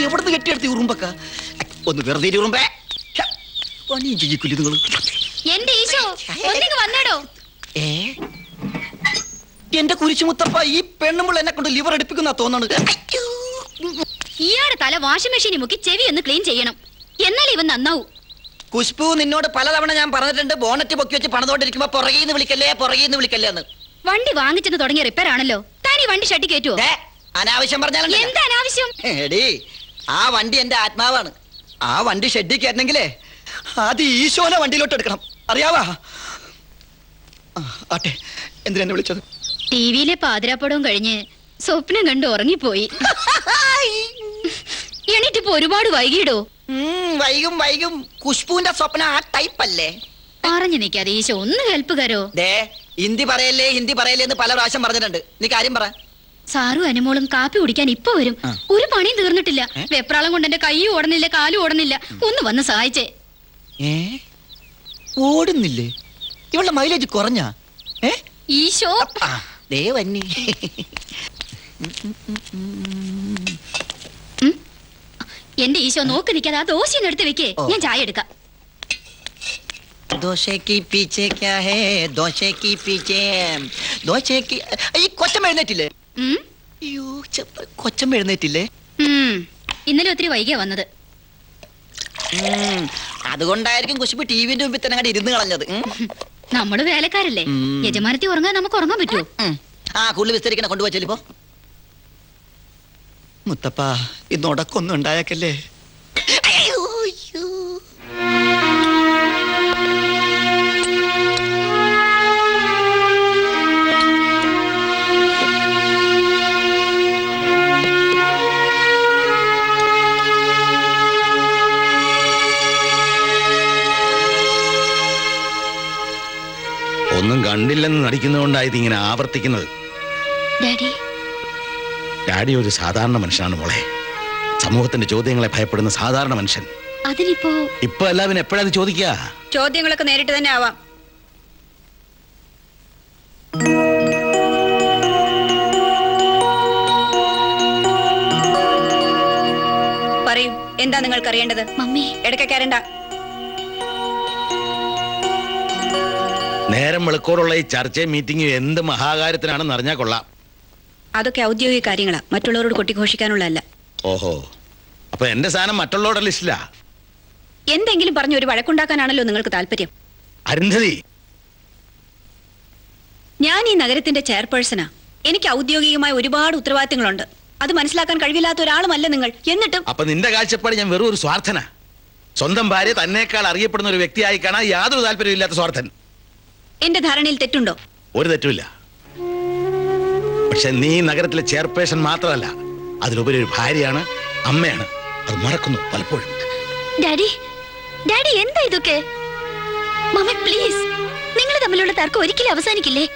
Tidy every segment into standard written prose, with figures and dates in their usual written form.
എവിടുന്ന് കെട്ടിയെടുത്തി ഉറുമ്പക്ക ഒന്ന് വെറുതെ ഉറുമ്പേ പണിയും ചെയ്യിക്കില്ല നിങ്ങൾ. എന്റെ ഈശോ വന്നേടോ. എന്റെ കുരിശുമുത്തപ്പ, ഈ പെണ്ണുമ്പോൾ എന്നെ കൊണ്ട് ലിവർ എടുപ്പിക്കുന്ന തോന്നണത്. ഇയാടെ തല വാഷിംഗ് മെഷീനിൽ മുക്കി ചെവി ഒന്ന് ക്ലീൻ ചെയ്യണം, എന്നാലേ ഇവൻ നന്നാവൂ. കുഷ്പു, നിന്നോട് പലതവണ ഞാൻ പറഞ്ഞിട്ടുണ്ട് ബോണറ്റ് പൊക്കി വെച്ച് പണിതോണ്ടിരിക്കുമ്പോ പുറകീന്ന് വിളിക്കല്ലേ എന്ന്. വണ്ടി വാങ്ങിച്ചത് തുടങ്ങിയ റിപ്പയർ ആണല്ലോ. താൻ ഈ വണ്ടി ഷട്ടി കയറ്റുവോ? അനാവശ്യം പറഞ്ഞാൽ എന്താ അനാവശ്യം? എടീ, ആ വണ്ടി എന്റെ ആത്മാവാണ്. ആ വണ്ടി ഷെഡിൽ കയറ്റണെങ്കിലേ ആദ്യം ഈശോനെ വണ്ടിയിലോട്ട് എടുക്കണം, അറിയാവാ? ആട്ടെ, എന്തിനാ വിളിച്ചത്? ടിവിയിലെ പാതിരാപ്പടവും കഴിഞ്ഞ് സ്വപ്നം കണ്ട് ഉറങ്ങിപ്പോയി. എണീറ്റിപ്പോ ഒരുപാട് വൈകിയിടോ. വൈകും. കുഷ്പുവിന്റെ സ്വപ്നം ആ ടൈപ്പ് അല്ലേ? പറഞ്ഞു നിക്കാതെ ഈശോ ഒന്ന് ഹെൽപ്പ് കരോ. ഹിന്ദി പറയല്ലേ എന്ന് പല പ്രാവശ്യം പറഞ്ഞിട്ടുണ്ട്. നീ കാര്യം പറ. സാറും അനുമോളും കാപ്പി കുടിക്കാൻ ഇപ്പൊ വരും. ഒരു പണിയും തീർന്നിട്ടില്ല. വെപ്രാളം കൊണ്ട് എന്റെ കൈയും ഓടണില്ല, കാലും ഓടണില്ല. ഒന്ന് വന്ന് സഹായിച്ചേ. ഓടുന്നില്ലേ? ഇവളുടെ മൈലേജ് കുറഞ്ഞ? ഈശോ ദേവന്നി. എന്റെ ഈശോ നോക്കി നിൽക്കാതെ ആ ദോശയൊന്നും എടുത്ത് വെക്കേ, ഞാൻ ചായ എടുക്കാം. ഈ കൊച്ചം എഴുന്നേറ്റില്ലേ? കൊച്ചം എഴുന്നേറ്റില്ലേ? ഇന്നലെ ഒത്തിരി വൈകിയാ വന്നത്. അതുകൊണ്ടായിരിക്കും കുശുമ്പ് ടിവിന്റെ മുമ്പിൽ തന്നെ അങ്ങോട്ട് ഇരുന്ന് കളഞ്ഞത്. നമ്മള് വേലക്കാരല്ലേ, യജമാനത്തി ഉറങ്ങാൻ നമുക്ക് ഉറങ്ങാൻ പറ്റുമോ? കൂടുതൽ വിസ്തരിക്കണം, കൊണ്ടുപോയിപ്പോ. മുത്തപ്പ, ഇന്ന് ഉടക്കൊന്നും ഉണ്ടായേക്കല്ലേ. ഒന്നും കണ്ടില്ലെന്ന് നടിക്കുന്നതുകൊണ്ടായത് ഇങ്ങനെ ആവർത്തിക്കുന്നത്. ഡാഡി ഒരു സാധാരണ മനുഷ്യനാണ് മോളെ. സമൂഹത്തിന്റെ ചോദ്യങ്ങളെ ഭയപ്പെടുന്ന സാധാരണ മനുഷ്യൻ. ഇപ്പൊ എല്ലാവരും എപ്പോഴാത് ചോദിക്കുക? ചോദ്യങ്ങളൊക്കെ നേരിട്ട് തന്നെ ആവാം. പറയൂ, എന്താ നിങ്ങൾക്ക് അറിയേണ്ടത്? മമ്മി, ഇടയ്ക്കരണ്ട. നേരം വെളുക്കോടുള്ള ഈ ചർച്ചയും മീറ്റിംഗും എന്ത് മഹാകാര്യത്തിനാണെന്ന് അറിഞ്ഞാൽ കൊള്ളാം. അതൊക്കെ ഔദ്യോഗിക കാര്യങ്ങളാ, മറ്റുള്ളവരോട് കൊട്ടിഘോഷിക്കാനുള്ളതല്ല. ഓഹോ, അപ്പൊ എന്റെ സാധനം മറ്റുള്ളവരുടെ ലിസ്റ്റിലാ? എന്തെങ്കിലും പറഞ്ഞ് ഒരു വഴക്കുണ്ടാക്കാനാണല്ലോ നിങ്ങൾക്ക് താല്പര്യം. അരുന്ധതി, ഞാൻ ഈ നഗരത്തിന്റെ ചെയർപേഴ്സണാ. എനിക്ക് ഔദ്യോഗികമായ ഒരുപാട് ഉത്തരവാദിത്തങ്ങളുണ്ട്. അത് മനസ്സിലാക്കാൻ കഴിവില്ലാത്ത ഒരാളുമല്ല നിങ്ങൾ. എന്നിട്ടും അപ്പൊ നിന്റെ കാഴ്ചപ്പാട് ഞാൻ വെറും ഒരു സ്വാർത്ഥന, സ്വന്തം ഭാര്യ തന്നേക്കാൾ അറിയപ്പെടുന്ന ഒരു വ്യക്തിയായി കാണാൻ യാതൊരു താല്പര്യമില്ലാത്ത സ്വാർത്ഥൻ. എന്റെ ധാരണയിൽ തെറ്റുണ്ടോ? ഒരു തെറ്റുമില്ല. പക്ഷെ നീ നഗരത്തിലെ ചെയർപേഴ്സൺ മാത്രമല്ല, അതിലുപരി ഒരു ഭാര്യയാണ്, അമ്മയാണ്. അത് മറക്കുന്നു പലപ്പോഴും. ഡാഡി, ഡാഡി എന്താ ഇതൊക്കെ? മമ്മി പ്ലീസ്, നിങ്ങൾ തമ്മിലുള്ള തർക്കം ഒരിക്കലും അവസാനിക്കില്ലേ?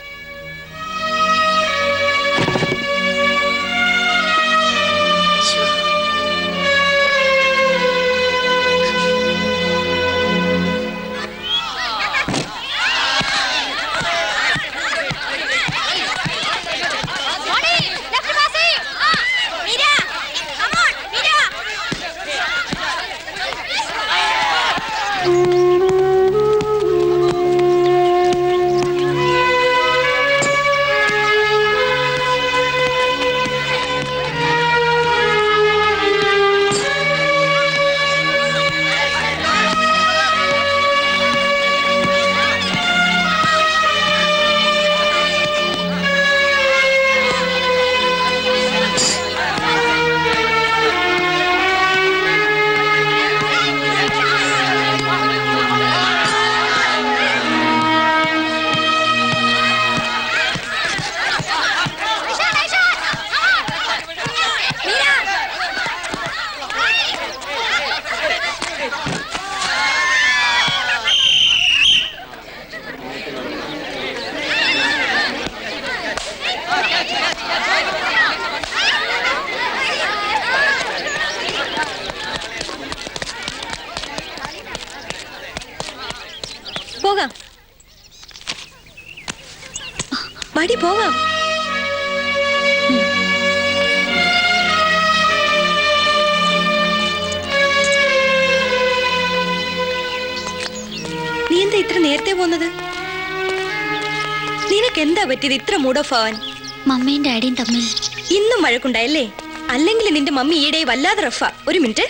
വടി പോവാം. നീ എന്താ ഇത്ര നേരത്തെ പോന്നത്? നിനക്ക് എന്താ പറ്റിയത് ഇത്ര മൂഡ് ഓഫ് ആവാൻ? മമ്മയും ഡാഡിയും തമ്മിൽ ഇന്നും വഴക്കുണ്ടായല്ലേ? അല്ലെങ്കിൽ നിന്റെ മമ്മി ഈയിടെ വല്ലാതെ റഫ. ഒരു മിനിറ്റ്.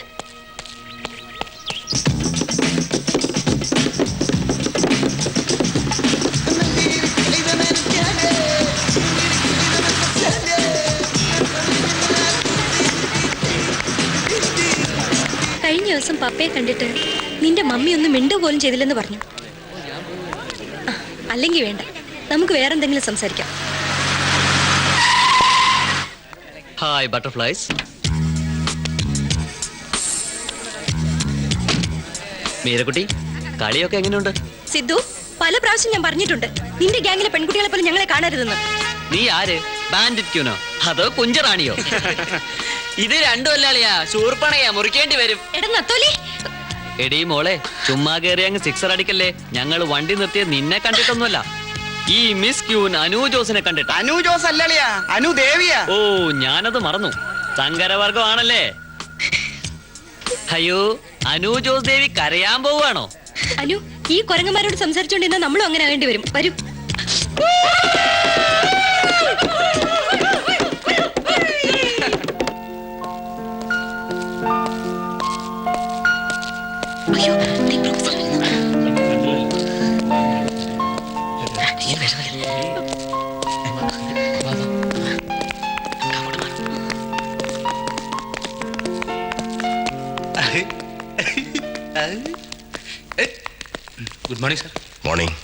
കഴിഞ്ഞ ദിവസം പപ്പയെ കണ്ടിട്ട് നിന്റെ മമ്മി ഒന്നും മിണ്ടു പോലും ചെയ്തില്ലെന്ന് പറഞ്ഞു. അല്ലെങ്കിൽ വേണ്ട, നമുക്ക് വേറെന്തെങ്കിലും സംസാരിക്കാം. Hi butterflies. മീരക്കുട്ടി, കളിയൊക്കെ എങ്ങനെയുണ്ട്? സിദ്ധു, പല പ്രാവശ്യം ഞാൻ പറഞ്ഞിട്ടുണ്ട് നിന്റെ ഗ്യാങ്ങിലെ പെൺകുട്ടികളെ പോലെ ഞങ്ങളെ കാണരുതെന്ന്. നീ ആര്? ബാൻഡിറ്റ് ക്യൂനോ അതോ കുഞ്ചറാണിയോ? ഇത് രണ്ടും അല്ലാളിയാ, ശൂർപ്പണയാ, മുറിക്കേണ്ടി വരും. എടാ നത്തോലി. എടീ മോളെ, ചുമ്മാ കയറി അങ്ങ് സിക്സർ അടിക്കല്ലേ. ഞങ്ങൾ വണ്ടി നിർത്തിയ നിന്നെ കണ്ടിട്ടൊന്നുമല്ല, ഈ മിസ് ക്യൂൻ അനു ജോസിനെ കണ്ടിട്ട്. അനു ജോസ് അല്ലളിയാ, അനു ദേവിയാ. ഓ, ഞാനത് മറന്നു. സങ്കരവർഗമാണല്ലേ. അയ്യോ, അനു ജോസ് ദേവി കരയാൻ പോവുകയാണോ? അനു, ഈ കൊരങ്ങന്മാരോട് സംസാരിച്ചോണ്ടിരുന്ന നമ്മളും അങ്ങനെ ആകേണ്ടി വരും. വരൂ. അയ്യോ, ദേ പ്രൊഫസർ വരുന്നു. Good morning sir. Morning.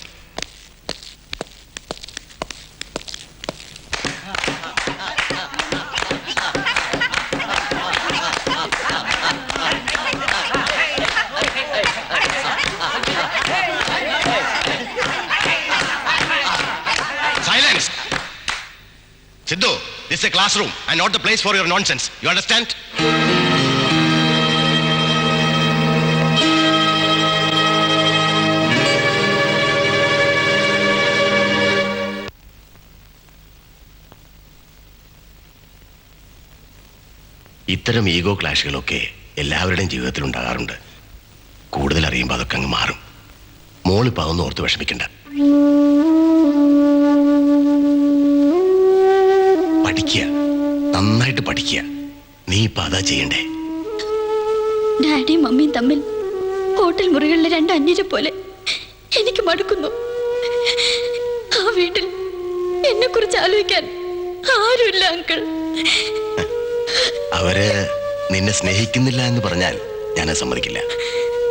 Silence. Sidhu, this is a classroom and not the place for your nonsense. You understand? ഇത്തരം ഈഗോ ക്ലാഷുകളൊക്കെ എല്ലാവരുടെയും ജീവിതത്തിൽ ഉണ്ടാകാറുണ്ട്. കൂടുതൽ അറിയുമ്പോൾ അതൊക്കെ അങ്ങ് മാറും. മോളിപ്പോൾ അതൊന്നും ഓർത്ത് വിഷമിക്കണ്ട. പഠിക്കുക, നന്നായിട്ട് പഠിക്കുക. നീ ഇപ്പൊ അതാ ചെയ്യണ്ടേ. ഡാഡിയും മമ്മിയും തമ്മിൽ ഹോട്ടൽ മുറികളിലെ രണ്ട് അന്യരെ പോലെ എനിക്ക് മടുക്കുന്നു. ആ വീട്ടിൽ എന്നെ കുറിച്ച് ആലോചിക്കാൻ ആരുമില്ല അങ്കിൾ. അവര് നിന്നെ സ്നേഹിക്കുന്നില്ല എന്ന് പറഞ്ഞാൽ ഞാനത് സമ്മതിക്കില്ല.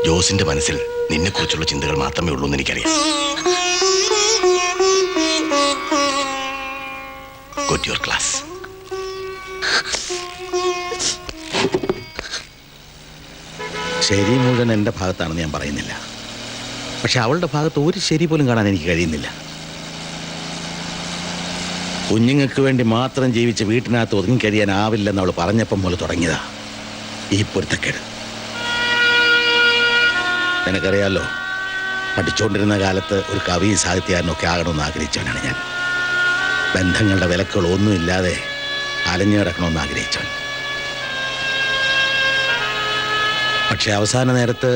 ജോസിന്റെ മനസ്സിൽ നിന്നെ കുറിച്ചുള്ള ചിന്തകൾ മാത്രമേ ഉള്ളൂ എന്ന് എനിക്കറിയാം. Go to your class. ശരി മുഴുവൻ എൻ്റെ ഭാഗത്താണെന്ന് ഞാൻ പറയുന്നില്ല. പക്ഷെ അവളുടെ ഭാഗത്ത് ഒരു ശരി പോലും കാണാൻ എനിക്ക് കഴിയുന്നില്ല. കുഞ്ഞുങ്ങൾക്ക് വേണ്ടി മാത്രം ജീവിച്ച് വീട്ടിനകത്ത് ഒതുങ്ങിക്കഴിയാനാവില്ലെന്ന് അവൾ പറഞ്ഞപ്പം മുതൽ തുടങ്ങിയതാ ഈ പൊരുത്തക്കേട്. നിനക്കറിയാലോ, പഠിച്ചുകൊണ്ടിരുന്ന കാലത്ത് ഒരു കവിയും സാഹിത്യകാരനൊക്കെ ആകണമെന്ന് ആഗ്രഹിച്ചവനാണ് ഞാൻ. ബന്ധങ്ങളുടെ വിലക്കുകളൊന്നുമില്ലാതെ അലഞ്ഞു കിടക്കണമെന്ന് ആഗ്രഹിച്ചവൻ. പക്ഷെ അവസാന നേരത്ത്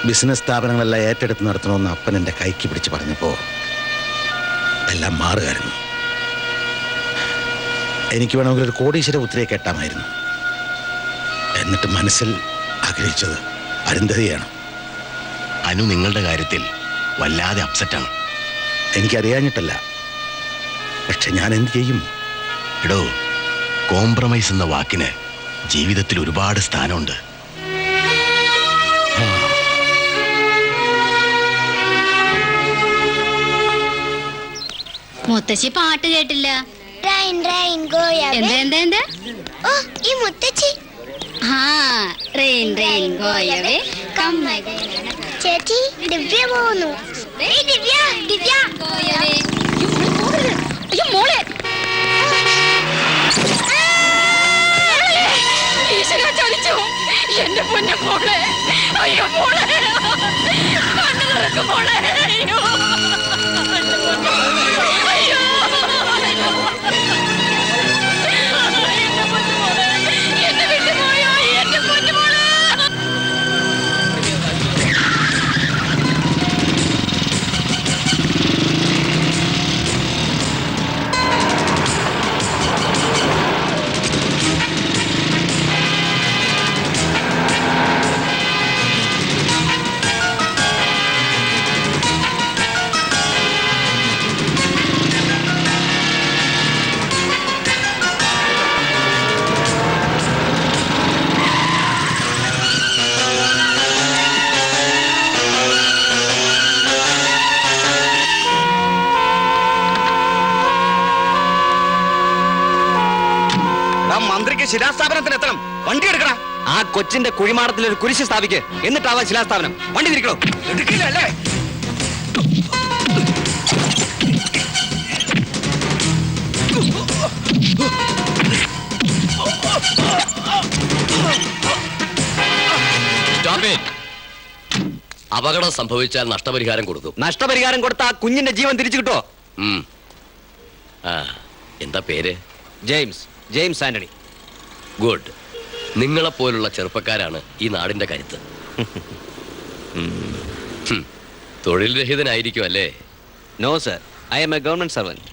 ബിസിനസ് സ്ഥാപനങ്ങളെല്ലാം ഏറ്റെടുത്ത് നടത്തണമെന്ന് അപ്പൻ എൻ്റെ കൈക്ക് പിടിച്ച് പറഞ്ഞപ്പോൾ എല്ലാം മാറുകയായിരുന്നു. എനിക്ക് വേണമെങ്കിൽ ഒരു കോടീശ്വര പുത്രിയെ കെട്ടാമായിരുന്നു. എന്നിട്ട് മനസ്സിൽ ആഗ്രഹിച്ചത് അരുന്ധതിയാണ്. അനു നിങ്ങളുടെ കാര്യത്തിൽ വല്ലാതെ അപ്സെറ്റാണ്. എനിക്കറിയാഞ്ഞിട്ടല്ല, പക്ഷെ ഞാൻ എന്ത് ചെയ്യും? എടോ, കോംപ്രമൈസ് എന്ന വാക്കിന് ജീവിതത്തിൽ ഒരുപാട് സ്ഥാനമുണ്ട്. മുത്തശ്ശി പാട്ട് കേട്ടില്ല. എന്താ ഓ, ഈ മുത്തച്ഛി. ചേച്ചി, ദിവ്യ പോകുന്നു. ദിവ്യ, ദിവ്യ. അയ്യോ മോളെ, എന്റെ പൊന്നെ മോളെ. അയ്യോ മോളെ, കണ്ണു തുറക്കും മോളെ. അയ്യോ, അയ്യോ. എനിക്ക് ശിലാസ്ഥാപനത്തിന് എത്തണം. വണ്ടി എടുക്കണം. ആ കൊച്ചിന്റെ കുഴിമാടത്തിൽ ഒരു കുരിശ് സ്ഥാപിക്ക്, എന്നിട്ടാവാ ശിലാസ്ഥാപനം. വണ്ടി തിരിക്കണോ? എടുക്കില്ലല്ലേ? അപകടം സംഭവിച്ചാൽ നഷ്ടപരിഹാരം കൊടുക്കും. നഷ്ടപരിഹാരം കൊടുത്ത ആ കുഞ്ഞിന്റെ ജീവൻ തിരിച്ചു കിട്ടോ? എന്താ പേര്? James Antony. ഗുഡ്. നിങ്ങളെപ്പോലുള്ള ചെറുപ്പക്കാരാണ് ഈ നാടിന്റെ കരുത്ത്. തൊഴിൽ രഹിതനായിരിക്കും അല്ലേ? No sir, I am a government servant.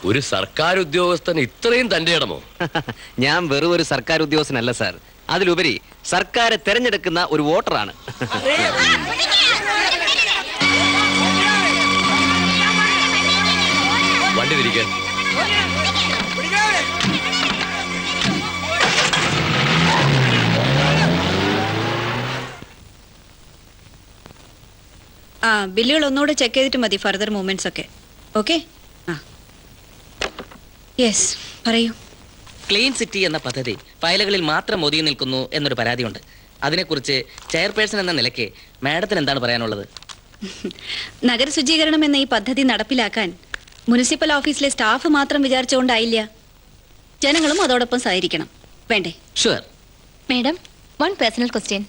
ഒരു സർക്കാർ ഉദ്യോഗസ്ഥൻ ഇത്രയും തന്റെ ഇടമോ? ഞാൻ വെറും ഒരു സർക്കാർ ഉദ്യോഗസ്ഥനല്ല സാർ, അതിലുപരി സർക്കാരെ തെരഞ്ഞെടുക്കുന്ന ഒരു വോട്ടറാണ്. വണ്ടി തിരിക്കാൻ. ആ ബില്ലുകൾ ഒന്നുകൂടെ ചെക്ക് ചെയ്തിട്ട് മതി ഫർദർ മൂവ്മെന്റ്സ് ഒക്കെ. ഓക്കെ. ആ യെസ്, പറയൂ. ക്ലീൻ സിറ്റി എന്ന പദ്ധതി ഫയലുകളിൽ മാത്രം ഒതുങ്ങി നിൽക്കുന്നു എന്നൊരു പരാതിയുണ്ട്. അതിനെക്കുറിച്ച് ചെയർപേഴ്സൺ എന്ന നിലയ്ക്ക് മാഡത്തിന് എന്താണ് പറയാനുള്ളത്? നഗരശുചീകരണം എന്ന ഈ പദ്ധതി നടപ്പിലാക്കാൻ മുനിസിപ്പൽ ഓഫീസിലെ സ്റ്റാഫ് മാത്രം വിചാരിച്ചുകൊണ്ടായില്ല, ജനങ്ങളും അതോടൊപ്പം സഹകരിക്കണം. വേണ്ടേ? Sure. Madam, one personal question.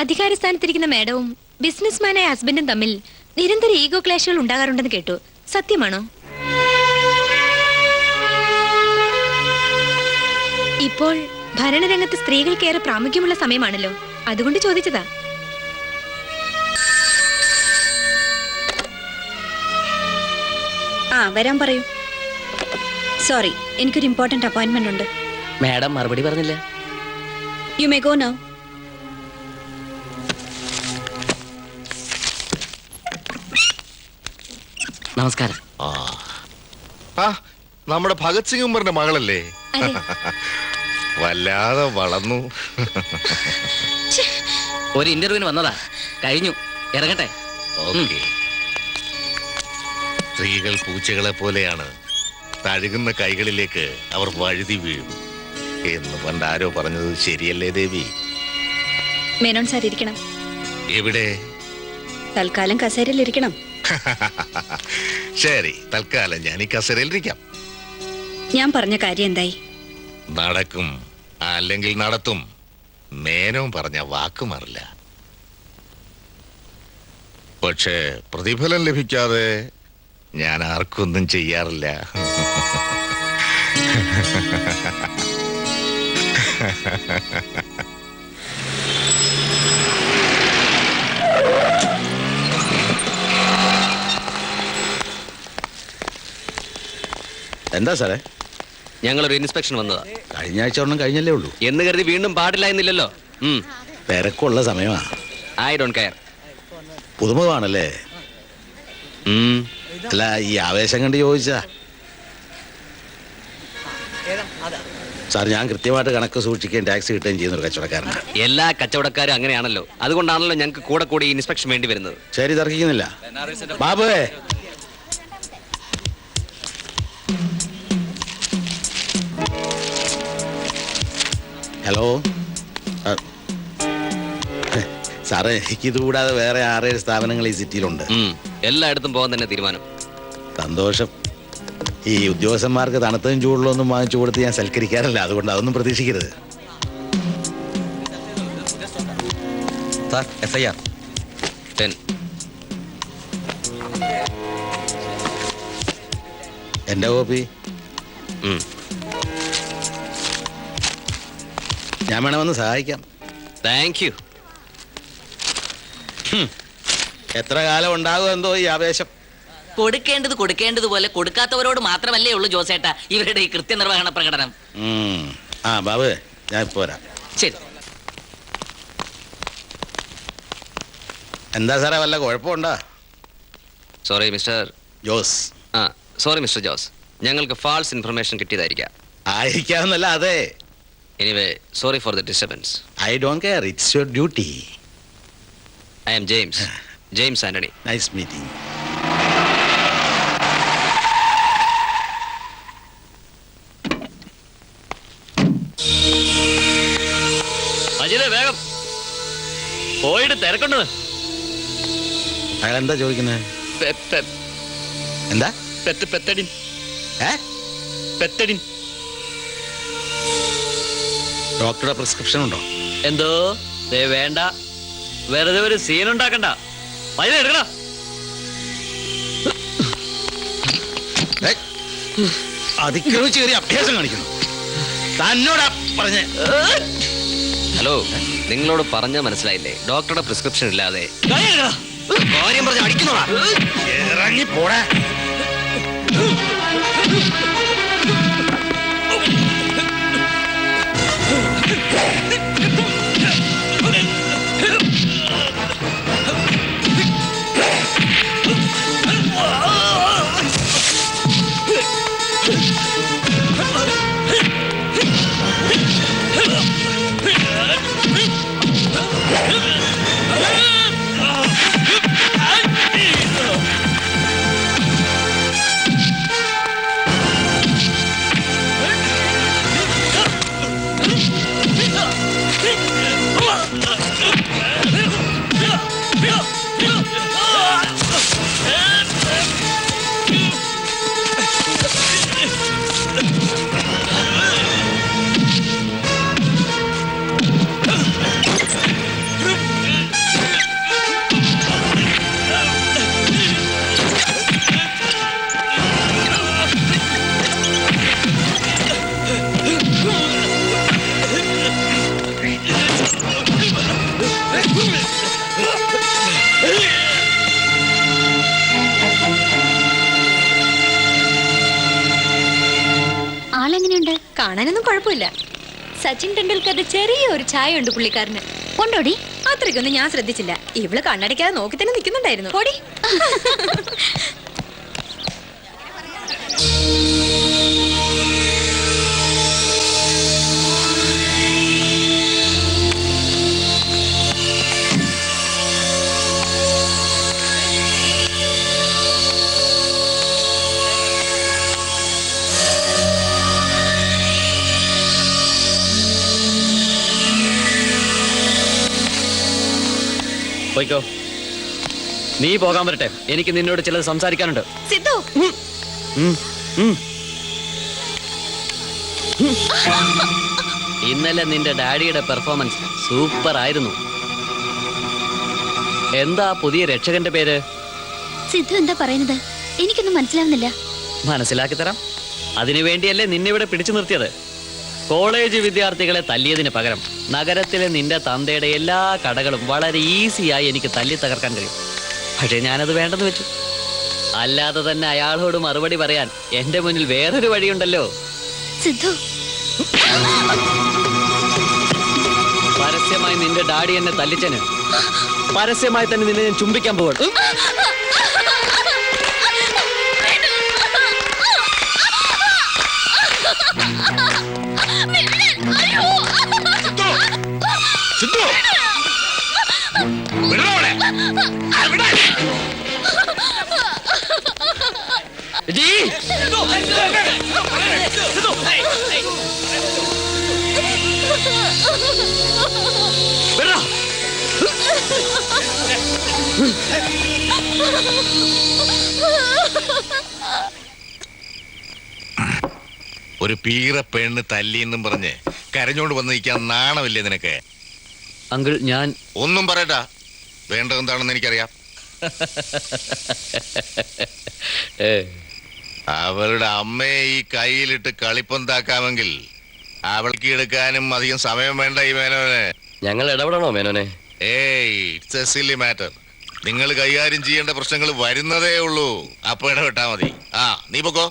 അധികാര സ്ഥാനത്തിരിക്കുന്ന മേഡവും ബിസിനസ്മാനായ ഹസ്ബൻഡും തമ്മിൽ നിരന്തര ഈഗോ ക്ലാഷുകൾ ഉണ്ടാകാറുണ്ടെന്ന് കേട്ടു. സത്യമാണോ? ഇപ്പോൾ ഭരണരംഗത്ത് സ്ത്രീകൾക്കേറെ പ്രാമുഖ്യമുള്ള സമയമാണല്ലോ, അതുകൊണ്ട് ചോദിച്ചതാ. ആ വരാൻ പറയൂ. സോറി, എനിക്കൊരു ഇമ്പോർട്ടന്റ് അപ്പോയിന്റ്മെന്റ് ഉണ്ട്. മാഡം മറുപടി പറഞ്ഞില്ല. You may go now. നമസ്കാരം. നമ്മുടെ ഭഗത് സിംഗ് ഉമ്മറിന്റെ മകളല്ലേ? വല്ലാതെ വളർന്നു. ഒരു ഇന്റർവ്യൂവിന് വന്നതാ, കഴിഞ്ഞു, ഇറങ്ങട്ടെ. ഓക്കേ. സ്ത്രീകൾ പൂച്ചകളെ പോലെയാണ്, തഴുകുന്ന കൈകളിലേക്ക് അവർ വഴുതി വീഴും എന്ന് പണ്ട് ആരോ പറഞ്ഞത് ശരിയല്ലേ ദേവി? മേനോൻ സാർ ഇരിക്കണം. എവിടെ? തൽക്കാലം കസേരയിൽ ഇരിക്കണം. ശരി, തൽക്കാലം ഞാൻ ഈ കസേരയിലിരിക്കാം. ഞാൻ പറഞ്ഞ കാര്യം എന്തായി? നടക്കും, അല്ലെങ്കിൽ നടത്തും. മേനോൻ പറഞ്ഞ വാക്ക് മാറില്ല. പക്ഷേ പ്രതിഫലം ലഭിക്കാതെ ഞാൻ ആർക്കൊന്നും ചെയ്യാറില്ല. എന്താ സാറേ? ഞങ്ങളൊരു ഇൻസ്പെക്ഷൻ വന്നതാ. കഴിഞ്ഞ ആഴ്ച ഒന്നും കഴിഞ്ഞല്ലേ ഉള്ളൂ എന്ന് കരുതി വീണ്ടും പാടില്ല എന്നില്ലല്ലോ. തിരക്കുള്ള സമയമാ. I don't care. പുതുമുഖമാണല്ലേ? അല്ല, ഈ ആവേശം കണ്ട് ചോദിച്ചാ. സാർ, ഞാൻ കൃത്യമായിട്ട് കണക്ക് സൂക്ഷിക്കുകയും ടാക്സ് കിട്ടുകയും ചെയ്യുന്ന ഒരു കച്ചവടക്കാരനാണ്. എല്ലാ കച്ചവടക്കാരും അങ്ങനെയാണല്ലോ, അതുകൊണ്ടാണല്ലോ ഞങ്ങൾക്ക് കൂടെ കൂടി ഇൻസ്പെക്ഷൻ വേണ്ടി വരുന്നത്. ശരി, തർക്കിക്കുന്നില്ല. ബാബുവേ, ഹലോ സാറേ, എനിക്കിത് കൂടാതെ വേറെ 6-7 സ്ഥാപനങ്ങൾ ഈ സിറ്റിയിലുണ്ട്. എല്ലായിടത്തും പോകാൻ തന്നെ തീരുമാനം. സന്തോഷം. ഈ ഉദ്യോഗസ്ഥന്മാർക്ക് തണുത്തതും ചൂടുള്ളൊന്നും വാങ്ങിച്ചു കൊടുത്ത് ഞാൻ സൽക്കരിക്കാറില്ല, അതുകൊണ്ട് അതൊന്നും പ്രതീക്ഷിക്കരുത്. Sir, FIR 10. എൻ്റെ കോപ്പി ഞാൻ വേണമെന്ന് സഹായിക്കാം. Thank you. എത്ര കാലം ഉണ്ടാകും എന്തോ ഈ ആവേശം. കൊടുക്കേണ്ടതുപോലെ കൊടുക്കാത്തവരോട് മാത്രമല്ലേ ഉള്ളൂ ജോസേട്ട ഇവരുടെ ഈ കൃത്യനിർവഹണ പ്രകടനം. ആ ബാബു, ഞാൻ ഇപ്പോ വരാം. ശരി. എന്താ സാറേ, വല്ല കുഴപ്പമുണ്ടോ? Sorry mister Jose. Sorry mister Jose, ഞങ്ങൾക്ക് ഫാൾസ് ഇൻഫർമേഷൻ കിട്ടിയതായിരിക്കാം. ആയിരിക്കാവുന്നല്ല, അതെ. Anyway, sorry for the disturbance. I don't care, it's your duty. I am James Antony. Nice meeting. പോയിട്ട് തിരക്കൊണ്ടു. അയാൾ എന്താ ചോദിക്കുന്നത്? എന്താ? പെത്തടിൻ ഏ? പെത്തടിൻ. ഡോക്ടറുടെ പ്രിസ്ക്രിപ്ഷൻ ഉണ്ടോ? എന്തോ വേണ്ട, വെറുതെ ഒരു സീൻ ഉണ്ടാക്കണ്ട. പൈസ എടുക്കണ. അതിക്രമിച്ച് കയറി അഭ്യാസം കാണിക്കുന്നു. തന്നോടാ പറഞ്ഞ. ഹലോ, നിങ്ങളോട് പറഞ്ഞ മനസ്സിലായില്ലേ? ഡോക്ടറുടെ പ്രിസ്ക്രിപ്ഷൻ ഇല്ലാതെ കാര്യം പറഞ്ഞ് അടിക്കുന്നോടാ. ഇറങ്ങി പോടാ. ആളെങ്ങനെയുണ്ട്? കാണാനൊന്നും കുഴപ്പമില്ല. സച്ചിൻ ടെണ്ടുൽക്കറുടെ ചെറിയൊരു ചായ ഉണ്ട് പുള്ളിക്കാരന്. കൊണ്ടോടി? അത്രയ്ക്കൊന്നും ഞാൻ ശ്രദ്ധിച്ചില്ല. ഇവള് കണ്ണടയ്ക്കാതെ നോക്കി തന്നെ നിൽക്കുന്നുണ്ടായിരുന്നു. പൊടി. പോയിക്കോ. നീ പോകാൻ വരട്ടെ, എനിക്ക് നിന്നോട് ചിലത് സംസാരിക്കാനുണ്ട്. സിദ്ധു, ഇന്നലെ നിന്റെ ഡാഡിയുടെ പെർഫോമൻസ് സൂപ്പർ ആയിരുന്നു. എന്താ പുതിയ രക്ഷകന്റെ പേര്? സിദ്ധു എന്താ പറയുന്നത്? എനിക്കൊന്നും മനസ്സിലാവുന്നില്ല. മനസ്സിലാക്കി തരാം. അതിനുവേണ്ടിയല്ലേ നിന്നെ ഇവിടെ പിടിച്ചു നിർത്തിയത്. കോളേജ് വിദ്യാർത്ഥികളെ തല്ലിയതിന് പകരം നഗരത്തിലെ നിന്റെ തന്തയുടെ എല്ലാ കടകളും വളരെ ഈസിയായി എനിക്ക് തല്ലി തകർക്കാൻ കഴിയും. പക്ഷേ ഞാനത് വേണ്ടെന്ന് വെച്ചു. അല്ലാതെ തന്നെ അയാളോട് മറുപടി പറയാൻ എന്റെ മുന്നിൽ വേറൊരു വഴിയുണ്ടല്ലോ. സിദ്ധു, പരസ്യമായി നിന്റെ ഡാഡി എന്നെ തല്ലിച്ചന് പരസ്യമായി തന്നെ നിന്നെ ഞാൻ ചുംബിക്കാൻ പോവാണ്. ഒരു പീറ പെണ്ണ് തല്ലിയെന്നും പറഞ്ഞ് കരഞ്ഞോണ്ട് വന്ന് നിൽക്കാൻ നാണമില്ലേ നിനക്ക്? അങ്കിൾ, ഞാൻ ഒന്നും പറയട്ടാ. വേണ്ടതെന്താണെന്ന് എനിക്കറിയാം. അവളുടെ അമ്മയെ ഈ കയ്യിലിട്ട് കളിപ്പന്താക്കാമെങ്കിൽ അവൾക്ക് എടുക്കാനും അധികം സമയം വേണ്ട ഈ മേനോനെ. ഞങ്ങൾ ഇടപെടണോ മേനോനെ? ഏയ്, ഇറ്റ്സ് എ സില്ലി മാറ്റർ. നിങ്ങൾ കൈകാര്യം ചെയ്യേണ്ട പ്രശ്നങ്ങൾ വരുന്നതേ ഉള്ളൂ. അപ്പൊ ഇടപെട്ടാ മതി. ആ, നീ പൊക്കോ.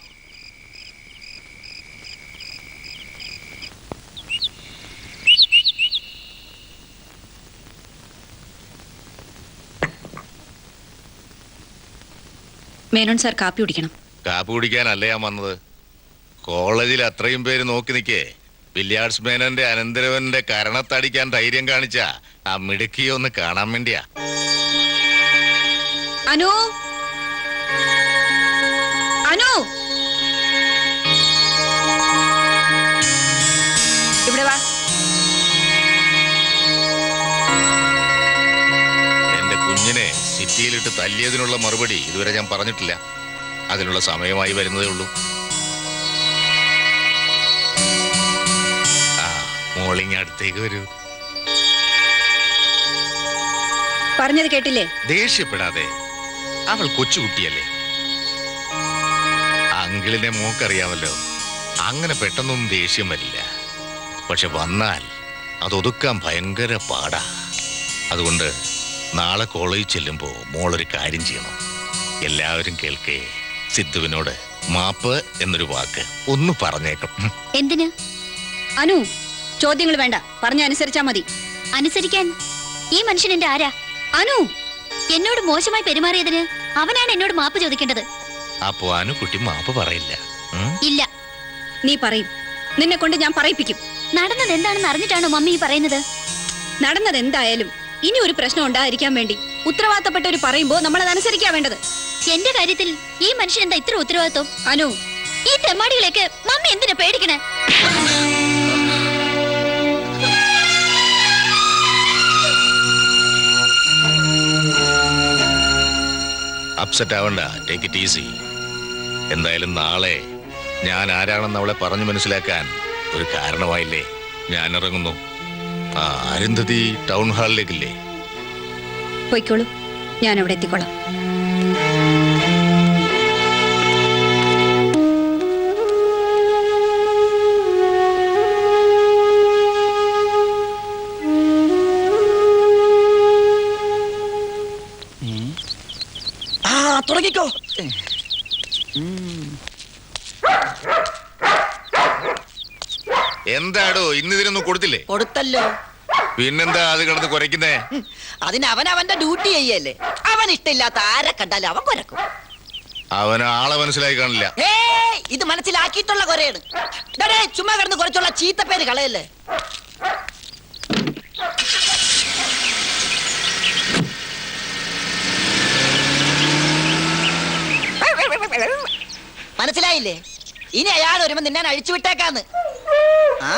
മേനോൻ സാർ കാപ്പി കുടിക്കണം. കാപ്പി കുടിക്കാനല്ല ഞാൻ വന്നത്. കോളേജിൽ അത്രയും പേര് നോക്കി നിൽക്കേ ബില്യാർഡ്സ് മേനോന്റെ അനന്തരവന്റെ കരണത്തടിക്കാൻ ധൈര്യം കാണിച്ച ആ മിടുക്കിയെ ഒന്ന് കാണാൻ വേണ്ടിയാ. അനു, അനു, ഇവിടെ വാ. തല്ലിയതിനുള്ള മറുപടി ഇതുവരെ ഞാൻ പറഞ്ഞിട്ടില്ല. അതിനുള്ള സമയമായി വരുന്നതേ ഉള്ളൂ. ആ, മോളിങ് അടുത്തേക്ക് വരൂ. പറഞ്ഞത് കേട്ടില്ലേ? ദേഷ്യപ്പെടാതെ, അവൾ കൊച്ചുകുട്ടിയല്ലേ. അങ്കിളിനെ മോക്കറിയാമല്ലോ, അങ്ങനെ പെട്ടെന്നൊന്നും ദേഷ്യം വരില്ല. പക്ഷെ വന്നാൽ അതൊതുക്കാൻ ഭയങ്കര പാടാ. അതുകൊണ്ട് നാളെ കോളേജിൽ ചെല്ലുമ്പോ മോളൊരു കാര്യം ചെയ്യണം. എല്ലാവരും കേൾക്കേ, സിദ്ധുവിനോട് മാപ്പ് എന്നൊരു വാക്ക് ഒന്ന് പറഞ്ഞേക്കും. എന്തിന്? അനു, ചോദ്യങ്ങൾ വേണ്ട, പറഞ്ഞ അനുസരിച്ചാ മതി. അനുസരിക്കാൻ ഈ മനുഷ്യൻ എന്റെ ആരാ? അനു, എന്നോട് മോശമായി പെരുമാറിയതിന് അവനാണ് എന്നോട് മാപ്പ് ചോദിക്കേണ്ടത്. അപ്പോ അനുകുട്ടി മാപ്പ് പറയില്ല. ഇല്ല. നീ പറയും. നിന്നെ കൊണ്ട് ഞാൻ പറയിപ്പിക്കും. നടന്നത് എന്താണെന്ന് അറിഞ്ഞിട്ടാണോ മമ്മി ഈ പറയുന്നത്? നടന്നത് എന്തായാലും ഇനി ഒരു പ്രശ്നം ഉണ്ടായിരിക്കാൻ വേണ്ടി ഉത്തരവാദിത്തപ്പെട്ടവർ പറയുമ്പോ നമ്മൾ അത് അനുസരിക്കാ വേണ്ടത്. എന്റെ കാര്യത്തിൽ ഈ മനുഷ്യൻ എന്താ ഇത്ര ഉത്തരവാദിത്വം? അനു, ഈ തെമ്മാടികളെയൊക്കെ മമ്മി എന്തിനാ പേടിക്കണേ? അപ്സെറ്റ് ആവണ്ട, ടേക്ക് ഇറ്റ് ഈസി. എന്തായാലും നാളെ ഞാൻ ആരാണെന്ന് അവളെ പറഞ്ഞു മനസ്സിലാക്കാൻ ഒരു കാരണമായില്ലേ. ഞാൻ ഇറങ്ങുന്നു. ആ, അരുന്ധതി ടൗൺ ഹാളിലേക്കില്ലേ? പോയിക്കോളൂ, ഞാൻ അവിടെ എത്തിക്കോളാം. തുടങ്ങിക്കോ. എന്താടോ ഇന്ന് ഇതിനൊന്നും കൊടുത്തില്ലേ? കൊടുത്തല്ലോ. പിന്നെന്താ അത് കിടന്ന് കുരയ്ക്കുന്നേ? അതിന് അവന്റെ ഡ്യൂട്ടി ചെയ്യല്ലേ. അവൻ ഇഷ്ടമില്ലാത്ത ആരെ കണ്ടാലും അവൻ കുരക്കും. അവന് ആളെ മനസ്സിലായി കാണില്ല. ഇത് മനസ്സിലാക്കിയിട്ടുള്ള കുരയാണ്. ചുമ്മാ കിടന്ന് കുറച്ചുള്ള ചീത്തപ്പേര് കളയല്ലേ. മനസ്സിലായില്ലേ? ഇനി അയാൾ വരുമ്പോ നിന്നെ അഴിച്ചു വിട്ടേക്കാന്ന്. ആ,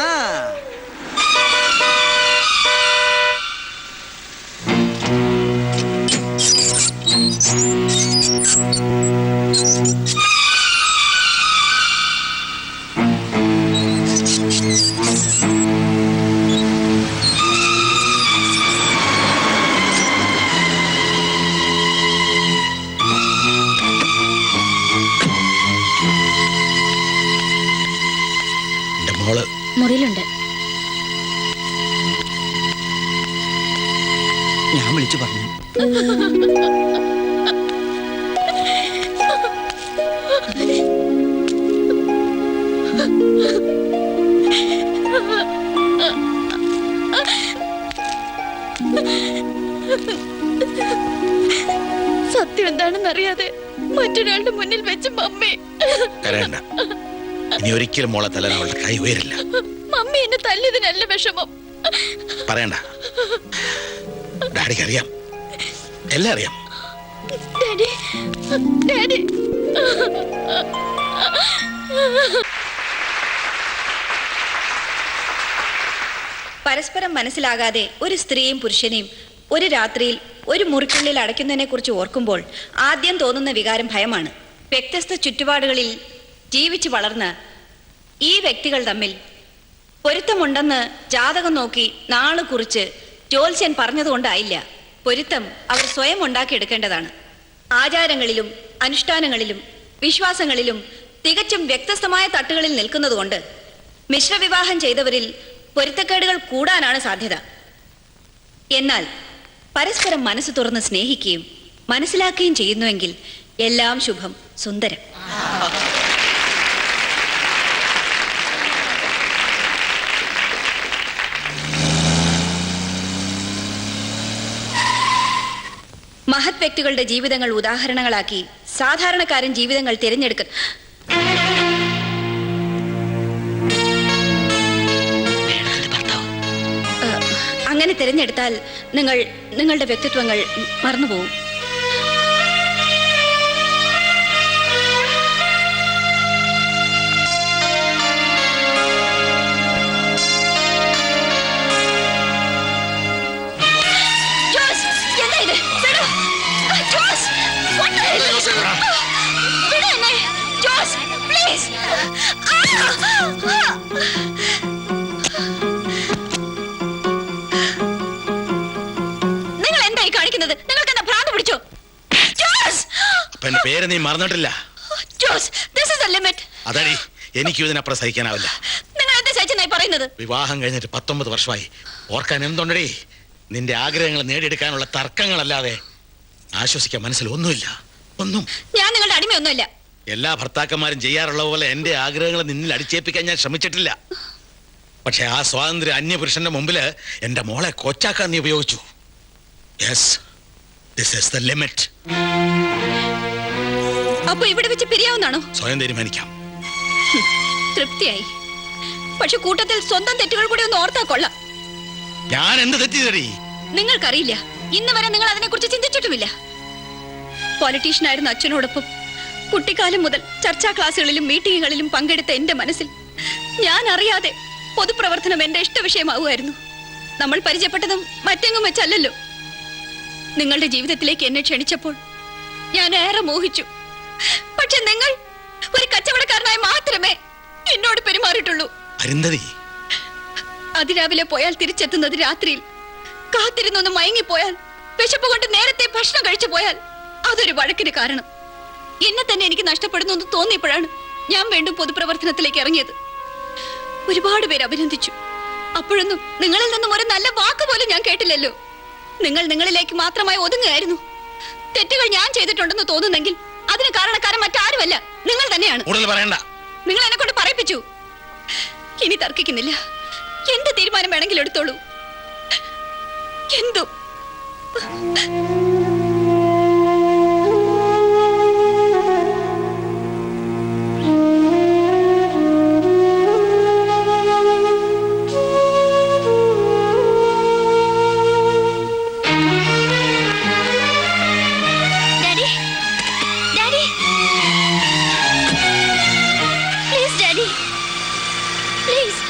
മുറിയിലുണ്ട്. ഞാൻ വിളിച്ചു പറഞ്ഞു. സത്യം എന്താണെന്ന് അറിയാതെ മറ്റൊരാളുടെ മുന്നിൽ വെച്ച് മമ്മി. കരയണ്ട, ഇനി ഒരിക്കലും മോളെ തല്ലാൻ അവളുടെ കൈ ഉയരില്ല. മമ്മി എന്നെ തല്ലിയതിനല്ല വിഷമം. പറയണ്ട, ഡാഡിക്ക് അറിയാം, എല്ലാം അറിയാം. Daddy, daddy. പരസ്പരം മനസ്സിലാകാതെ ഒരു സ്ത്രീയും പുരുഷനെയും ഒരു രാത്രിയിൽ ഒരു മുറിക്കുള്ളിൽ അടയ്ക്കുന്നതിനെ കുറിച്ച് ഓർക്കുമ്പോൾ ആദ്യം തോന്നുന്ന വികാരം ഭയമാണ്. വ്യത്യസ്ത ചുറ്റുപാടുകളിൽ ജീവിച്ചു വളർന്ന ഈ വ്യക്തികൾ തമ്മിൽ പൊരുത്തമുണ്ടെന്ന് ജാതകം നോക്കി നാള് കുറിച്ച് ജ്യോത്സ്യൻ പറഞ്ഞതുകൊണ്ടായില്ല. പൊരുത്തം അവർ സ്വയം ഉണ്ടാക്കിയെടുക്കേണ്ടതാണ്. ആചാരങ്ങളിലും അനുഷ്ഠാനങ്ങളിലും വിശ്വാസങ്ങളിലും തികച്ചും വ്യത്യസ്തമായ തട്ടുകളിൽ നിൽക്കുന്നതുകൊണ്ട് മിശ്രവിവാഹം ചെയ്തവരിൽ പൊരുത്തക്കേടുകൾ കൂടാനാണ് സാധ്യത. എന്നാൽ പരസ്പരം മനസ്സ് തുറന്ന് സ്നേഹിക്കുകയും മനസ്സിലാക്കുകയും ചെയ്യുന്നുവെങ്കിൽ എല്ലാം ശുഭം സുന്ദരം. മഹത് വ്യക്തികളുടെ ജീവിതങ്ങൾ ഉദാഹരണങ്ങളാക്കി സാധാരണക്കാരൻ ജീവിതങ്ങൾ തിരഞ്ഞെടുക്ക അങ്ങനെ തിരഞ്ഞെടുത്താൽ നിങ്ങളുടെ വ്യക്തിത്വങ്ങൾ മറന്നുപോകും. ജോസ്, എന്താ ഇത്? ജോസ് ജോസ് പ്ലീസ്. നിങ്ങൾ എന്തായി കാണിക്കുന്നത്? നിങ്ങൾക്ക് എന്താ ഭ്രാന്ത് പിടിച്ചോ? ജോസ്, അപ്പന്റെ പേര് നീ മറന്നിട്ടില്ല. Jose, this is the limit. അതടി, എനിക്കും ഇതിനപ്പുറം സഹിക്കാനാവില്ല. നിങ്ങൾ എന്താ സഹിച്ചെന്നായി പറയുന്നത്? വിവാഹം കഴിഞ്ഞിട്ട് 19 വർഷമായി. ഓർക്കാൻ എന്തുണ്ടടി? നിന്റെ ആഗ്രഹങ്ങൾ നേടിയെടുക്കാനുള്ള തർക്കങ്ങളല്ലാതെ ആശ്വസിക്കാൻ മനസ്സിൽ ഒന്നുമില്ല. ഒന്നും. ഞാൻ നിങ്ങളുടെ അടിമയൊന്നുമല്ല. എല്ലാ ഭർത്താക്കന്മാരും ചെയ്യാറുള്ള പോലെ എന്റെ ആഗ്രഹങ്ങൾ നിന്നിൽ അടിച്ചേൽപ്പിക്കാൻ ഞാൻ ശ്രമിച്ചിട്ടില്ല. പക്ഷെ ആ സ്വാതന്ത്ര്യം അന്യപുരുഷന്റെ മുമ്പില് എന്റെ മോളെ കൊച്ചാക്കാൻ നീ ഉപയോഗിച്ചു. Yes, this is the limit. അപ്പൊ ഇവിടെ വെച്ച് പിരിയാവുന്നാണോ? സ്വയം തീരുമാനിക്കാം. തൃപ്തിയായി. പക്ഷെ കൂട്ടത്തിൽ സ്വന്തം തെറ്റുകൾ കൂടി ഒന്ന് ഓർത്താ കൊള്ളാം. ഞാൻ എന്ത് തെറ്റിയതടി? നിങ്ങൾക്കറിയില്ല. ഇന്ന് വരെ നിങ്ങൾ അതിനെക്കുറിച്ച് ചിന്തിച്ചിട്ടുമില്ല. പൊളിറ്റീഷ്യനായിരുന്ന അച്ഛനോടൊപ്പം കുട്ടിക്കാലം മുതൽ ചർച്ചാ ക്ലാസ്സുകളിലും മീറ്റിങ്ങുകളിലും പങ്കെടുത്ത എന്റെ മനസ്സിൽ ഞാൻ അറിയാതെ പൊതുപ്രവർത്തനം എന്റെ ഇഷ്ടവിഷയമാവുമായിരുന്നു. നമ്മൾ പരിചയപ്പെട്ടതും മറ്റെങ്ങും വെച്ചല്ലല്ലോ. നിങ്ങളുടെ ജീവിതത്തിലേക്ക് എന്നെ ക്ഷണിച്ചപ്പോൾ ഞാൻ ഏറെ മോഹിച്ചു. പക്ഷെ നിങ്ങൾ ഒരു കച്ചവടക്കാരനായി മാത്രമേ എന്നോട് പെരുമാറിയിട്ടുള്ളൂ. അരുന്ധതി, അതിരാവിലെ പോയാൽ തിരിച്ചെത്തുന്നത് രാത്രിയിൽ. കാത്തിരുന്നൊന്ന് മയങ്ങിപ്പോയാൽ, വിശപ്പ് കൊണ്ട് നേരത്തെ ഭക്ഷണം കഴിച്ചു പോയാൽ അതൊരു വഴക്കിന് കാരണം. എന്നെ തന്നെ എനിക്ക് നഷ്ടപ്പെടുന്നു എന്ന് തോന്നിയപ്പോഴാണ് ഞാൻ വീണ്ടും പൊതുപ്രവർത്തനത്തിലേക്ക് ഇറങ്ങിയത്. ഒരുപാട് പേര് അഭിനന്ദിച്ചു. അപ്പോഴൊന്നും നിങ്ങളിൽ നിന്നും ഒരു നല്ല വാക്ക് പോലും ഞാൻ കേട്ടില്ലല്ലോ. നിങ്ങൾ നിങ്ങളിലേക്ക് മാത്രമായി ഒതുങ്ങുകയായിരുന്നു. തെറ്റുകൾ ഞാൻ ചെയ്തിട്ടുണ്ടെന്ന് തോന്നുന്നെങ്കിൽ അതിന് കാരണക്കാരൻ മറ്റാരുമല്ല, നിങ്ങൾ തന്നെയാണ്. നിങ്ങൾ എന്നെ കൊണ്ട് പറയിപ്പിച്ചു. ഇനി തർക്കിക്കുന്നില്ല. എന്ത് തീരുമാനം വേണമെങ്കിലും എടുത്തോളൂ. എന്തും. Daddy, daddy, please daddy, please.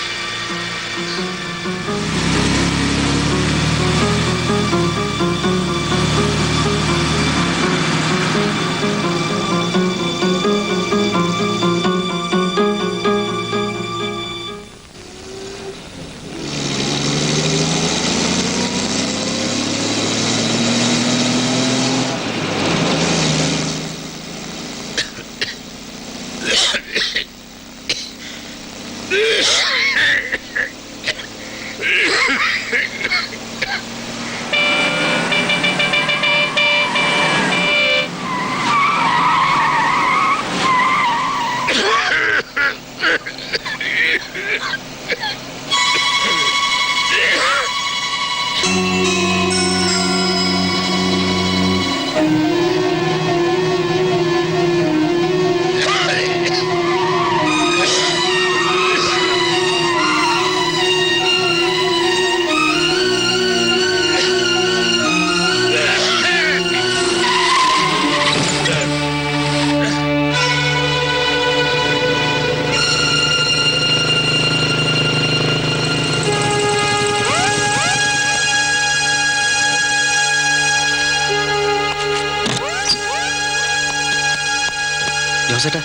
ജോസേട്ടാ,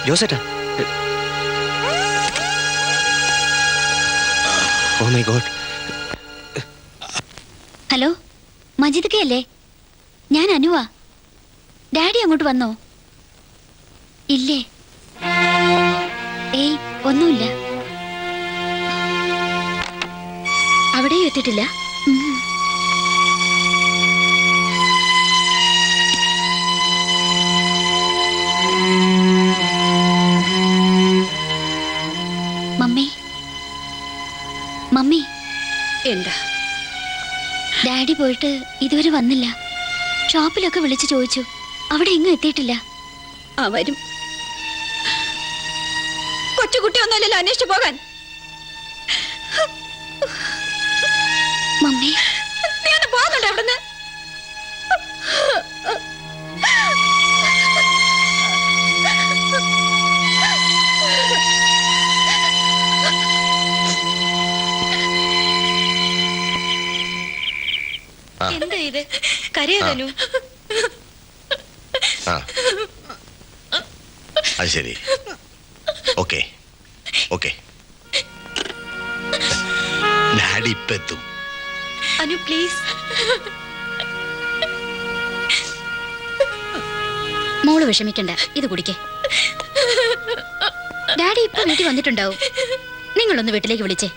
ജോസേട്ടാ. Oh my God. ഹലോ, മജിദ്ക്കയല്ലേ? ഞാൻ അനുവാ. ഡാഡി അങ്ങോട്ട് വന്നോ? ഇല്ലേ? ഏയ്, ഒന്നുമില്ല. അവിടെയും എത്തിയിട്ടില്ല. Mummy, mummy. എന്താ? ഡാഡി പോയിട്ട് ഇതുവരെ വന്നില്ല. ഷോപ്പിലൊക്കെ വിളിച്ചു ചോദിച്ചു. അവിടെ എങ്ങും എത്തിയിട്ടില്ല. ആ, വരും. കൊച്ചുകുട്ടി ഒന്നുമല്ലല്ലോ അന്വേഷിച്ചു പോകാൻ. മമ്മി, നീ ഒന്ന് പോകുന്നുണ്ടോ അവിടുന്ന്? എന്താ ഇത്? കരയാനു? അത് ശരി. ഓക്കെ ഓക്കെ, ഡാഡി ഇപ്പൊ എത്തും. അനു പ്ലീസ്. മോള് വിഷമിക്കണ്ട, ഇത് കുടിക്കേ. ഡാഡി ഇപ്പൊ വീട്ടിൽ വന്നിട്ടുണ്ടാവും. നിങ്ങളൊന്ന് വീട്ടിലേക്ക് വിളിച്ചേ.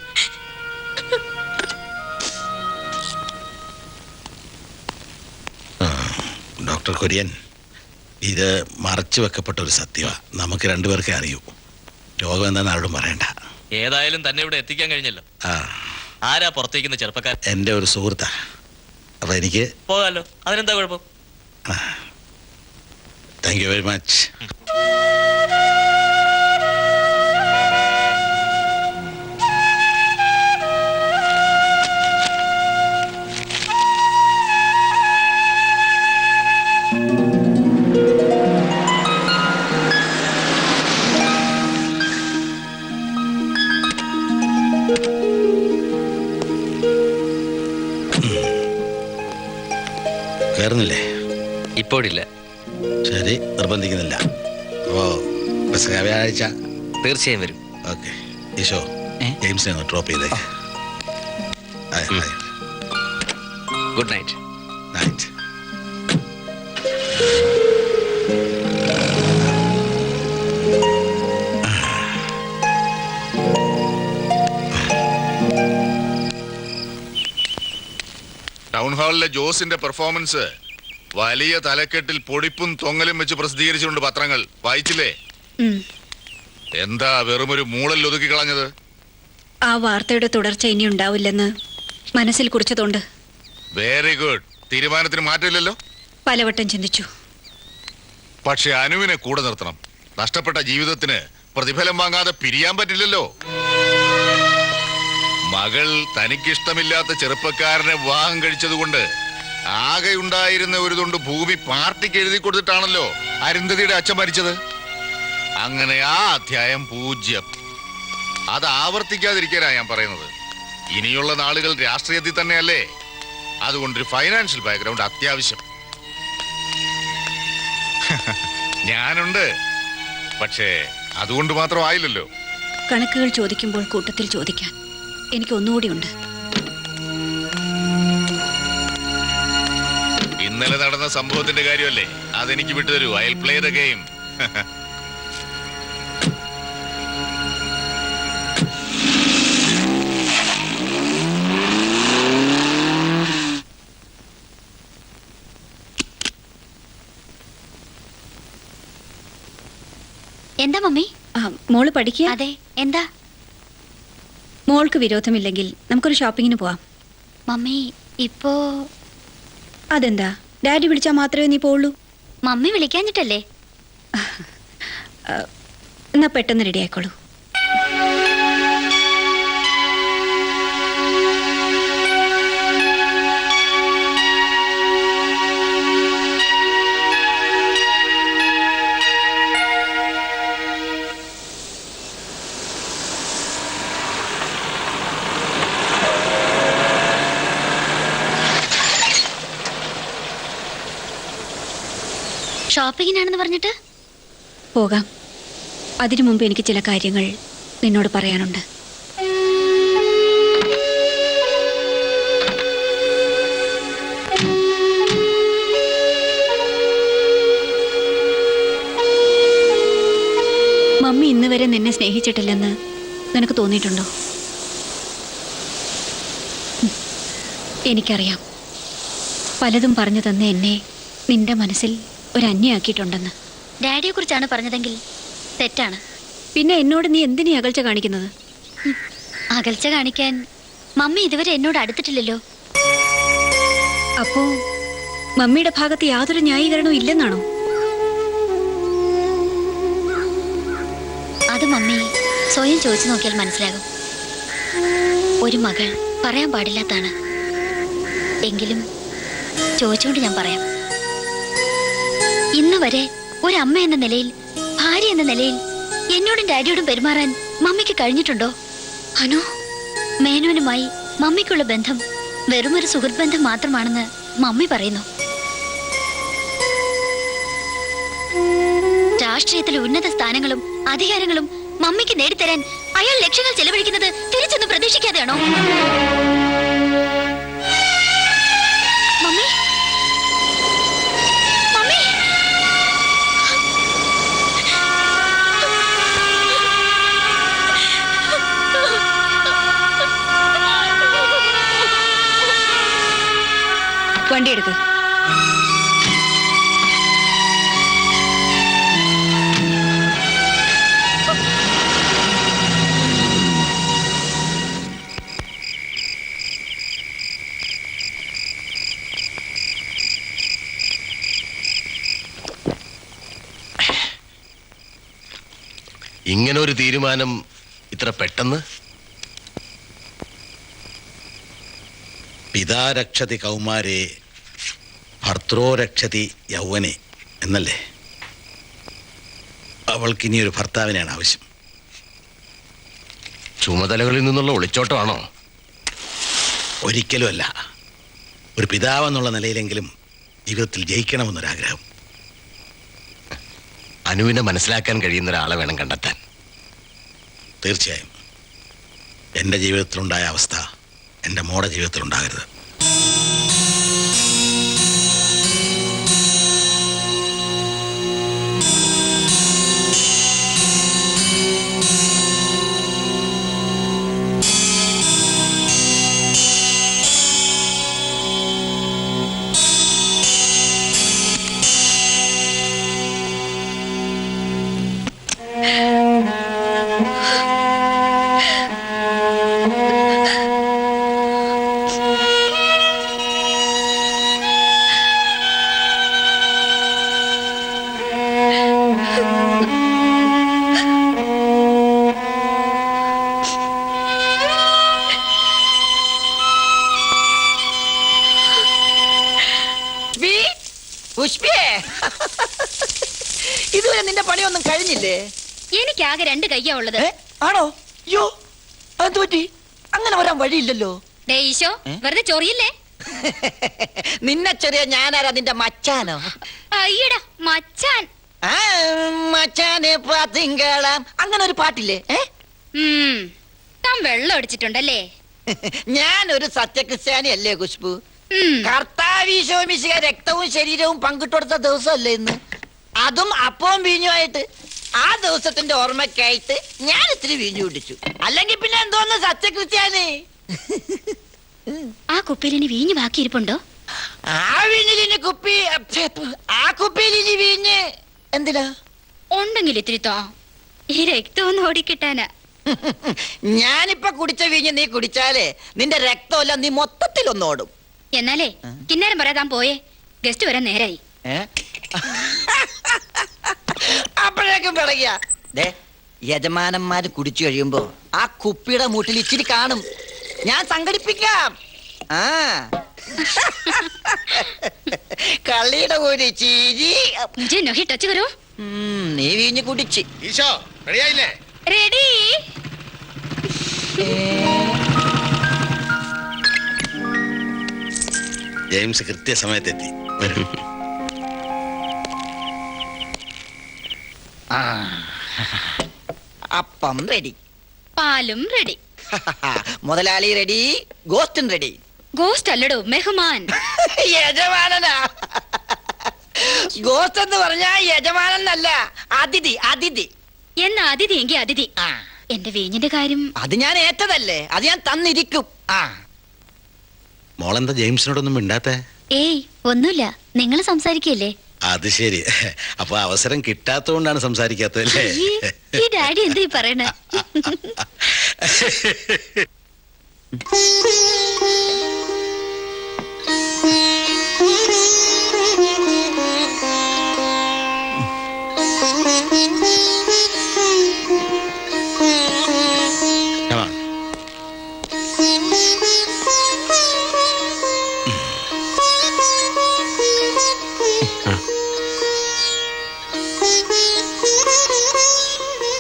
ഡോക്ടർ കുര്യൻ, ഇത് മറച്ചു വെക്കപ്പെട്ട ഒരു സത്യമാണ്. നമുക്ക് രണ്ടുപേർക്കേ അറിയൂ. രോഗം എന്താണെന്ന് ആരോടും പറയണ്ട. ഏതായാലും തന്നെ ഇവിടെ എത്തിക്കാൻ കഴിഞ്ഞല്ലോ. ആ, ആരാ പുറത്തേക്കുന്ന ചെറുപ്പക്കാരൻ? എൻ്റെ ഒരു സുഹൃത്താ. അപ്പൊ എനിക്ക് പോകാലോ, അതിനെന്താ കുഴപ്പം? Thank you very much. കയറുന്നില്ലേ? ഇപ്പോഴില്ല. ശരി, നിർബന്ധിക്കുന്നില്ല. അപ്പോ വ്യാഴാഴ്ച തീർച്ചയായും വരും. ഓക്കെ. ഈശോ, ജെയിംസിനെ ഒന്ന് ഡ്രോപ്പ് ചെയ്തേക്ക്. Good night. നൈറ്റ്. ടൗൺ ഹാളിലെ ജോസിന്റെ പെർഫോമൻസ് വലിയ തലക്കെട്ടിൽ പൊടിപ്പും തൊങ്ങലും വെച്ച് പ്രസിദ്ധീകരിച്ചിട്ടുണ്ട് പത്രങ്ങൾ. വായിച്ചില്ലേ? എന്താ വെറുമൊരു മൂളൽ ഒതുക്കി കളഞ്ഞത്? ആ വാർത്തയുടെ തുടർച്ച ഇനി ഉണ്ടാവില്ലെന്ന് മനസ്സിൽ കുറിച്ചതുകൊണ്ട് വെരി ഗുഡ്. തീരുമാനത്തിന് മാറ്റമില്ലല്ലോ. പലവട്ടം ചിന്തിച്ചു. പക്ഷെ അനുവിനെ കൂടെ നിർത്തണം. നഷ്ടപ്പെട്ട ജീവിതത്തിന് പ്രതിഫലം വാങ്ങാതെ പിരിയാൻ പറ്റില്ലല്ലോ. മകൾ തനിക്കിഷ്ടമില്ലാത്ത ചെറുപ്പക്കാരനെ വിവാഹം കഴിച്ചതുകൊണ്ട് ആകെ ഉണ്ടായിരുന്ന ഒരു തുണ്ട് ഭൂമി പാർട്ടിക്ക് എഴുതി കൊടുത്തിട്ടാണല്ലോ അരുന്ധതിയുടെ അച്ഛൻ മരിച്ചത്. അങ്ങനെ ആ അധ്യായം 0. അത് ആവർത്തിക്കാതിരിക്കാനാ ഞാൻ പറയുന്നത്. ഇനിയുള്ള നാളുകൾ രാഷ്ട്രീയത്തിൽ തന്നെയല്ലേ. അതുകൊണ്ടൊരു ഫൈനാൻഷ്യൽ ബാക്ക്ഗ്രൗണ്ട് അത്യാവശ്യം. ഞാനുണ്ട്. പക്ഷേ അതുകൊണ്ട് മാത്രം ആയില്ലല്ലോ. കണക്കുകൾ ചോദിക്കുമ്പോൾ കൂട്ടത്തിൽ ചോദിക്കാൻ എനിക്ക് ഒന്നുകൂടിയുണ്ട്. ഇന്നലെ നടന്ന സംഭവത്തിന്റെ കാര്യമല്ലേ, അതെനിക്ക് വിട്ടുതരൂ. I will play the game. എന്താ മമ്മി? മോള് പഠിക്കുക? അതെ. എന്താ? മോൾക്ക് വിരോധമില്ലെങ്കിൽ നമുക്കൊരു ഷോപ്പിങ്ങിന് പോവാം. മമ്മി ഇപ്പോ അതെന്താ? ഡാഡി വിളിച്ചാൽ മാത്രമേ നീ പോവുള്ളൂ? മമ്മി വിളിക്കാഞ്ഞിട്ടല്ലേ? എന്നാ പെട്ടെന്ന് റെഡി ആയിക്കോളൂ. ഷോപ്പിങ്ങിനാണെന്ന് പറഞ്ഞിട്ട് പോകാം. അതിനു മുമ്പ് എനിക്ക് ചില കാര്യങ്ങൾ നിന്നോട് പറയാനുണ്ട്. മമ്മി ഇന്ന് വരെ നിന്നെ സ്നേഹിച്ചിട്ടില്ലെന്ന് നിനക്ക് തോന്നിയിട്ടുണ്ടോ? എനിക്കറിയാം. പലതും പറഞ്ഞു തന്ന എന്നെ നിന്റെ മനസ്സിൽ ഒരു അന്യയാക്കിയിട്ടുണ്ടെന്ന്. ഡാഡിയെ കുറിച്ചാണ് പറഞ്ഞതെങ്കിൽ തെറ്റാണ്. പിന്നെ എന്നോട് നീ എന്തിനീ അകൽച്ച കാണിക്കുന്നത്? അകൽച്ച കാണിക്കാൻ മമ്മി ഇതുവരെ എന്നോട് അടുത്തിട്ടില്ലല്ലോ. അപ്പോ മമ്മിയുടെ ഭാഗത്ത് യാതൊരു ന്യായീകരണവും ഇല്ലെന്നാണോ? അത് മമ്മി സ്വയം ചോദിച്ചു നോക്കിയാൽ മനസ്സിലാകും. ഒരു മകൾ പറയാൻ പാടില്ലാത്താണ്. എങ്കിലും ചോദിച്ചുകൊണ്ട് ഞാൻ പറയാം. ഇന്ന് വരെ ഒരമ്മ എന്ന നിലയിൽ, ഭാര്യ എന്ന നിലയിൽ എന്നോടും ഡാഡിയോടും പെരുമാറാൻ മമ്മിക്ക് കഴിഞ്ഞിട്ടുണ്ടോ? അനു, മേനോനുമായി മമ്മിക്കുള്ള ബന്ധം വെറുമൊരു സുഹൃത്ത് ബന്ധം മാത്രമാണെന്ന് മമ്മി പറയുന്നു. രാഷ്ട്രീയത്തിലെ ഉന്നത സ്ഥാനങ്ങളും അധികാരങ്ങളും മമ്മിക്ക് നേടിത്തരാൻ അയാൾ ലക്ഷങ്ങൾ ചെലവഴിക്കുന്നത് തിരിച്ചൊന്നും പ്രതീക്ഷിക്കാതെയാണോ? മമ്മി മമ്മി വണ്ടി എടുക്ക്. ഇങ്ങനെ ഒരു തീരുമാനം ഇത്ര പെട്ടെന്ന്? പിതാ രക്ഷതി കൗമാരെ ഭർത്രോ രക്ഷതി യൗവനെ എന്നല്ലേ? അവൾക്കിനിയൊരു ഭർത്താവിനെയാണ് ആവശ്യം. ചുമതലകളിൽ നിന്നുള്ള ഒളിച്ചോട്ടമാണോ? ഒരിക്കലുമല്ല. ഒരു പിതാവെന്നുള്ള നിലയിലെങ്കിലും ജീവിതത്തിൽ ജയിക്കണമെന്നൊരാഗ്രഹം. അനുവിനെ മനസ്സിലാക്കാൻ കഴിയുന്ന ഒരാളെ വേണം കണ്ടെത്താൻ. തീർച്ചയായും എൻ്റെ ജീവിതത്തിലുണ്ടായ അവസ്ഥ എൻ്റെ മോടെ ജീവിതത്തിലുണ്ടാകരുത്. പുഷ്പിയേ, ഇതുവരെ നിന്റെ പണിയൊന്നും കഴിഞ്ഞില്ലേ? എനിക്കാകെ 2 കയ്യാ ഉള്ളത്. ആണോ? യോ, അത് പറ്റി? അങ്ങനെ വരാൻ വഴിയില്ലല്ലോ. ഈശോ വെറുതെ ചൊറിയില്ലേ? നിന്നെ ചെറിയ ഞാനാരാ? നിന്റെ മച്ചാനോ? അയ്യടാ മച്ചാൻ. മച്ചാനെ പാത്തിങ്കളാം, അങ്ങനെ ഒരു പാട്ടില്ലേ? താൻ വെള്ളം അടിച്ചിട്ടുണ്ടല്ലേ? ഞാനൊരു സത്യക്രിസ്ത്യാനി അല്ലേ ഖുശ്ബു? കർത്താവീശോമിശിക രക്തവും ശരീരവും പങ്കിട്ടുകൊടുത്ത ദിവസമല്ലേ ഇന്ന്? അതും അപ്പവും വീഞ്ഞുമായിട്ട്. ആ ദിവസത്തിന്റെ ഓർമ്മയ്ക്കായിട്ട് ഞാൻ ഇത്തിരി വീഞ്ഞു കുടിച്ചു. അല്ലെങ്കിൽ പിന്നെ എന്തോന്ന് സത്യക്രിസ്ത്യാനി? ആ കുപ്പിയിലിനി വീഞ്ഞ് ബാക്കിയിരിപ്പുണ്ടോ? ആ വീഞ്ഞിലിനി കുപ്പി, ആ കുപ്പിയിലിനി വീഞ്ഞ് എന്തിനാ? ഉണ്ടെങ്കിൽ ഇത്തിരി താ, ഈ രക്തം ഒന്ന് ഓടിക്കിട്ടാനാ. ഞാനിപ്പൊ കുടിച്ച വീഞ്ഞ് നീ കുടിച്ചാലേ നിന്റെ രക്തമല്ല, നീ മൊത്തത്തിൽ ഒന്നോടും. എന്നാലേ കിന്നാരം പറയാൻ പോയേ, ഗസ്റ്റ് വരാൻ നേരായി. അപ്പോഴേക്കും പിടകിയ യജമാനന്മാര് കുടിച്ചു കഴിയുമ്പോ ആ കുപ്പിയുടെ മൂട്ടിൽ ഇച്ചിരി കാണും. ഞാൻ സംഘടിപ്പിക്കാം. കളിയുടെ ഒരു ചിരി. ടച്ച് കരോ. നീ വീഞ്ഞ് കുടിച്ച് ഈശോ റെഡിയായില്ലേ? റെഡി. ജെയിംസ് കൃത്യസമയത്തെത്തി. വരും. അപ്പം റെഡി, പാലും റെഡി, മുതലാളി റെഡി, ഗോസ്റ്റും റെഡി. ഗോസ്റ്റ് അല്ലടോ, മെഹ്മാൻ. യജമാനനാ. ഗോസ്റ്റ് എന്ന് പറഞ്ഞാ യജമാനല്ല, അതിഥി. അതിഥി എന്നാ അതിഥി എങ്കിൽ അതിഥി. എന്റെ വീഞ്ഞിന്റെ കാര്യം അത് ഞാൻ ഏറ്റതല്ലേ, അത് ഞാൻ തന്നിരിക്കും. മോളെന്താ ജെയിംസിനോടൊന്നും മിണ്ടാത്തെ? ഏയ് ഒന്നുമില്ല, നിങ്ങൾ സംസാരിക്കല്ലേ. അത് ശരി. അപ്പൊ അവസരം കിട്ടാത്തോണ്ടാണ് സംസാരിക്കാത്തല്ലേ? ഈ ഡാഡി എന്താ ഈ പറയണേ? Come on.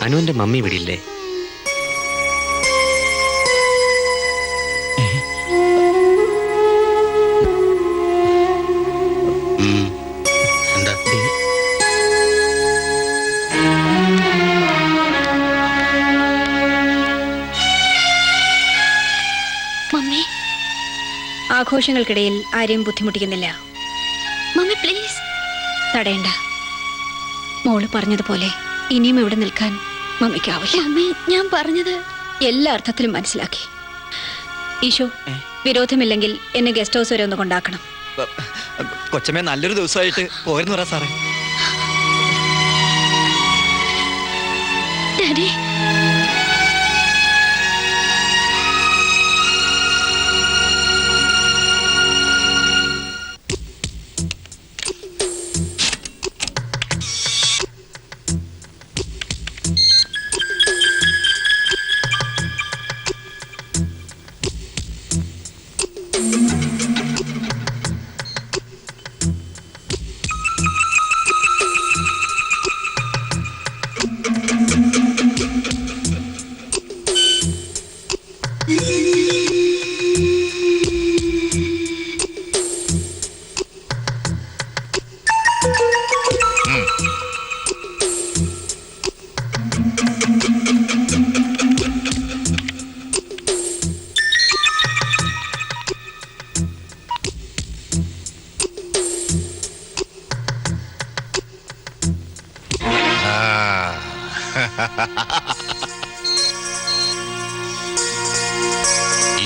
അനുവിന്റെ മമ്മി വിടില്ലേ? എന്താ? ആഘോഷങ്ങൾക്കിടയിൽ ആരെയും ബുദ്ധിമുട്ടിക്കുന്നില്ല. Mummy please. തടയണ്ട. മോള് പറഞ്ഞതുപോലെ ഇനിയും ഇവിടെ നിൽക്കാൻ മമ്മിക്കാവില്ല. മമ്മി, ഞാൻ പറഞ്ഞത് എല്ലാ അർത്ഥത്തിലും മനസ്സിലാക്കി. ഈശോ, വിരോധമില്ലെങ്കിൽ എന്നെ ഗസ്റ്റ് ഹൗസ് വരെ ഒന്ന് കൊണ്ടാക്കണം. കൊച്ചമ്മ നല്ലൊരു ദിവസമായിട്ട് പോയിരുന്നു പറ സാറേ. ഡാഡി,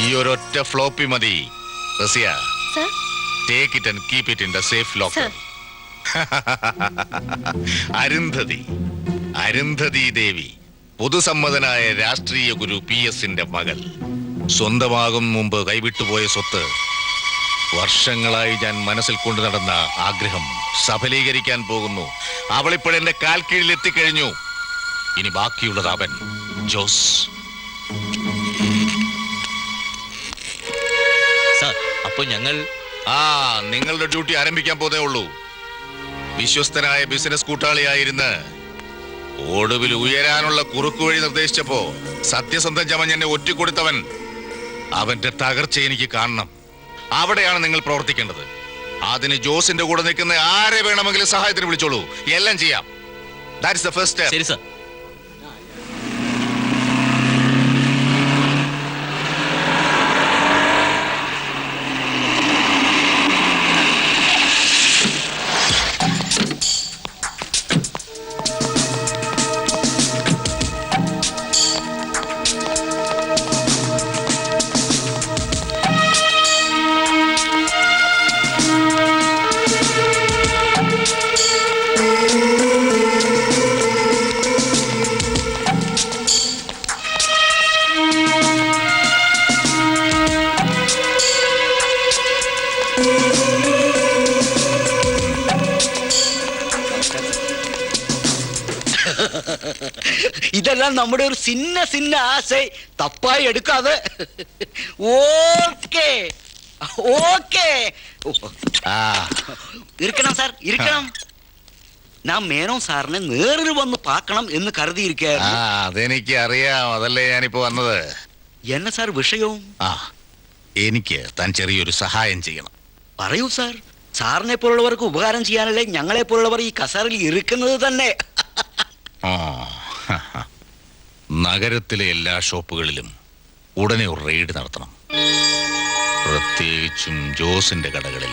ഈ ഒരൊറ്റ ഫ്ലോപ്പി മതി Razia. Sir. Take it and keep it in the safe locker. Arundhati Devi, പൊതുസമ്മതനായ രാഷ്ട്രീയ ഗുരു PS-ന്റെ മകൾ. സ്വന്തമാകും മുമ്പ് കൈവിട്ടുപോയ സ്വത്ത്, വർഷങ്ങളായി ഞാൻ മനസ്സിൽ കൊണ്ടു നടന്ന ആഗ്രഹം സഫലീകരിക്കാൻ പോകുന്നു. അവളിപ്പോഴെന്റെ കാൽ കീഴിൽ എത്തിക്കഴിഞ്ഞു. ഇനി ബാക്കിയുള്ളത് അവൻ, ജോസ്. അപ്പൊ ഞങ്ങൾ നിങ്ങളുടെ ഡ്യൂട്ടി ആരംഭിക്കാൻ പോതേ ഉള്ളൂ. വിശ്വസ്തനായ ബിസിനസ് കൂട്ടാളിയായിരുന്ന് ഒടുവിൽ ഉയരാനുള്ള കുറുക്കുവഴി നിർദ്ദേശിച്ചപ്പോ സത്യസന്ധം ചമഞ്ഞെന്നെ ഒറ്റിക്കൊടുത്തവൻ, അവന്റെ തകർച്ച എനിക്ക് കാണണം. അവിടെയാണ് നിങ്ങൾ പ്രവർത്തിക്കേണ്ടത്. അതിന് ജോസിന്റെ കൂടെ നിൽക്കുന്ന ആരെ വേണമെങ്കിലും സഹായത്തിന് വിളിച്ചോളൂ. എല്ലാം ചെയ്യാം. That is the first step. ശരി സർ. ഇതെല്ലാം നമ്മുടെ ഒരു സിന്ന ആശ തപ്പായി എടുക്കാതെ. ഓക്കേ ഓക്കേ, ഇരിക്കണം സാർ, ഇരിക്കണം. ഞാൻ മേനോൻ സാറിനെ നേരിൽ വന്ന് പാക്കണം എന്ന് കരുതിയിരിക്കുകയായിരുന്നു. അതെനിക്ക് അറിയാം. അതല്ലേ ഞാനിപ്പോ വന്നത്. എന്നെ സാർ വിഷയവും? എനിക്ക് താൻ ചെറിയൊരു സഹായം ചെയ്യണം. പറയൂ സാർ. സാറിനെ പോലുള്ളവർക്ക് ഉപകാരം ചെയ്യാനല്ലേ ഞങ്ങളെ പോലുള്ളവർ ഈ കസാറിൽ ഇരിക്കുന്നത് തന്നെ. നഗരത്തിലെ എല്ലാ ഷോപ്പുകളിലും ഉടനെ ഒരു റെയ്ഡ് നടത്തണം. പ്രത്യേകിച്ചും ജോസിന്റെ കടകളിൽ.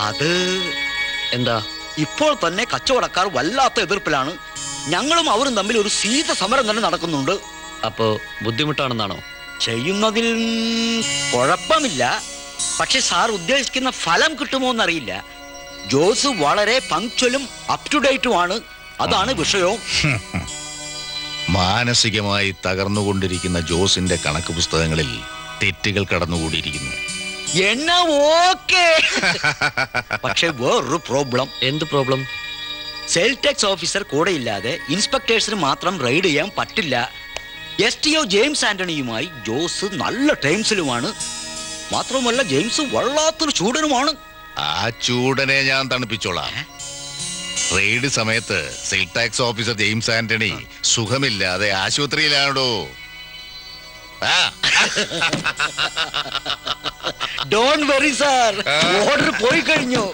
അത് എന്താ? ഇപ്പോൾ തന്നെ കച്ചവടക്കാർ വല്ലാത്ത എതിർപ്പിലാണ്. ഞങ്ങളും അവരും തമ്മിൽ ഒരു ശീത സമരം തന്നെ നടക്കുന്നുണ്ട്. അപ്പോ ബുദ്ധിമുട്ടാണെന്നാണോ? ചെയ്യുന്നതിൽ കുഴപ്പമില്ല, പക്ഷെ സാർ ഉദ്ദേശിക്കുന്ന ഫലം കിട്ടുമോ എന്നറിയില്ല. ജോസ് വളരെ പങ്ക്ച്വലും അപ് ടു ഡേറ്റുമാണ്. അതാണ് വിഷയവും. മാനസികമായി തകർന്നുകൊണ്ടിരിക്കുന്ന ജോസിന്റെ കണക്ക് പുസ്തകങ്ങളിൽ തെറ്റുകൾ കടന്നുകൂടിയിരിക്കുന്നു. എന്നാ ഓക്കേ. പക്ഷെ വേറൊരു പ്രോബ്ലം. എന്ത് പ്രോബ്ലം? സെയിൽ ടാക്സ് ഓഫീസർ കൂടെ ഇല്ലാതെ ഇൻസ്പെക്ടേഴ്സിന് മാത്രം റെയ്ഡ് ചെയ്യാൻ പറ്റില്ല. STO ജെയിംസ് ആന്റണിയുമായി ജോസ് നല്ല ടൈംസിലുമാണ്. മാത്രമല്ല ജെയിംസ് വല്ലാത്തൊരു ചൂടനുമാണ്. ആ ചൂടനെ ഞാൻ തണുപ്പിച്ചോളാം. റെയ്ഡ് സമയത്ത് sale tax officer James Antony സുഖമില്ലാതെ ആശുപത്രിയിലാണോ? ഡോണ്ട് വെറി സാർ, ഓർഡർ പോയി കഴിഞ്ഞു.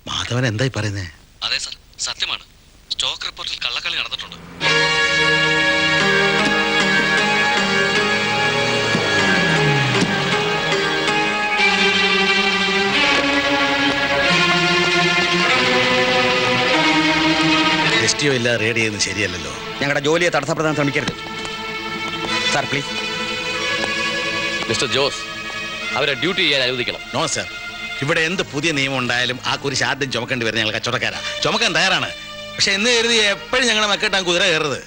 മാധവൻ എന്തായി പറയുന്നേ? അതെ സർ, സത്യമാണ്. സ്റ്റോക്ക് റിപ്പോർട്ടിൽ കള്ളക്കളി നടന്നിട്ടുണ്ട്. ടെസ്റ്റിയോ ഇല്ല റേഡ് ചെയ്യുന്നത് ശരിയല്ലല്ലോ. ഞങ്ങളുടെ ജോലിയെ തടസ്സപ്പെടുത്താൻ ശ്രമിക്കരുത് സാർ, പ്ലീസ്. മിസ്റ്റർ ജോസ്, അവരെ ഡ്യൂട്ടി ചെയ്യാൻ അനുവദിക്കണം. നോ സർ, ഇവിടെ എന്ത് പുതിയ നിയമം ഉണ്ടായാലും ആ കുരിശ് ആദ്യം ചുമക്കേണ്ടി വരുന്ന ഞങ്ങൾ കച്ചവടക്കാരാ. ചുമക്കാൻ തയ്യാറാണ്. പക്ഷെ എന്ന് കരുതി എപ്പോഴും ഞങ്ങളെ മക്കെട്ടാൻ കുതിര കയറുന്നത്.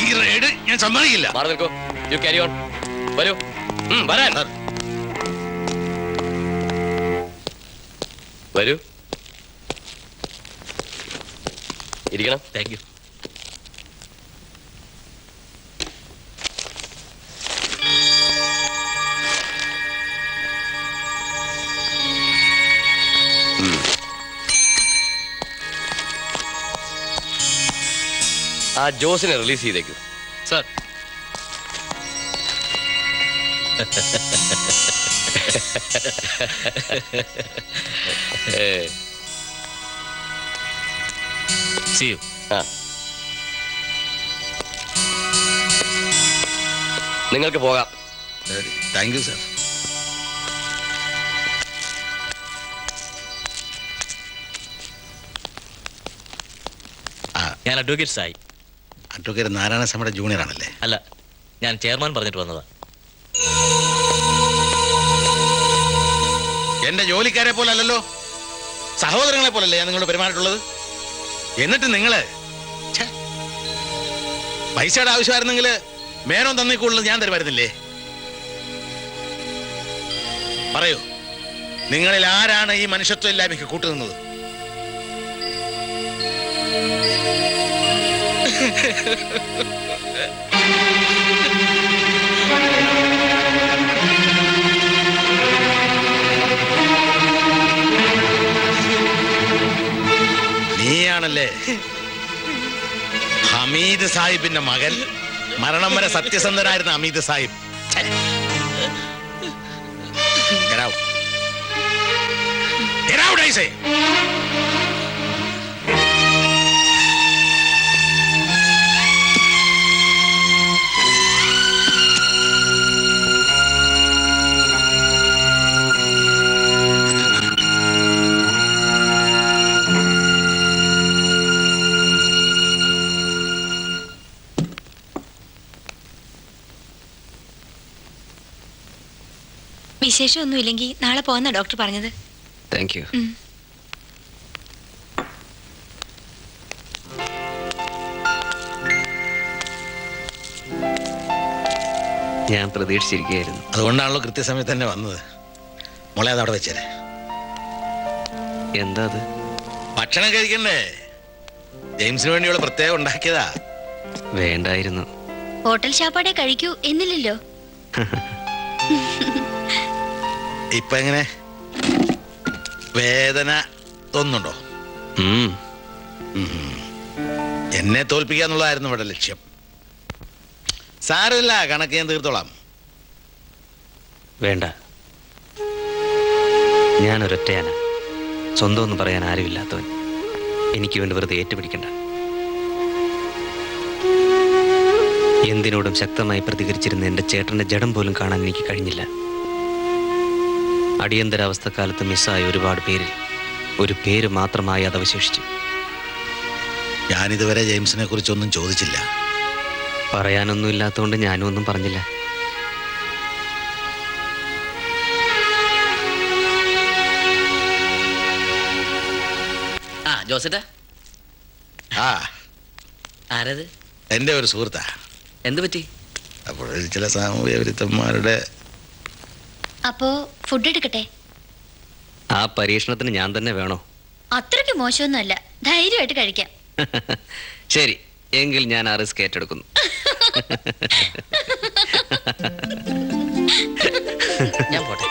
ഈ റൈഡ് ഞാൻ സമ്മതിക്കില്ല. മാറി നിൽക്കൂ. You carry on. വരൂ. വരാൻ. വരൂ. ഇരിക്കണം. Thank you. ആ ജോസിനെ റിലീസ് ചെയ്തേക്കൂ. സർ. See you. നിങ്ങൾക്ക് പോകാം. Thank you sir. ഞാൻ അഡ്വക്കേറ്റ് സായി. അഡ്വക്കേറ്റ് നാരായണസ്വാമിയുടെ ജൂനിയർ ആണല്ലേ? അല്ല, ഞാൻ ചെയർമാൻ പറഞ്ഞിട്ട് വന്നതാ. എന്റെ ജോലിക്കാരെ പോലെ അല്ലല്ലോ, സഹോദരങ്ങളെ പോലല്ലേ ഞാൻ നിങ്ങളോട് പെരുമാറിയിട്ടുള്ളത്. എന്നിട്ട് നിങ്ങള് പൈസയുടെ ആവശ്യമായിരുന്നെങ്കിൽ മേനോൻ തന്നിക്കുള്ളത് ഞാൻ തരുമായിരുന്നില്ലേ? പറയൂ, നിങ്ങളിൽ ആരാണ് ഈ മനുഷ്യത്വം ഇല്ലായ്മയ്ക്ക് കൂട്ടുനിന്നത്? നീയാണല്ലേ ഹമീദ് സാഹിബിന്റെ മകൻ, മരണം വരെ സത്യസന്ധനായിരുന്ന Hameed Sahib. Get out. Get out, I say. വിശേഷമൊന്നും ഇല്ലെങ്കിൽ നാളെ പോകാന്ന ഡോക്ടർ പറഞ്ഞത്. Thank you. ഞാൻ പ്രതീക്ഷിച്ചിരിക്കുകയായിരുന്നു. അതുകൊണ്ടാണല്ലോ കൃത്യസമയത്ത് തന്നെ വന്നത്. മോളെ അതവിടെ വെച്ചേരെ. എന്താ അത്? ഭക്ഷണം കഴിക്കണ്ടേ? ജെയിംസിന് വേണ്ടിയുള്ള പ്രത്യേകം ഉണ്ടാക്കിയതാ. വേണ്ടായിരുന്നു. ഹോട്ടൽ ഷാപ്പാടെ കഴിക്കൂ എന്നില്ലല്ലോ. ഇപ്പൊ എങ്ങനെ വേദന തോന്നുന്നുണ്ടോ? എന്നെ തോൽപ്പിക്കാന്നുള്ളതായിരുന്നു ഇവിടെ ലക്ഷ്യം. സാരമില്ല, കണക്ക് ഞാൻ തീർത്തോളാം. വേണ്ട, ഞാനൊരൊറ്റയാന, സ്വന്തം ഒന്നും പറയാൻ ആരുമില്ലാത്തവൻ. എനിക്ക് വേണ്ടി വെറുതെ ഏറ്റുപിടിക്കണ്ട. എന്തിനോടും ശക്തമായി പ്രതികരിച്ചിരുന്ന എൻ്റെ ചേട്ടൻ്റെ ജഡം പോലും കാണാൻ എനിക്ക് കഴിഞ്ഞില്ല. അടിയന്തരാവസ്ഥക്കാലത്ത് മിസ്സായ ഒരുപാട് പേരിൽ ഒരു പേര് മാത്രമായി അത് അവശേഷിച്ചു. ഞാനിതുവരെ ജെയിംസിനെ കുറിച്ചൊന്നും ചോദിച്ചില്ല. പറയാനൊന്നും ഇല്ലാത്തതുകൊണ്ട് ഞാനും ഒന്നും പറഞ്ഞില്ല. ആ ജോസേട്ടാ. ആ, ആരത്? എൻ്റെ ഒരു സുഹൃത്താ. എന്ത് പറ്റി? അപ്പോൾ ചില സാമൂഹ്യ വിരുദ്ധന്മാരുടെ. അപ്പോ ഫുഡ് എടുക്കട്ടെ? ആ പരീക്ഷണത്തിന് ഞാൻ തന്നെ വേണോ? അത്രയ്ക്ക് മോശമൊന്നുമല്ല, ധൈര്യമായിട്ട് കഴിക്കാം. ശരി, എങ്കിൽ ഞാൻ ആ റിസ്ക് ഏറ്റെടുക്കുന്നു. ഞാൻ പോട്ടെ.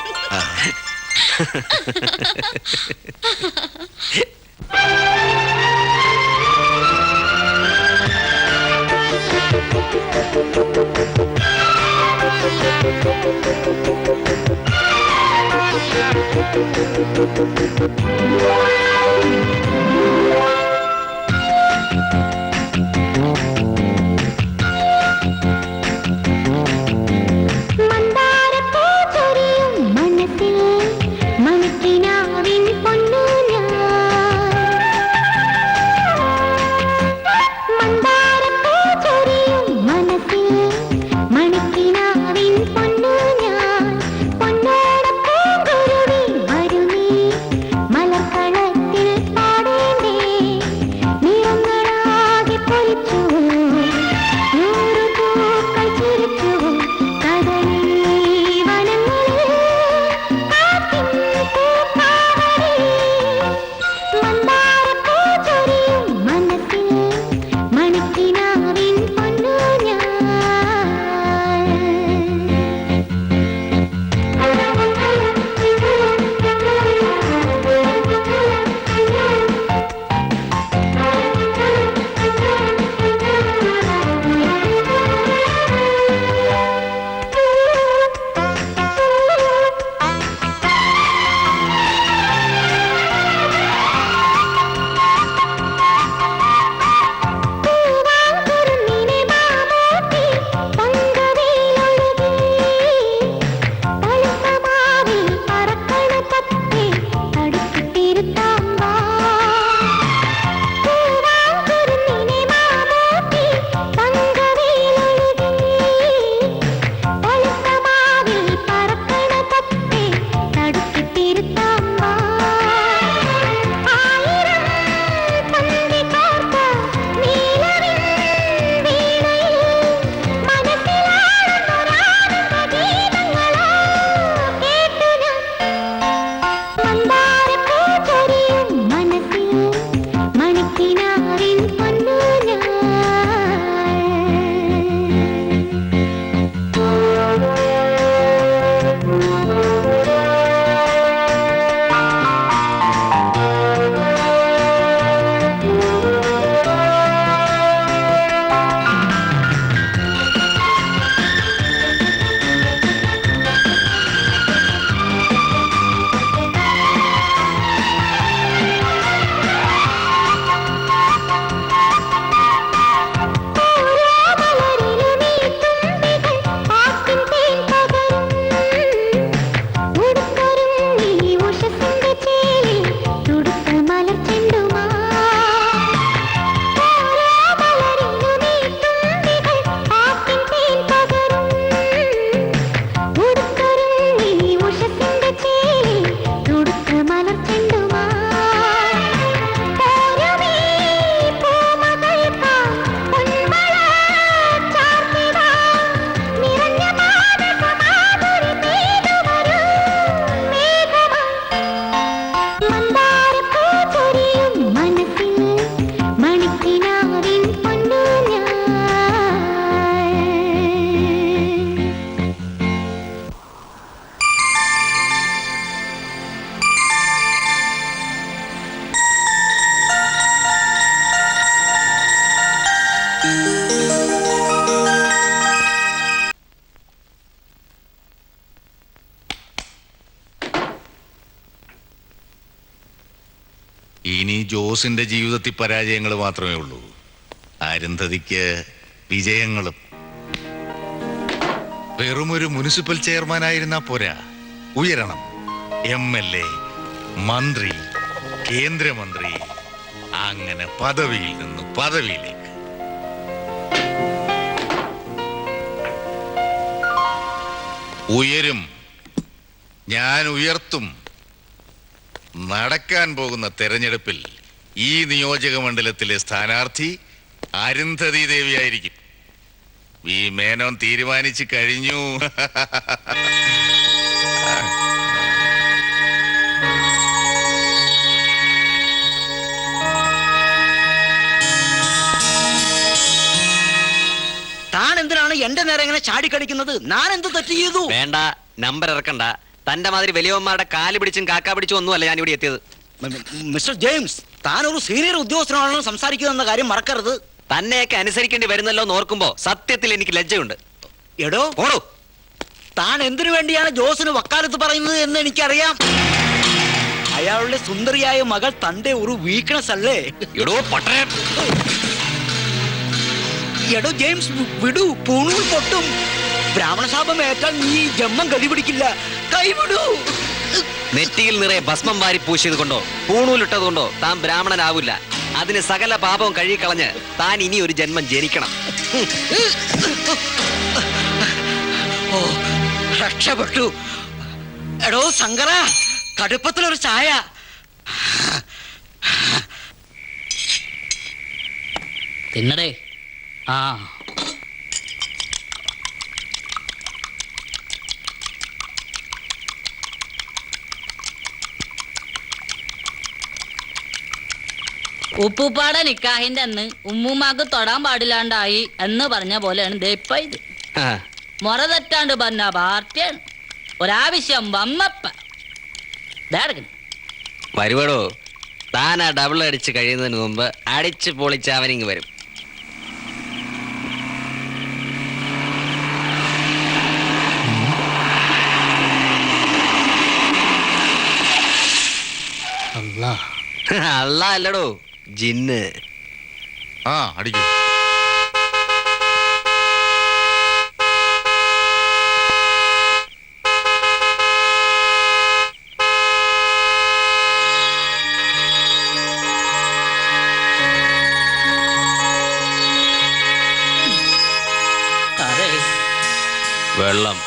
ഇനി ജോസിന്റെ ജീവിതത്തിൽ പരാജയങ്ങൾ മാത്രമേ ഉള്ളൂ, അരുന്ധതിക്ക് വിജയങ്ങളും. വെറുമൊരു മുനിസിപ്പൽ ചെയർമാനായിരുന്നാ പോരാ, ഉയരണം. MLA, മന്ത്രി, കേന്ദ്രമന്ത്രി, അങ്ങനെ പദവിയിൽ നിന്ന് പദവിയിലേക്ക്. ഉയരും, ഞാൻ ഉയർത്തും. നടക്കാൻ പോകുന്ന തെരഞ്ഞെടുപ്പിൽ ഈ നിയോജക മണ്ഡലത്തിലെ സ്ഥാനാർത്ഥി അരുന്ധതി ദേവിയായിരിക്കും. വി മേനോൻ തീരുമാനിച്ചു കഴിഞ്ഞു. താൻ എന്തിനാണ് എന്റെ നേരെ ഇങ്ങനെ ചാടിക്കടിക്കുന്നത്? ഞാൻ എന്ത് തെറ്റ് ചെയ്തു? വേണ്ട, നമ്പർ ഇറക്കണ്ട. തന്റെ മാതിരി വലിയവന്മാരുടെ കാല് പിടിച്ചും കാക്ക പിടിച്ചും ഒന്നുമല്ല ഞാൻ ഇവിടെ എത്തിയത്. മിസ്റ്റർ ജെയിംസ്, താൻ ഒരു സീനിയർ ഉദ്യോഗസ്ഥനാണല്ലോ സംസാരിക്കുന്ന കാര്യം മറക്കരുത്. തന്നെയൊക്കെ അനുസരിക്കേണ്ടി വരുന്നല്ലോ എന്ന് ഓർക്കുമ്പോ സത്യത്തിൽ എനിക്ക് ലജ്ജയുണ്ട്. എടോ ഓടോ, താൻ എന്തിനു വേണ്ടിയാണ് ജോസിന് വക്കാലത്ത് പറയുന്നത് എന്ന് എനിക്കറിയാം. അയാളുടെ സുന്ദരിയായ മകൾ തന്റെ ഒരു വീക്ക്നെസ് അല്ലേ? എടോ പട്ടേ, എടോ ജെയിംസ്, വിടൂ, പൂണൂൽ പൊട്ടും. ബ്രാഹ്മണശാപം ഏറ്റാൽ നീ ജന്മം കൈപിടിക്കില്ല. കൈവിടൂ. നെറ്റിയിൽ നിറയെ ഭസ്മം വാരി പൂശിയത് കൊണ്ടോ പൂണൂലിട്ടത് കൊണ്ടോ താൻ ബ്രാഹ്മണനാവില്ല. അതിന് സകല പാപവും കഴുകിക്കളഞ്ഞ് താൻ ഇനി ഒരു ജന്മം ജനിക്കണം. ഓ, രക്ഷപ്പെട്ടു. എടോ ശങ്കര, കടുപ്പത്തിലൊരു ചായ. തിന്നടേ. ആ ഉപ്പുപ്പാടെ നിക്കാഹിന്റെ അന്ന് ഉമ്മുമാക്ക് തൊടാൻ പാടില്ലാണ്ടായി എന്ന് പറഞ്ഞ പോലെയാണ് ദയിപ്പ ഇത്. മുറ തെറ്റാണ്ട് പറഞ്ഞ പാർട്ടിയാണ്. ഒരാവശ്യം വന്നപ്പ വരുവടോ, താൻ ആ ഡബിൾ അടിച്ച് കഴിയുന്നതിന് മുമ്പ് അടിച്ച് പൊളിച്ച് അവനിങ് വരും. അല്ല അല്ലടോ, ജിന്ന്. ആ, അടിക്കൂ. വെള്ളം.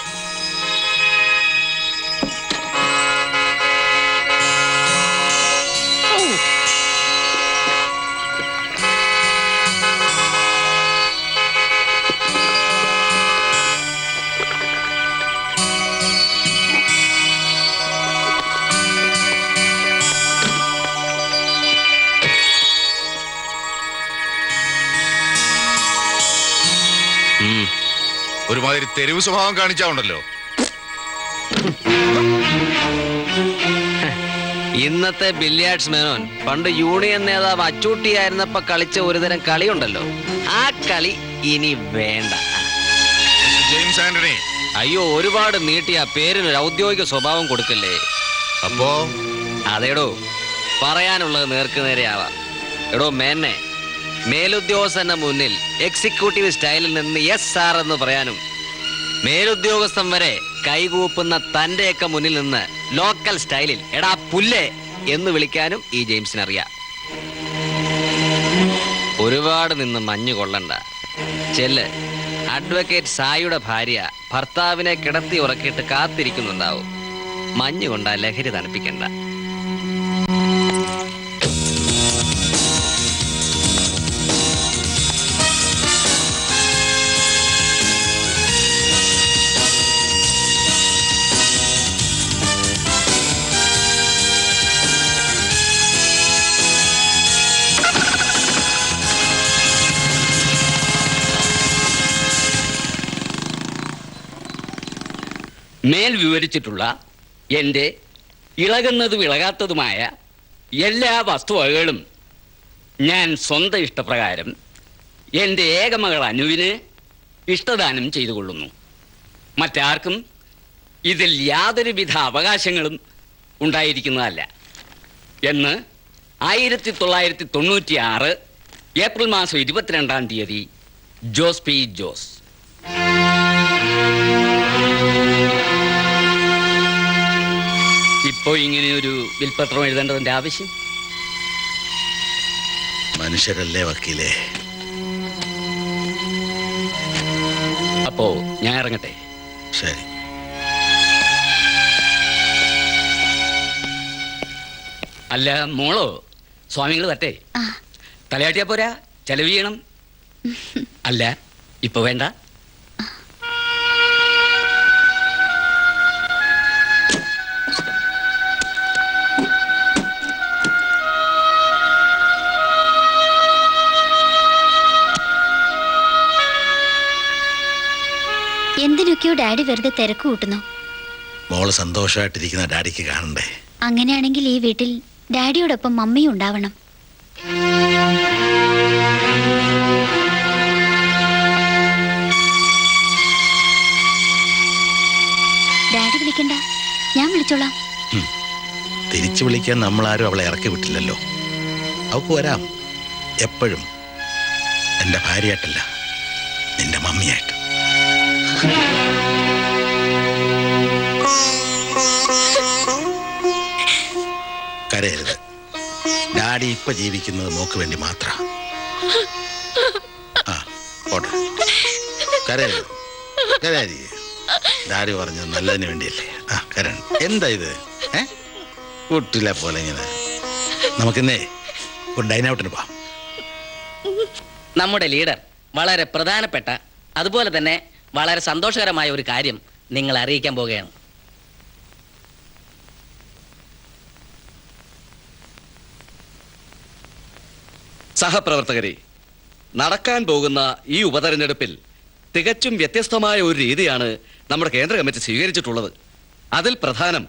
ഒരുമാതിരി തെരുവ് സ്വഭാവം കാണിച്ചാവുണ്ടല്ലോ. ഇന്നത്തെ ബില്ലിയാർഡ്സ് മേനോൻ പണ്ട് യൂണിയൻ നേതാവ് അച്ചൂട്ടിയായിരുന്നപ്പോ കളിച്ച ഒരുതരം കളിയുണ്ടല്ലോ, ആ കളി ഇനി വേണ്ട. ജെയിംസ് ആന്റണി, അയ്യോ, ഒരുപാട് നീട്ടിയ പേരിനൊരു ഔദ്യോഗിക സ്വഭാവം കൊടുക്കല്ലേ. അപ്പോ അതേടോ, പറയാനുള്ളത് നേർക്ക് നേരെയാവാം. എടോ മേന്നെ, മേലുദ്യോഗസ്ഥന്റെ മുന്നിൽ എക്സിക്യൂട്ടീവ് സ്റ്റൈലിൽ നിന്ന് യെസ് സാർ എന്ന് പറയാനും മേലുദ്യോഗസ്ഥൻ വരെ കൈകൂപ്പുന്ന തന്റെയൊക്കെ മുന്നിൽ നിന്ന് ലോക്കൽ സ്റ്റൈലിൽ എടാ പുല്ലേ എന്ന് വിളിക്കാനും ഈ ജെയിംസിനറിയാം. ഒരുപാട് നിന്ന് മഞ്ഞു കൊള്ളണ്ട. ചെല്ല്, അഡ്വക്കേറ്റ് സായിയുടെ ഭാര്യ ഭർത്താവിനെ കിടത്തി ഉറക്കിയിട്ട് കാത്തിരിക്കുന്നുണ്ടാവും. മഞ്ഞു കൊണ്ടാ ലഹരി തണുപ്പിക്കണ്ട. മേൽ വിവരിച്ചിട്ടുള്ള എൻ്റെ ഇളകുന്നതും ഇളകാത്തതുമായ എല്ലാ വസ്തുവകകളും ഞാൻ സ്വന്തം ഇഷ്ടപ്രകാരം എൻ്റെ ഏകമകൾ അനുവിന് ഇഷ്ടദാനം ചെയ്തു കൊള്ളുന്നു. മറ്റാർക്കും ഇതിൽ യാതൊരുവിധ അവകാശങ്ങളും ഉണ്ടായിരിക്കുന്നതല്ല എന്ന് 1996 ഏപ്രിൽ മാസം 22-ാം തീയതി ജോസ് പി ജോസ്. ഇപ്പോ ഇങ്ങനെയൊരു വിൽപത്രം എഴുതേണ്ടതിന്റെ ആവശ്യം? മനുഷ്യരല്ലേ വക്കീലേ. അപ്പോ ഞാൻ ഇറങ്ങട്ടെ. ശരി. അല്ല മോളോ, സ്വാമികൾ തട്ടെ. തലയാട്ടിയാ പോരാ, ചെലവ് ചെയ്യണം. അല്ല ഇപ്പൊ വേണ്ട. എന്തിനൊക്കെയോ ഡാഡി വെറുതെ തിരക്ക് കൂട്ടുന്നു. മോള് സന്തോഷമായിട്ടിരിക്കുന്ന ഡാഡിക്ക് കാണണ്ടേ? അങ്ങനെയാണെങ്കിൽ ഈ വീട്ടിൽ ഡാഡിയോടൊപ്പം മമ്മിയും ഉണ്ടാവണം. ഡാഡി വിളിക്കണ്ട, ഞാൻ വിളിച്ചോളാം. തിരിച്ചു വിളിക്കാൻ നമ്മളാരും അവളെ ഇറക്കി വിട്ടില്ലല്ലോ. അവൾക്ക് വരാം എപ്പോഴും. എൻ്റെ ഭാര്യയായിട്ടല്ല, നിന്റെ മമ്മിയായിട്ട്. കരയരുത്. ഡാഡി ഇപ്പൊ ജീവിക്കുന്നത് മോക്ക് വേണ്ടി മാത്രം. ആ പോട്ടെ, കരയരുത്. കരയാതി. ഡാഡി പറഞ്ഞത് നല്ലതിന് വേണ്ടിയല്ലേ. ആ കരണം. എന്താ ഇത്? കുട്ടിലെ പോലെ ഇങ്ങനെ. നമുക്കിന്നേ ഒരു ഡൈനൗട്ടിന് പോവാം. നമ്മുടെ ലീഡർ വളരെ പ്രധാനപ്പെട്ട, അതുപോലെ തന്നെ വളരെ സന്തോഷകരമായ ഒരു കാര്യം നിങ്ങളെ അറിയിക്കാൻ പോവുകയാണ്. സഹപ്രവർത്തകരെ, നടക്കാൻ പോകുന്ന ഈ ഉപതെരഞ്ഞെടുപ്പിൽ തികച്ചും വ്യത്യസ്തമായ ഒരു രീതിയാണ് നമ്മുടെ കേന്ദ്ര കമ്മിറ്റി സ്വീകരിച്ചിട്ടുള്ളത്. അതിൽ പ്രധാനം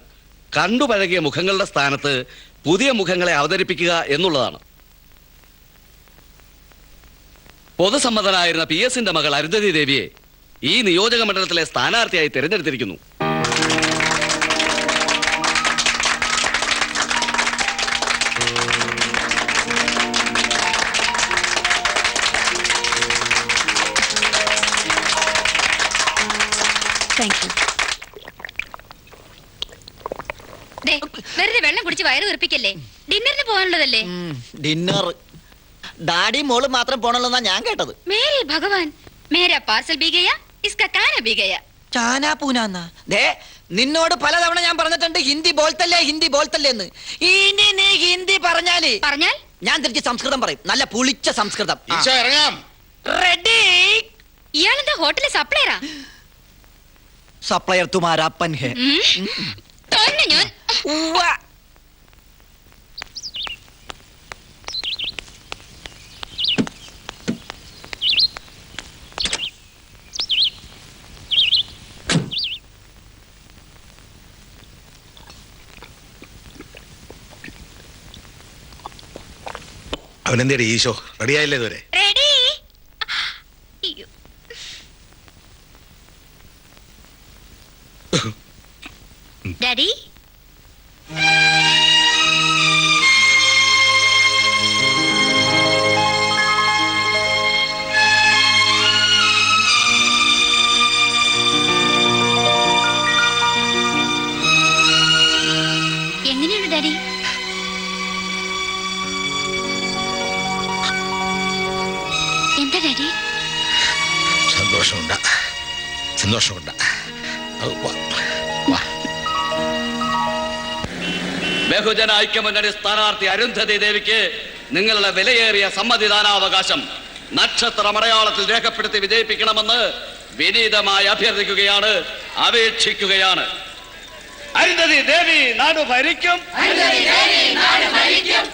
കണ്ടുപഴകിയ മുഖങ്ങളുടെ സ്ഥാനത്ത് പുതിയ മുഖങ്ങളെ അവതരിപ്പിക്കുക എന്നുള്ളതാണ്. പൊതുസമ്മതനായിരുന്ന PS-ന്റെ മകൾ അരുന്ധതി ദേവിയെ ഈ നിയോജക മണ്ഡലത്തിലെ സ്ഥാനാർത്ഥിയായി തിരഞ്ഞെടുത്തിരിക്കുന്നു. വെറുതെ വെള്ളം കുടിച്ച് വയറ് വീർപ്പിക്കല്ലേ. ഡിന്നറിന് പോകാനുള്ളതല്ലേ. ഡിന്നർ ഡാഡി മോള് മാത്രം പോണല്ലോ ഞാൻ കേട്ടത്. മേരെ ഭഗവാൻ, മേരാ പാർസൽ ബി ഗയാ, ഇസ്കാ കാന ബി ഗയാ. ചാനാ പൂനാന്നാ. ദേ നിന്നോട് പലതവണ ഞാൻ പറഞ്ഞിട്ടുണ്ട് ഹിന്ദി ബോൾത്തല്ലേ, ഹിന്ദി ബോൾത്തല്ലേ എന്ന്. ഇനി നീ ഹിന്ദി പറഞ്ഞാൽ ഞാൻ തിരിച്ച് സംസ്കൃതം പറയും. നല്ല പുളിച്ച സംസ്കൃതം. ഇറങ്ങാം. റെഡി. ഇയാളെന്താ ഹോട്ടലിലെ സപ്ലയറാ? സപ്ലയർ തുമാരാ അപ്പൻ ഹേ. ഞാൻ അവനെന്തേടി ഈശോ റെഡിയായില്ലേ ഇതുവരെ? റെഡി. ഡാഡി എങ്ങനെയുണ്ട് ഡാഡി? എന്താ ഡാഡി? സന്തോഷമുണ്ട, സന്തോഷമുണ്ട. ബഹുജന ഐക്യമുന്നണി സ്ഥാനാർത്ഥി അരുന്ധതി ദേവിക്ക് നിങ്ങളുടെ വിലയേറിയ സമ്മതിദാനാവകാശം നക്ഷത്ര മലയാളത്തിൽ രേഖപ്പെടുത്തി വിജയിപ്പിക്കണമെന്ന് വിനീതമായി അഭ്യർത്ഥിക്കുകയാണ്, അപേക്ഷിക്കുകയാണ്. അരുന്ധതി ദേവി നാട് ഭരിക്കും,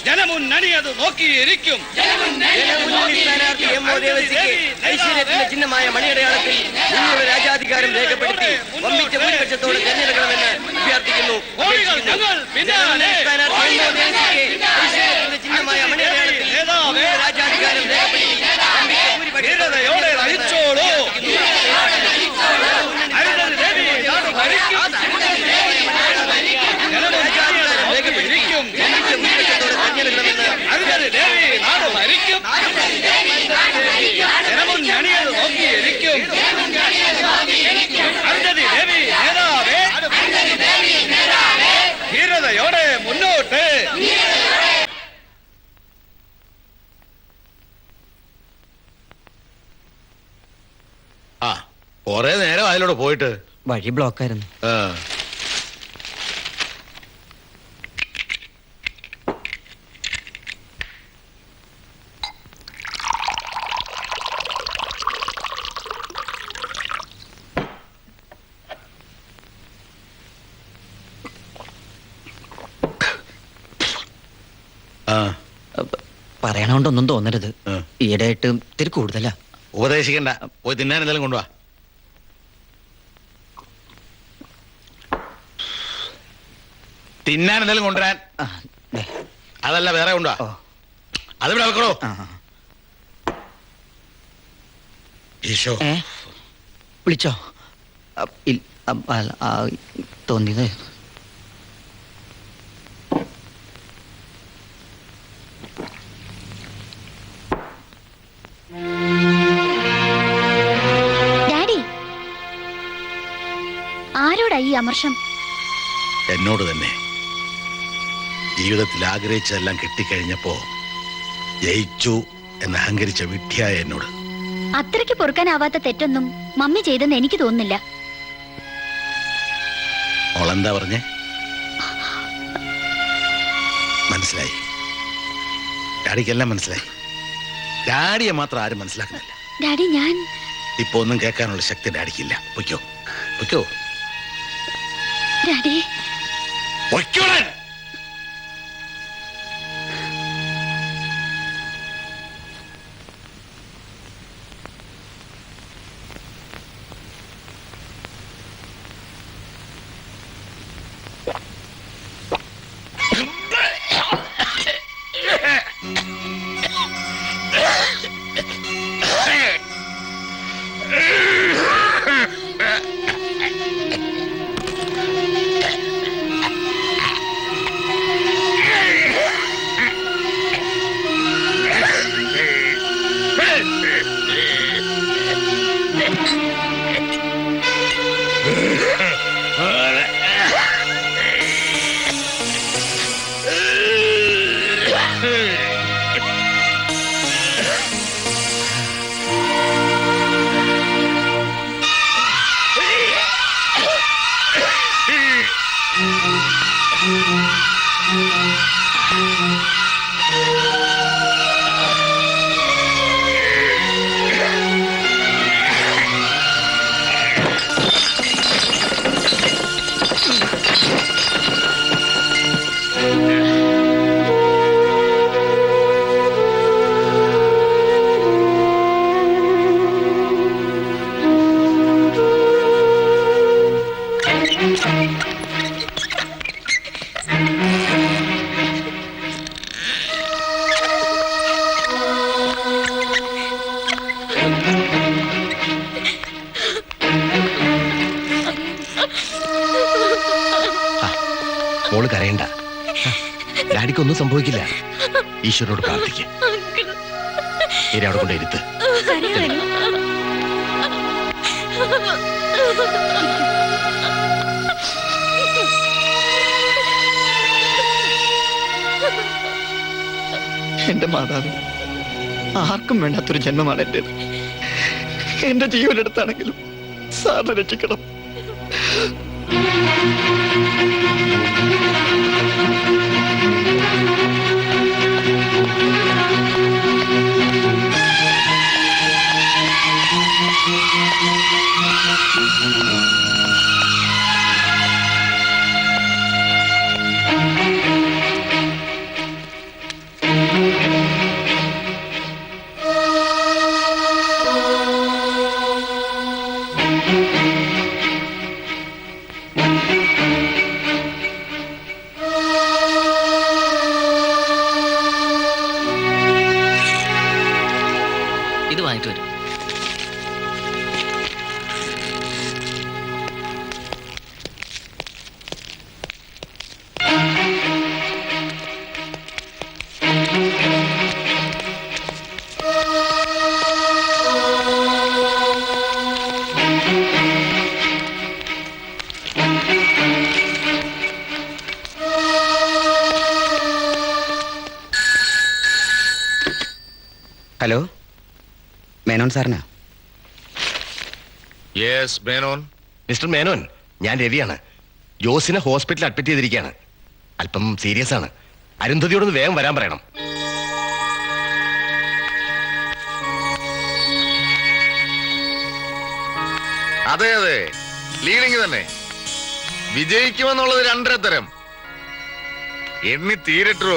ജനമുന്നണി അത് നോക്കിയിരിക്കും. ചിഹ്നമായ മണിയടയാളത്തിൽ നിങ്ങളുടെ രാജാധികാരം രേഖപ്പെടുത്തി വമ്പിച്ച ഭൂരിപക്ഷത്തോടെ തെരഞ്ഞെടുക്കണമെന്ന് അഭ്യർത്ഥിക്കുന്നു. ചിഹ്നമായ മണിയടയാളത്തിൽ രാജാധികാരം രേഖപ്പെടുത്തി തെരഞ്ഞെടുക്കണമെന്ന് കൊറേ നേരം അതിലൂടെ പോയിട്ട്. വഴി ബ്ലോക്കായിരുന്നു. ആ. ആ. പറയണോണ്ടൊന്നും തോന്നരുത്. ആ. ഈയിടെയായിട്ട് ഇത്തിരി കൂടുതലാ. ഉപദേശിക്കണ്ട, പോയി തിന്നാൻ എന്തെങ്കിലും കൊണ്ടുവാ. തിന്നാൻ എന്തെങ്കിലും കൊണ്ടുവരാൻ. ആ, ദേ. അതല്ല, വേറെ കൊണ്ടുവാ. ഓ. അതിവിടെ വെക്കണോ? ആ, ആ. ഈശോ. വിളിച്ചോ? തോന്നിയത്. ഡാഡി, ആരോടാ ഈ അമർഷം? എന്നോട് തന്നെ. ജീവിതത്തിൽ ആഗ്രഹിച്ചതെല്ലാം കിട്ടിക്കഴിഞ്ഞപ്പോ ജയിച്ചു എന്ന് അഹങ്കരിച്ച വിഡ്ഢിയായ എന്നോട്. അത്രയ്ക്ക് പൊറുക്കാനാവാത്ത തെറ്റൊന്നും മമ്മി ചെയ്തെന്ന് എനിക്ക് തോന്നുന്നില്ല. അവളെന്താ പറഞ്ഞേ? മനസ്സിലായി. ഡാഡിക്കെല്ലാം മനസ്സിലായി. ഡാഡിയെ മാത്രം ആരും മനസ്സിലാക്കുന്നില്ല. ഡാഡി, ഞാൻ ഇപ്പൊ ഒന്നും കേൾക്കാനുള്ള ശക്തി ഡാഡിക്കില്ല. പൊയ്ക്കോ, പൊയ്ക്കോ, ഡാഡി. പൊയ്ക്കോളാൻ. മോള് കരയണ്ട. ഡാഡിക്കൊന്നും സംഭവിക്കില്ല. ഈശ്വരനോട് പ്രാർത്ഥിക്കുക. ഇനി അവിടെ കൊണ്ട് ഇരുത്ത്. എന്റെ മാതാവ്, ആർക്കും വേണ്ടാത്തൊരു ജന്മമാണ് എന്റേത്. എന്റെ ജീവനെടുത്താണെങ്കിലും സാറിനെ രക്ഷിക്കണം. ഇത് വാങ്ങിട്ട് വരും. ഹലോ, മേനോൻ സാറിനാ? യെസ് മേനോൻ. മിസ്റ്റർ മേനോൻ, ഞാൻ രവിയാണ്. ജോസിനെ ഹോസ്പിറ്റലിൽ അഡ്മിറ്റ് ചെയ്തിരിക്കുകയാണ്. അല്പം സീരിയസ് ആണ്. അരുന്ധതിയോടൊന്ന് വേഗം വരാൻ പറയണം. അതെ അതെ, ലീഡിങ് തന്നെ. വിജയിക്കുമെന്നുള്ളത് 2.5 തരം. എണ്ണി തീരട്ടോ,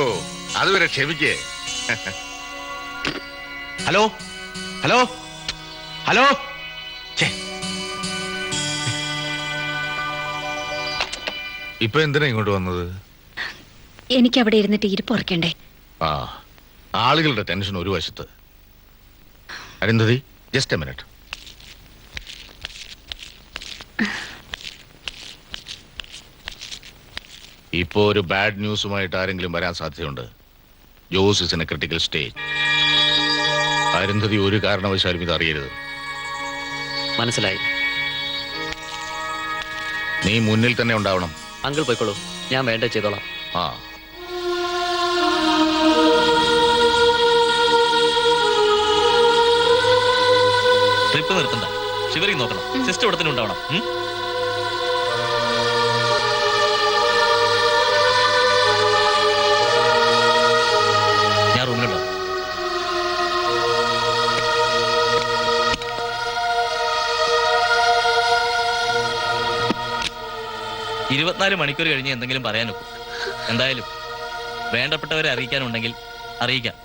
അതുവരെ ക്ഷമിക്കേ. Hello hello hello. ഇപ്പൊ എന്തിനാ ഇങ്ങോട്ട് വന്നത്? എനിക്ക് അവിടെ ഇരുന്നിട്ട് ഇരിപ്പുറക്കണ്ടേ? ആ, ആളുകളുടെ ടെൻഷൻ ഒരു വശത്ത്. Arundhati, just A minute. ഇപ്പോ ഒരു ബാഡ് ന്യൂസുമായിട്ട് ആരെങ്കിലും വരാൻ സാധ്യതയുണ്ട്. Jose is in A critical stage. Arundhati ഒരു കാരണവശാലും ഇത് അറിയരുത്. മനസ്സിലായി. നീ മുന്നിൽ തന്നെ ഉണ്ടാവണം. അങ്കിൾ പോയിക്കോളൂ, ഞാൻ വേണ്ട ചെയ്തോളാം. ആ, ട്രിപ്പ് നിർത്തണ്ട, ഷിവറിങ് നോക്കണം. സിസ്റ്റർ ഇവിടെ തന്നെ ഉണ്ടാവണം. ഞാൻ റൂമിലുണ്ടോ? മണിക്കൂർ കഴിഞ്ഞ് എന്തെങ്കിലും പറയാനോ? എന്തായാലും വേണ്ടപ്പെട്ടവരെ അറിയിക്കാനുണ്ടെങ്കിൽ അറിയിക്കാം.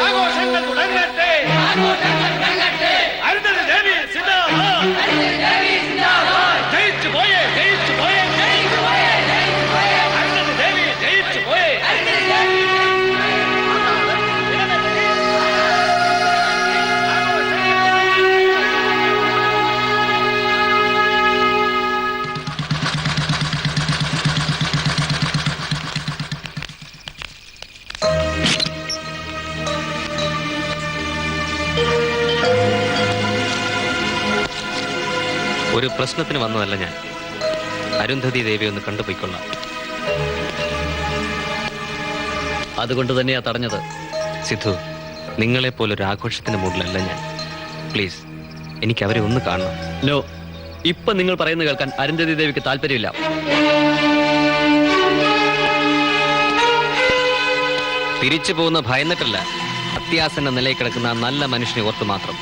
ആഘോഷങ്ങൾ തുടങ്ങട്ടെ. അരുന്ധതി ദേവി സിന്ദാബാദ്. ജയിച്ചു പോയേ, ജയിച്ചു പോയേ, അരുന്ധതി ദേവി ജയിച്ചു പോയേ. ഒരു പ്രശ്നത്തിന് വന്നതല്ല ഞാൻ. അരുന്ധതി ദേവി ഒന്ന് കണ്ടുപോയിക്കൊള്ളാം. അതുകൊണ്ട് തന്നെയാ തടഞ്ഞത്. സിദ്ധു, നിങ്ങളെപ്പോലൊരു ആഘോഷത്തിന്റെ മൂഡിലല്ല ഞാൻ. പ്ലീസ്, എനിക്ക് അവരെ ഒന്ന് കാണണം. നോ, ഇപ്പൊ നിങ്ങൾ പറയുന്നത് കേൾക്കാൻ അരുന്ധതി ദേവിക്ക് താല്പര്യമില്ല. തിരിച്ചു പോകുന്ന ഭയന്നിട്ടല്ല, അത്യാസന്ന നിലയിൽ കിടക്കുന്ന ആ നല്ല മനുഷ്യനെ ഓർത്ത് മാത്രം.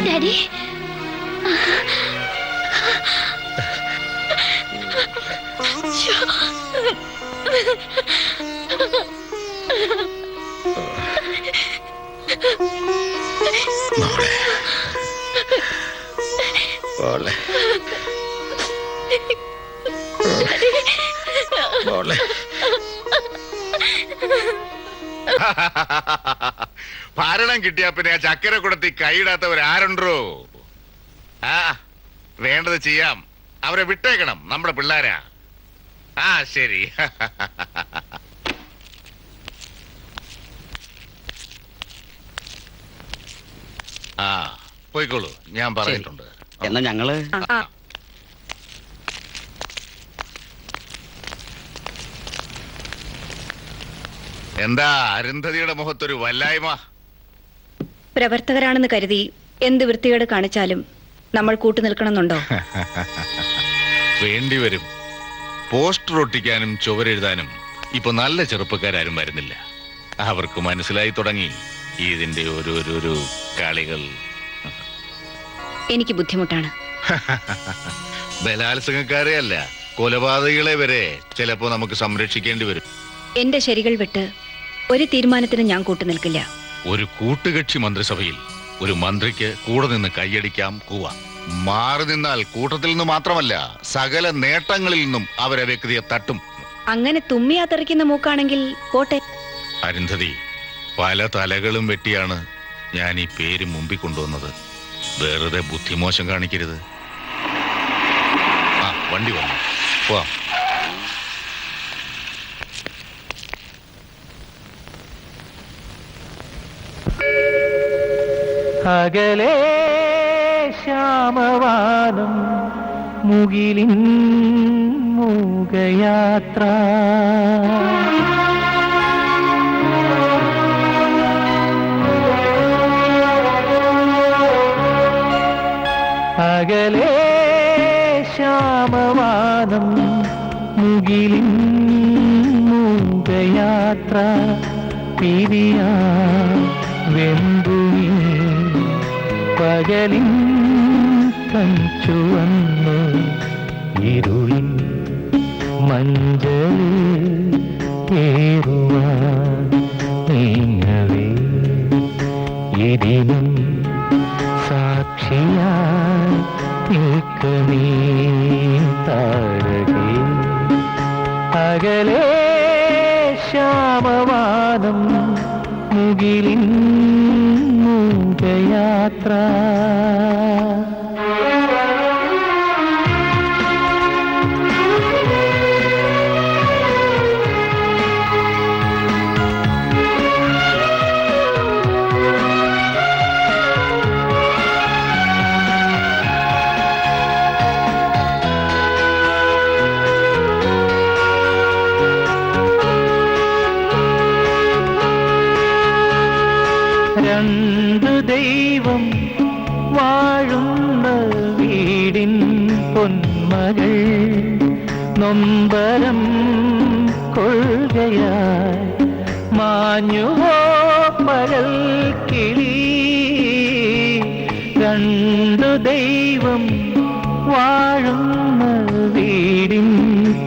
ഡാഡി, മോളെ മോളെ ഭരണം കിട്ടിയാ പിന്നെ ആ ചക്കര കുടത്തി കൈയിടാത്തവരാരുണ്ടോ? ആ വേണ്ടത് ചെയ്യാം. അവരെ വിട്ടേക്കണം, നമ്മുടെ പിള്ളേരാ. ആ ശരി. ആ പോയിക്കോളൂ, ഞാൻ പറഞ്ഞിട്ടുണ്ട്. എന്നാ ഞങ്ങള് എന്താ അരുന്ധതിയുടെ മുഖത്തൊരു വല്ലായ്മ? പ്രവർത്തകരാണെന്ന് കരുതി എന്ത് വൃത്തികേട് കാണിച്ചാലും നമ്മൾ കൂട്ടുനിൽക്കണമെന്നുണ്ടോ? വേണ്ടിവരും. പോസ്റ്റർ ഒട്ടിക്കാനും ചുവരെഴുതാനും ഇപ്പൊ നല്ല ചെറുപ്പക്കാരും വരുന്നില്ല. അവർക്ക് മനസ്സിലായി തുടങ്ങി ഇതിന്റെ ഒരു കളികൾ. എനിക്ക് ബുദ്ധിമുട്ടാണ്. ബലാത്സംഗക്കാരെ അല്ല, കൊലപാതകികളെ വരെ ചിലപ്പോ നമുക്ക് സംരക്ഷിക്കേണ്ടി വരും. എന്റെ ശരികൾ വിട്ട് ഒരു തീരുമാനത്തിന് ഞാൻ കൂട്ടുനിൽക്കില്ല. ഒരു കൂട്ടുകക്ഷി മന്ത്രിസഭയിൽ ഒരു മന്ത്രിക്ക് കൂടെ നിന്ന് കൈയടിക്കാം, കൂവാം. മാറി നിന്നാൽ കൂട്ടത്തിൽ നിന്ന് മാത്രമല്ല സകല നേട്ടങ്ങളിൽ നിന്നും അവരെ വ്യക്തിയെ തട്ടും. അങ്ങനെ തുമ്മിയാത്തറിക്കുന്ന മൂക്കാണെങ്കിൽ പോട്ടെ. അരുന്ധതി, പല തലകളും വെട്ടിയാണ് ഞാൻ ഈ പേര് മുമ്പിൽ കൊണ്ടുവന്നത്. വെറുതെ ബുദ്ധിമോശം കാണിക്കരുത്. ആ വണ്ടി വന്നു, പോവാം. അകലേ ശ്യാമവാനം മുകിലിൻ മൂകയാത്ര. അകലേ ശ്യാമവാനം മുകിലിൻ മൂകയാത്ര. പിരിയാ വെമ്പുമീ പകലിൻ കഞ്ചുവന്നു ഇരുളിൻ മഞ്ചളിൽ കേറുവാൻ നീങ്ങവേ ഇതിനും സാക്ഷിയായി നിൽക്കമേ താരകേ. അകലേ ശ്യാമവാനം മുകിലിൻ മൂകയാത്ര. രണ്ടു ദൈവം വാഴുന്ന വീടിൻ പൊന്മകൾ നൊമ്പരം കൊള്ളുകയായി മാഞ്ഞുവോ പകൽ കിളി. രണ്ടു ദൈവം വാഴുന്ന വീടിൻ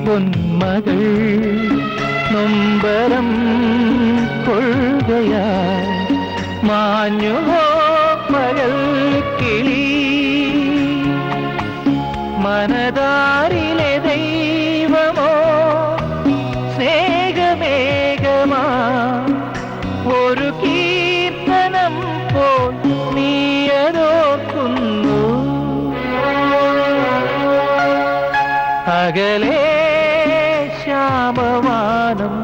പൊന്മകൾ നൊമ്പരം കൊള്ളുകയായി മാഞ്ഞുവോ പകൽ കിളി. മനതാരിലെ ദൈവമോ സ്നേഹമേഘമാ ഒരു കീർത്തനം പോൽ നീയതോർക്കുന്നു. അകലേ ശ്യാമവാനം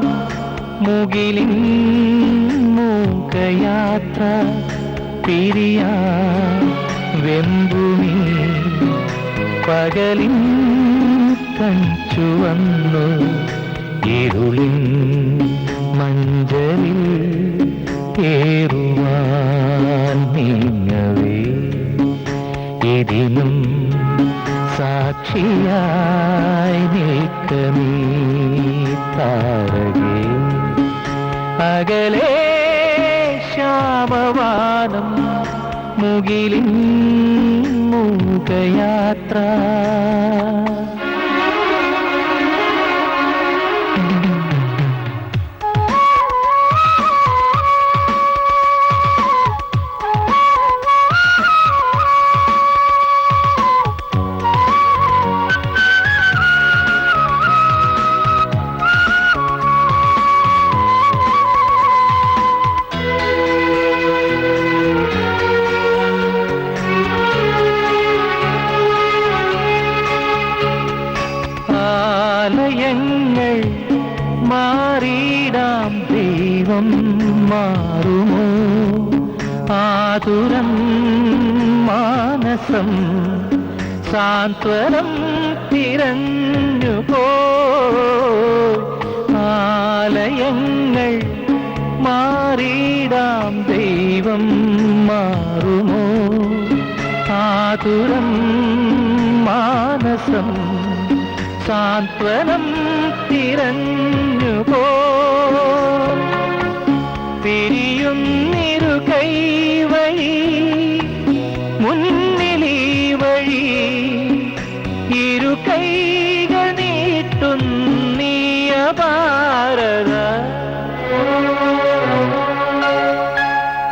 മുകിലിൻ മൂകയാത്ര. പിരിയാ വെമ്പുമീ പകലിൻ കഞ്ചുവന്നു ഇരുളിൻ മഞ്ചലിൽ കേറുവാൻ നീങ്ങവേ ഇതിനും സാക്ഷിയായി നിൽക്കമേ താരകേ. അകലേ ശ്യാമവാനം മുകിലിൻ മൂകയാത്ര. ആലയങ്ങൾ മാറിടാം ദൈവം മാറുമോ ആതുരം മാനസം സാന്ത്വനം തിരഞ്ഞു പോ ആലയങ്ങൾ മാറിടാം ദൈവം മാറുമോ ആതുരം മാനസം സാന്ത്വനം തിരഞ്ഞു പോ തിരിയുന്നിരു കൈവഴി മുന്നിലീ വഴി ഇരു കൈകൾ നീട്ടുന്നീയ ഭാരത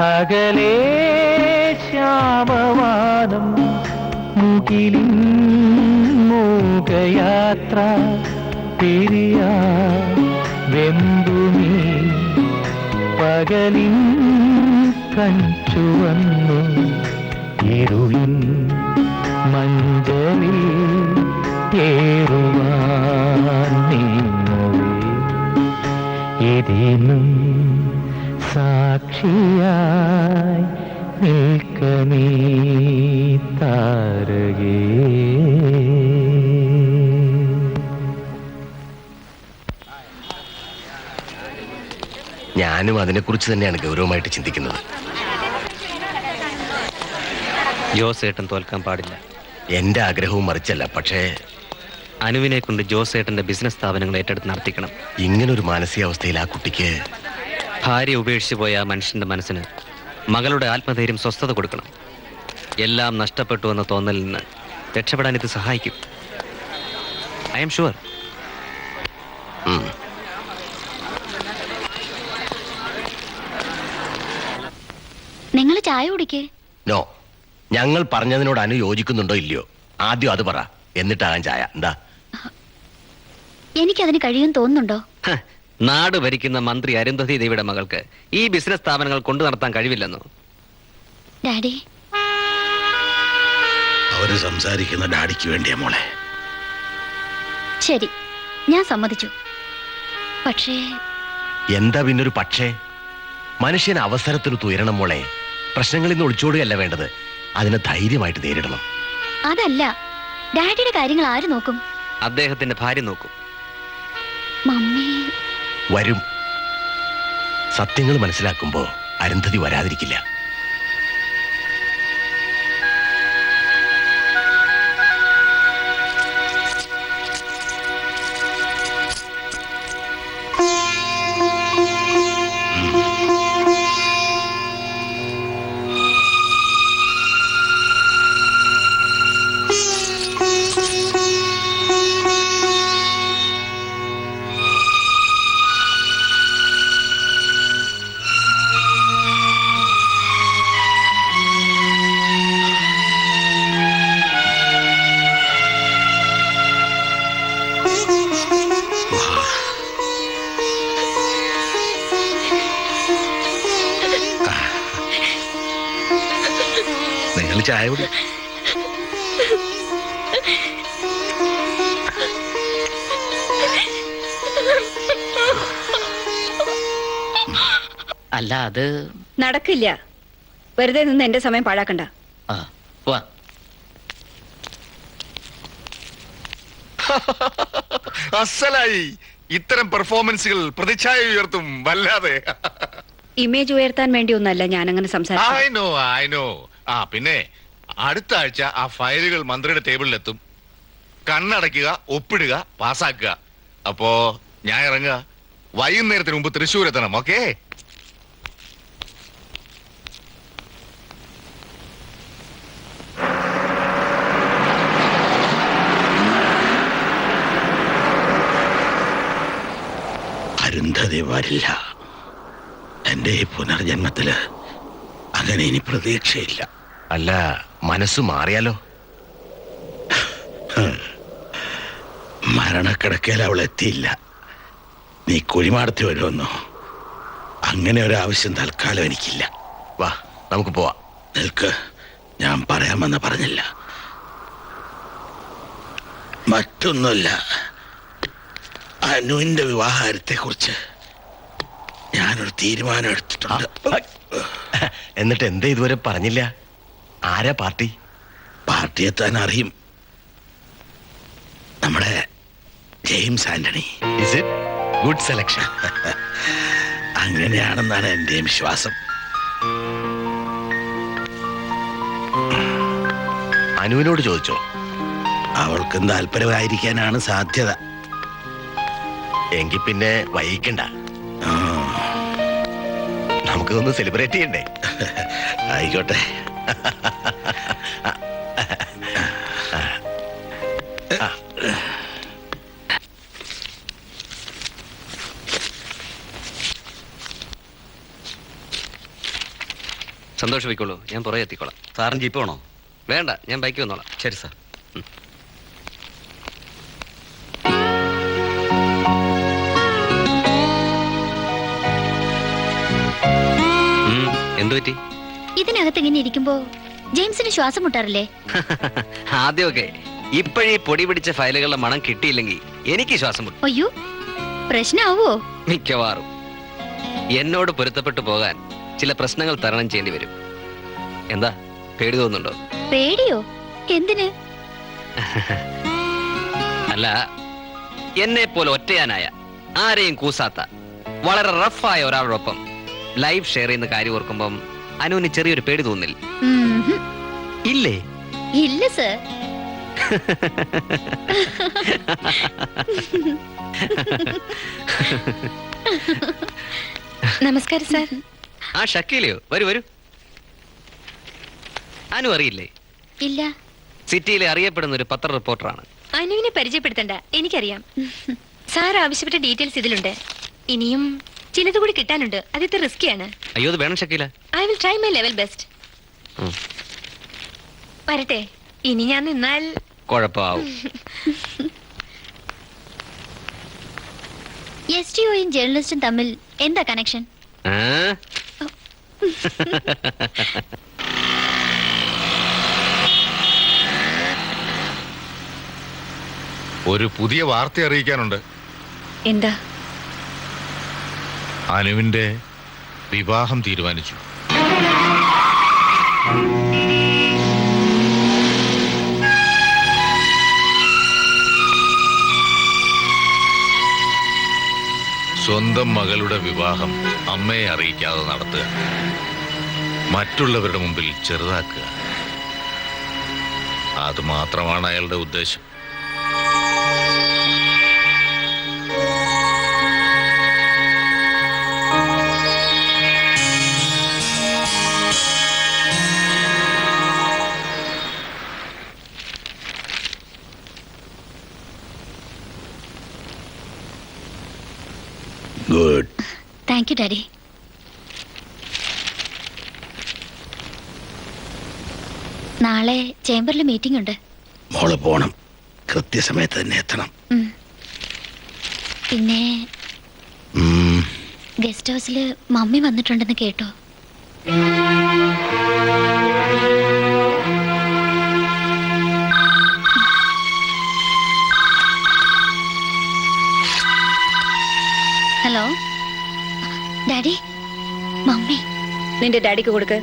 അകലേ ശ്യാമവാനം മുകിലിൻ മൂകയാത്ര പിരിയാ വെമ്പുമീ പകലിൻ കഞ്ചുവന്നു ഇരുളിൻ മഞ്ചലിൽ ഏറുവാൻ നീങ്ങവേ ഇതിനും സാക്ഷിയായി നിൽക്കമീ താരകേ. ഞാനും അതിനെക്കുറിച്ച് തന്നെയാണ് ഗൗരവമായിട്ട് ചിന്തിക്കുന്നത്. ജോസേട്ടൻ തോൽക്കാൻ പാടില്ല. എന്റെ ആഗ്രഹവും മറിച്ചല്ല, പക്ഷേ അനുവിനെ കൊണ്ട് ജോസേട്ടന്റെ ബിസിനസ് സ്ഥാപനങ്ങൾ ഏറ്റെടുത്ത് നടത്തിക്കണം. ഇങ്ങനൊരു മാനസികാവസ്ഥയിൽ ആ കുട്ടിക്ക് ഭാര്യ ഉപേക്ഷിച്ചു പോയ ആ മനുഷ്യന്റെ മനസ്സിന് മകളുടെ ആത്മധൈര്യം സ്വസ്ഥത കൊടുക്കണം. എല്ലാം നഷ്ടപ്പെട്ടു എന്ന തോന്നലിൽ നിന്ന് രക്ഷപ്പെടാൻ ഇത് സഹായിക്കും. I am sure. നിങ്ങൾ ചായ കുടിക്കേ? നോ, ഞങ്ങൾ പറഞ്ഞതിനോട് അനുയോജിക്കുന്നുണ്ടോ ഇല്ലയോ ആദ്യം അത് പറ, എന്നിട്ടാകാൻ ചായ. എന്താ എനിക്കതിന് കഴിയും തോന്നുന്നുണ്ടോ? നാട് ഭരിക്കുന്ന മന്ത്രി അരുന്ധതി ദേവിയുടെ മകൾക്ക് ഈ ബിസിനസ് സ്ഥാപനങ്ങൾ കൊണ്ടു നടത്താൻ കഴിവില്ലെന്നോ? ഡാഡി, അവര് സംസാരിക്കുന്ന ഡാഡിക്ക് വേണ്ടിയാ മോളെ. ശരി, ഞാൻ സമ്മതിച്ചു. പക്ഷേ എന്താ പിന്നൊരു പക്ഷേ? മനുഷ്യൻ അവസരത്തിന് തുയരണം മോളെ. പ്രശ്നങ്ങളിൽ നിന്ന് ഒളിച്ചോടുകയല്ല വേണ്ടത്, അതിനെ ധൈര്യമായിട്ട് നേരിടണം. അതല്ല, ഡാഡിയുടെ കാര്യങ്ങൾ ആര് നോക്കും? അദ്ദേഹത്തിന്റെ ഭാര്യ നോക്കും. മമ്മി വരും. സത്യങ്ങൾ മനസ്സിലാക്കുമ്പോ അരുന്ധതി വരാതിരിക്കില്ല. നിങ്ങൾ ചായ കുടി. അല്ല, അത് നടക്കില്ല. വെറുതെ നിന്ന് എന്റെ സമയം പാഴാക്കണ്ട. വാ. അസലായി. ഇത്തരം പെർഫോമൻസുകൾ പ്രതിച്ഛായ ഉയർത്തും വല്ലാതെ. ഇമേജ് ഉയർത്താൻ വേണ്ടി ഒന്നല്ല ഞാൻ അങ്ങനെ സംസാരിച്ചു. I know. പിന്നെ അടുത്ത ആഴ്ച ആ ഫയലുകൾ മന്ത്രിയുടെ ടേബിളിലെത്തും. കണ്ണടയ്ക്കുക, ഒപ്പിടുക, പാസ്സാക്കുക. അപ്പോ ഞാൻ ഇറങ്ങുക. വൈകുന്നേരത്തിന് മുമ്പ് തൃശ്ശൂർ എത്തണം. ഓക്കേ? അരുന്ധതി വരില്ല. എന്റെ ഈ പുനർജന്മത്തില് അങ്ങനെ ഇനി പ്രതീക്ഷയില്ല. അല്ല, മനസ്സ് മാറിയാലോ? മരണക്കിടക്കയിൽ അവൾ എത്തിയില്ല. നീ കുഴിമാടത്തി വരുമെന്നോ? അങ്ങനെ ഒരു ആവശ്യം തൽക്കാലം എനിക്കില്ല. വാ, നമുക്ക് പോവാം. നിൽക്ക്, ഞാൻ പറയാമെന്ന് പറഞ്ഞില്ല. മറ്റൊന്നുമില്ല, അനുവിന്റെ വിവാഹത്തെ കുറിച്ച് ഞാനൊരു തീരുമാനം എടുത്തിട്ടുണ്ട്. എന്നിട്ട് എന്താ ഇതുവരെ പറഞ്ഞില്ല? ആരാ പാർട്ടി? പാർട്ടിയെ താൻ അറിയും. നമ്മുടെ James Antony. Is it good selection? അങ്ങനെയാണെന്നാണ് എന്റെയും വിശ്വാസം. അനുവിനോട് ചോദിച്ചോ? അവൾക്കും താല്പര്യമായിരിക്കാനാണ് സാധ്യത. എങ്കിൽ പിന്നെ വൈകിക്കണ്ട, നമുക്കൊന്ന് സെലിബ്രേറ്റ് ചെയ്യണ്ടേ? ആയിക്കോട്ടെ. സന്തോഷിപ്പിക്കോളൂ, ഞാൻ പുറകെ എത്തിക്കോളാം. സാറിന് ജീപ്പ് വേണോ? വേണ്ട, ഞാൻ ബൈക്ക് വന്നോളാം. ശരി സാർ. എന്തു പറ്റി? ഇതിനകത്ത് ഇങ്ങനെ ഇരിക്കുമ്പോ ജെയിംസിന് ശ്വാസം മുട്ടാറില്ലേ? ആദ്യമൊക്കെ. ഇപ്പോഴീ പൊടി പിടിച്ച ഫയലുകളുടെ മണം കിട്ടിയില്ലെങ്കിൽ എനിക്ക് ശ്വാസം മുട്ടും. അയ്യോ, പ്രശ്നാവോ? മിക്കവാറും. എന്നോട് പൊരുത്തപ്പെട്ടു പോകാൻ ചില പ്രശ്നങ്ങൾ തരണം ചെയ്യേണ്ടി വരും. എന്താ, പേടി തോന്നുന്നുണ്ടോ? പേടിയോ? എന്തിന്? അല്ല, എന്നെ പോലെ ഒറ്റയാനായ, ആരെയും കൂസാത്ത, വളരെ റഫായ ഒരാളോടൊപ്പം ലൈഫ് ഷെയർ ചെയ്യുന്ന കാര്യം ഓർക്കുമ്പം അനുവിന് ചെറിയൊരു പേടി തോന്നില്ല? ഇല്ലേ? ഇല്ല സർ. നമസ്കാരം സാർ. ആ ഷക്കീലയോ? വരൂ വരൂ. അനു അറിയില്ലേ? ഇല്ല. സിറ്റിയിലെ അറിയപ്പെടുന്ന ഒരു പത്ര റിപ്പോർട്ടറാണ്. അനുവിനെ പരിചയപ്പെടുത്തണ്ട, എനിക്കറിയാം. സാർ ആവശ്യപ്പെട്ട ഡീറ്റെയിൽസ് ഇതിലുണ്ട്. ഇനിയും ചിലത് കൂടി കിട്ടാനുണ്ട്. അതിത്തെ റിസ്കിയാണ്. അയ്യോ, അത് വേണം Shakeela. I will try my level best. വരട്ടെ. ഇനി ഞാൻ നിന്നാൽ കുഴപ്പമാവും. STOയും ജേർണലിസ്റ്റും തമ്മിൽ എന്താ കണക്ഷൻ? ഒരു പുതിയ വാർത്ത അറിയിക്കാനുണ്ട്. എന്താ? അനുവിന്റെ വിവാഹം തീരുമാനിച്ചു. സ്വന്തം മകളുടെ വിവാഹം അമ്മയെ അറിയിക്കാതെ നടത്തുക, മറ്റുള്ളവരുടെ മുമ്പിൽ ചെറുതാക്കുക, അത് മാത്രമാണ് അയാളുടെ ഉദ്ദേശം. ഗുഡ്. Thank you daddy. നാളെ ചേംബറിൽ മീറ്റിംഗ് ഉണ്ട്. മോള് പോണം. കൃത്യസമയത്ത് തന്നെ എത്തണം. പിന്നെ ഗസ്റ്റ് ഹൗസിൽ മമ്മി വന്നിട്ടുണ്ടെന്ന് കേട്ടോ? Hello daddy, mummy. നിന്റെ ഡാഡിക്ക് കൊടുക്ക്.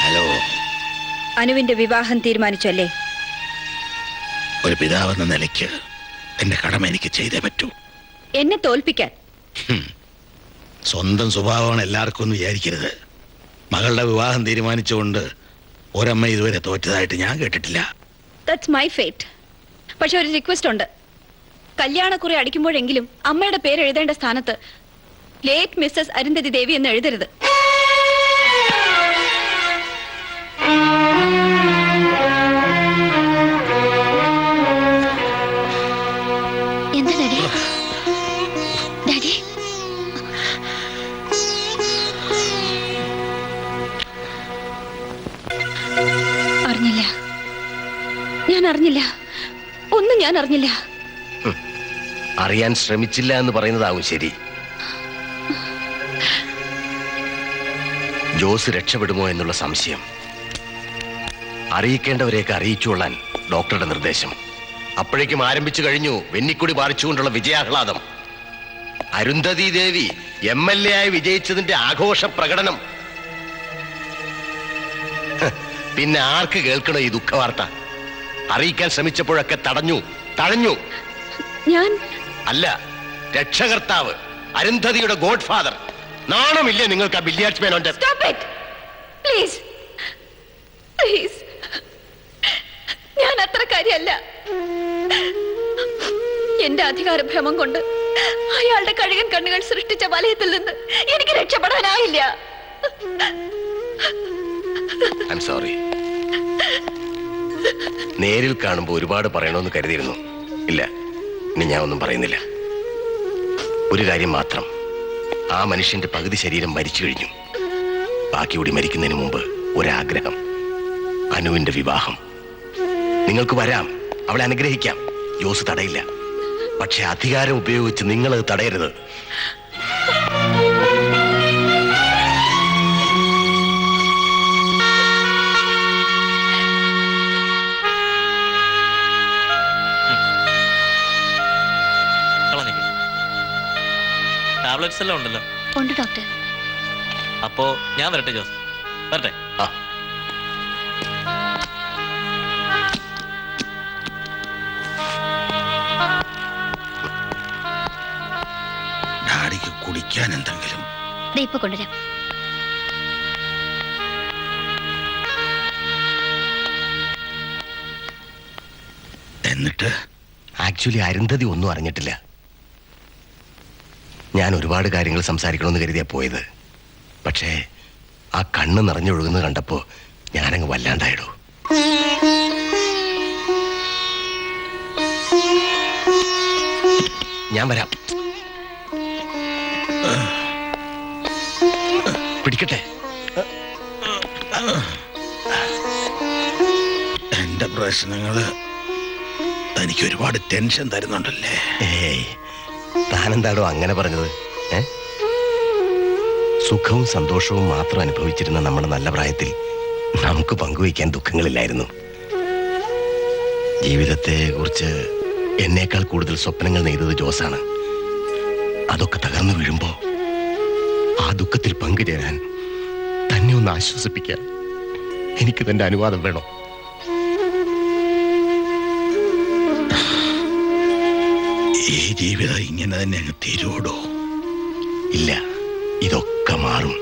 ഹലോ. അനുവിന്റെ വിവാഹം തീരുമാനിച്ചല്ലേ? ഒരു പിതാവെന്ന നിലയ്ക്ക് എന്റെ കടമ എനിക്ക് ചെയ്തേ പറ്റൂ. എന്നെ തോൽപ്പിക്കാൻ? സ്വന്തം സ്വഭാവമാണ് എല്ലാവർക്കും എന്ന് വിചാരിക്കരുത്. മകളുടെ വിവാഹം തീരുമാനിച്ചുകൊണ്ട് ഒരമ്മ ഇതുവരെ തോറ്റതായിട്ട് ഞാൻ കേട്ടിട്ടില്ല. That's my fate. പക്ഷെ ഒരു റിക്വസ്റ്റ് ഉണ്ട്. കല്യാണക്കുറി അടിക്കുമ്പോഴെങ്കിലും അമ്മയുടെ പേര് എഴുതേണ്ട സ്ഥാനത്ത് ലേറ്റ് മിസ്സസ് അരുന്ധതി ദേവി എന്ന് എഴുതരുത്. എന്താ ഡാഡി? ഡാഡി, ഞാൻ അറിഞ്ഞില്ല. ഒന്നും ഞാൻ അറിഞ്ഞില്ല. അറിയാൻ ശ്രമിച്ചില്ല എന്ന് പറയുന്നതാവും ശരി. ജോസ് രക്ഷപ്പെടുമോ എന്നുള്ള സംശയം. അറിയിക്കേണ്ടവരെയൊക്കെ അറിയിച്ചുകൊള്ളാൻ ഡോക്ടറുടെ നിർദ്ദേശം. അപ്പോഴേക്കും ആരംഭിച്ചു കഴിഞ്ഞു വെന്നിക്കുടി പാറിച്ചുകൊണ്ടുള്ള വിജയാഹ്ലാദം. അരുന്ധതി ദേവി MLA ആയി വിജയിച്ചതിന്റെ ആഘോഷ പ്രകടനം. പിന്നെ ആർക്ക് കേൾക്കണോ ഈ ദുഃഖവാർത്ത? അറിയിക്കാൻ ശ്രമിച്ചപ്പോഴൊക്കെ തടഞ്ഞു. ഞാൻ അല്ല, രക്ഷകർത്താവ്, അരുന്ധതിയുടെ ഗോഡ് ഫാദർ. നാണമില്ലേ നിങ്ങൾക്ക് ആ ബില്ലിയാർഡ്സ് മേനോന്റെ? പ്ലീസ് പ്ലീസ്, ഞാൻ അത്ര കാര്യമല്ല. എന്റെ അധികാരഭ്രമം കൊണ്ട് അയാളുടെ കഴുകൻ കണ്ണുകൾ സൃഷ്ടിച്ച വലയത്തിൽ നിന്ന് എനിക്ക് രക്ഷപ്പെടാനായില്ല. I am sorry. നേരിൽ കാണുമ്പോൾ ഒരുപാട് പറയണമെന്ന് കരുതിയിരുന്നു. ഇല്ല, ഇനി ഞാൻ ഒന്നും പറയുന്നില്ല. ഒരു കാര്യം മാത്രം, ആ മനുഷ്യന്റെ പകുതി ശരീരം മരിച്ചു കഴിഞ്ഞു. ബാക്കി കൂടി മരിക്കുന്നതിന് മുമ്പ് ഒരാഗ്രഹം, അനുവിന്റെ വിവാഹം. നിങ്ങൾക്ക് വരാം, അവളെ അനുഗ്രഹിക്കാം, ജോസ് തടയില്ല. പക്ഷെ അധികാരം ഉപയോഗിച്ച് നിങ്ങളത് തടയരുത്. ടാബ്ലറ്റ്സ് എല്ലാം ഉണ്ടല്ലോ. ഉണ്ട് ഡോക്ടർ. അപ്പോ ഞാൻ വരട്ടെ ജോസ്, വരട്ടെ. ഡാഡിക്ക് കുടിക്കാൻ എന്തെങ്കിലും? ഇപ്പൊ കൊണ്ടുവരാം. എന്നിട്ട് ആക്ച്വലി അരുന്ധതി ഒന്നും അറിഞ്ഞിട്ടില്ല. ഞാൻ ഒരുപാട് കാര്യങ്ങൾ സംസാരിക്കണമെന്ന് കരുതിയാ പോയത്. പക്ഷേ ആ കണ്ണ് നിറഞ്ഞൊഴുകുന്നത് കണ്ടപ്പോ ഞാനങ്ങ് വല്ലാണ്ടായിടൂ. ഞാൻ വരാം. പിടിക്കട്ടെ. എന്റെ പ്രശ്നങ്ങള് തനിക്ക് ഒരുപാട് ടെൻഷൻ തരുന്നുണ്ടല്ലേ? ഏയ്, താനെന്താടോ അങ്ങനെ പറഞ്ഞത്? സുഖവും സന്തോഷവും മാത്രം അനുഭവിച്ചിരുന്ന നമ്മുടെ നല്ല പ്രായത്തിൽ നമുക്ക് പങ്കുവയ്ക്കാൻ ദുഃഖങ്ങളില്ലായിരുന്നു. ജീവിതത്തെ കുറിച്ച് എന്നേക്കാൾ കൂടുതൽ സ്വപ്നങ്ങൾ നെയ്തത് ജോസാണ്. അതൊക്കെ തകർന്നു വീഴുമ്പോ ആ ദുഃഖത്തിൽ പങ്കുചേരാൻ, തന്നെ ഒന്ന് ആശ്വസിപ്പിക്കാൻ എനിക്ക് തന്റെ അനുവാദം വേണോ? ഈ ജീവിതം ഇങ്ങനെ തന്നെ അങ്ങ് തീരുവോടോ? ഇല്ല, ഇതൊക്കെ മാറണം.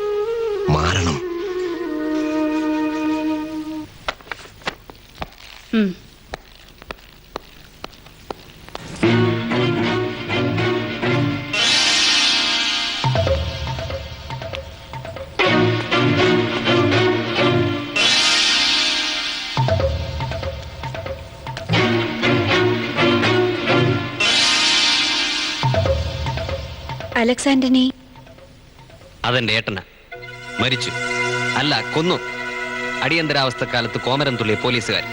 അലക്സ് ആന്റണി അതെന്റെ ഏട്ടന മരിച്ചു, അല്ല കൊന്നു. അടിയന്തരാവസ്ഥക്കാലത്ത് കോമരം തുള്ളിയ പോലീസുകാർ.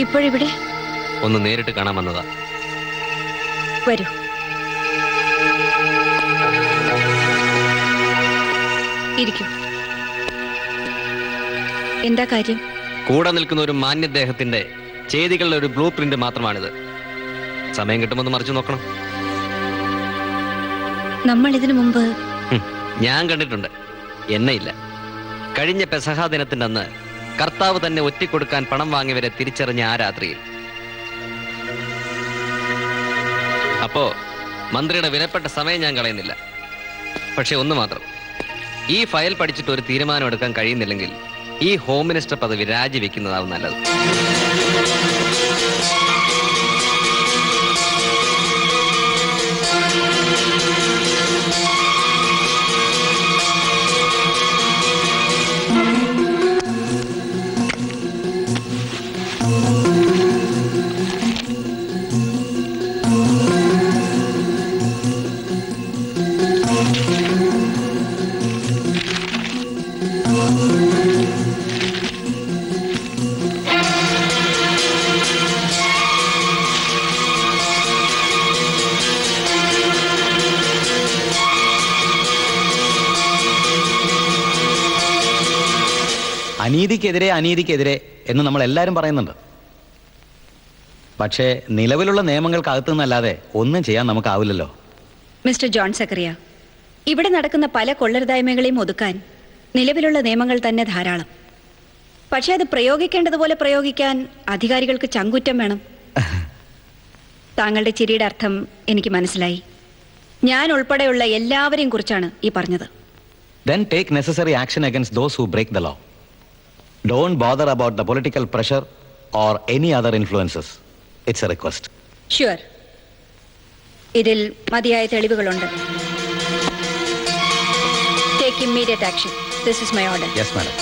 ഇപ്പോഴിവിടെ ഒന്ന് നേരിട്ട് കാണാൻ വന്നതാ. വരൂ. ഇരിക്കൂ. എന്താ കാര്യം? കൂടെ നിൽക്കുന്ന ഒരു മാന്യദേഹത്തിന്റെ ചെയ്തികളുടെ ഒരു ബ്ലൂ പ്രിന്റ് മാത്രമാണിത്. സമയം കിട്ടുമ്പോൾ ഒന്ന് മറിച്ചു നോക്കണം. നമ്മൾ ഇതിനു മുമ്പ് ഞാൻ കണ്ടിട്ടുണ്ട്, എന്നെ ഇല്ല. കഴിഞ്ഞ പെസഹ ദിനത്തിന്റെ അന്ന് കർത്താവ് തന്നെ ഒറ്റിക്കൊടുക്കാൻ പണം വാങ്ങിയവരെ തിരിച്ചറിഞ്ഞ ആ രാത്രിയിൽ. അപ്പോ മന്ത്രിയുടെ വിലപ്പെട്ട സമയം ഞാൻ കളയുന്നില്ല. പക്ഷെ ഒന്ന് മാത്രം, ഈ ഫയൽ പഠിച്ചിട്ട് ഒരു തീരുമാനം എടുക്കാൻ കഴിയുന്നില്ലെങ്കിൽ ഈ ഹോം മിനിസ്റ്റർ പദവി രാജിവെക്കുന്നതാവും നല്ലത്. അനീതിക്കെതിരെ അനീതിക്കെതിരെ എന്ന് നമ്മൾ എല്ലാവരും പറയുന്നുണ്ട്. പക്ഷേ നിലവിലുള്ള നിയമങ്ങൾക്കകത്തു നിന്നല്ലാതെ ഒന്നും ചെയ്യാൻ നമുക്കാവില്ലല്ലോ. മിസ്റ്റർ ജോൺ സക്കറിയ, ഇവിടെ നടക്കുന്ന പല കൊള്ളരുതായ്മകളെയും ഒതുക്കാൻ നിലവിലുള്ള നിയമങ്ങൾ തന്നെ ധാരാളം. പക്ഷെ അത് പ്രയോഗിക്കേണ്ടതുപോലെ പ്രയോഗിക്കാൻ അധികാരികൾക്ക് ചങ്കൂറ്റം വേണം. താങ്കളുടെ ചിരിയുടെ അർത്ഥം എനിക്ക് മനസ്സിലായി. ഞാൻ ഉൾപ്പെടെയുള്ള എല്ലാവരെയും കുറിച്ചാണ് ഈ പറഞ്ഞത്. Then take necessary action against those who break the law. Don't bother about the political pressure or any other influences. It's a request. Sure, ഇതിൽ മതിയായ തെളിവുകളുണ്ട്. Take immediate action. This is my order. Yes, madam.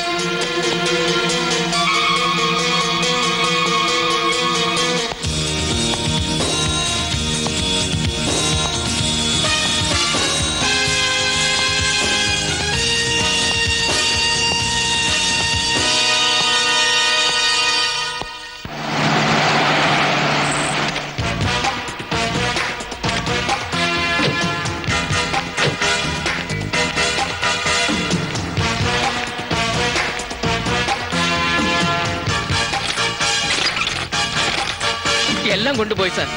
എല്ലാം കൊണ്ടുപോയി sir.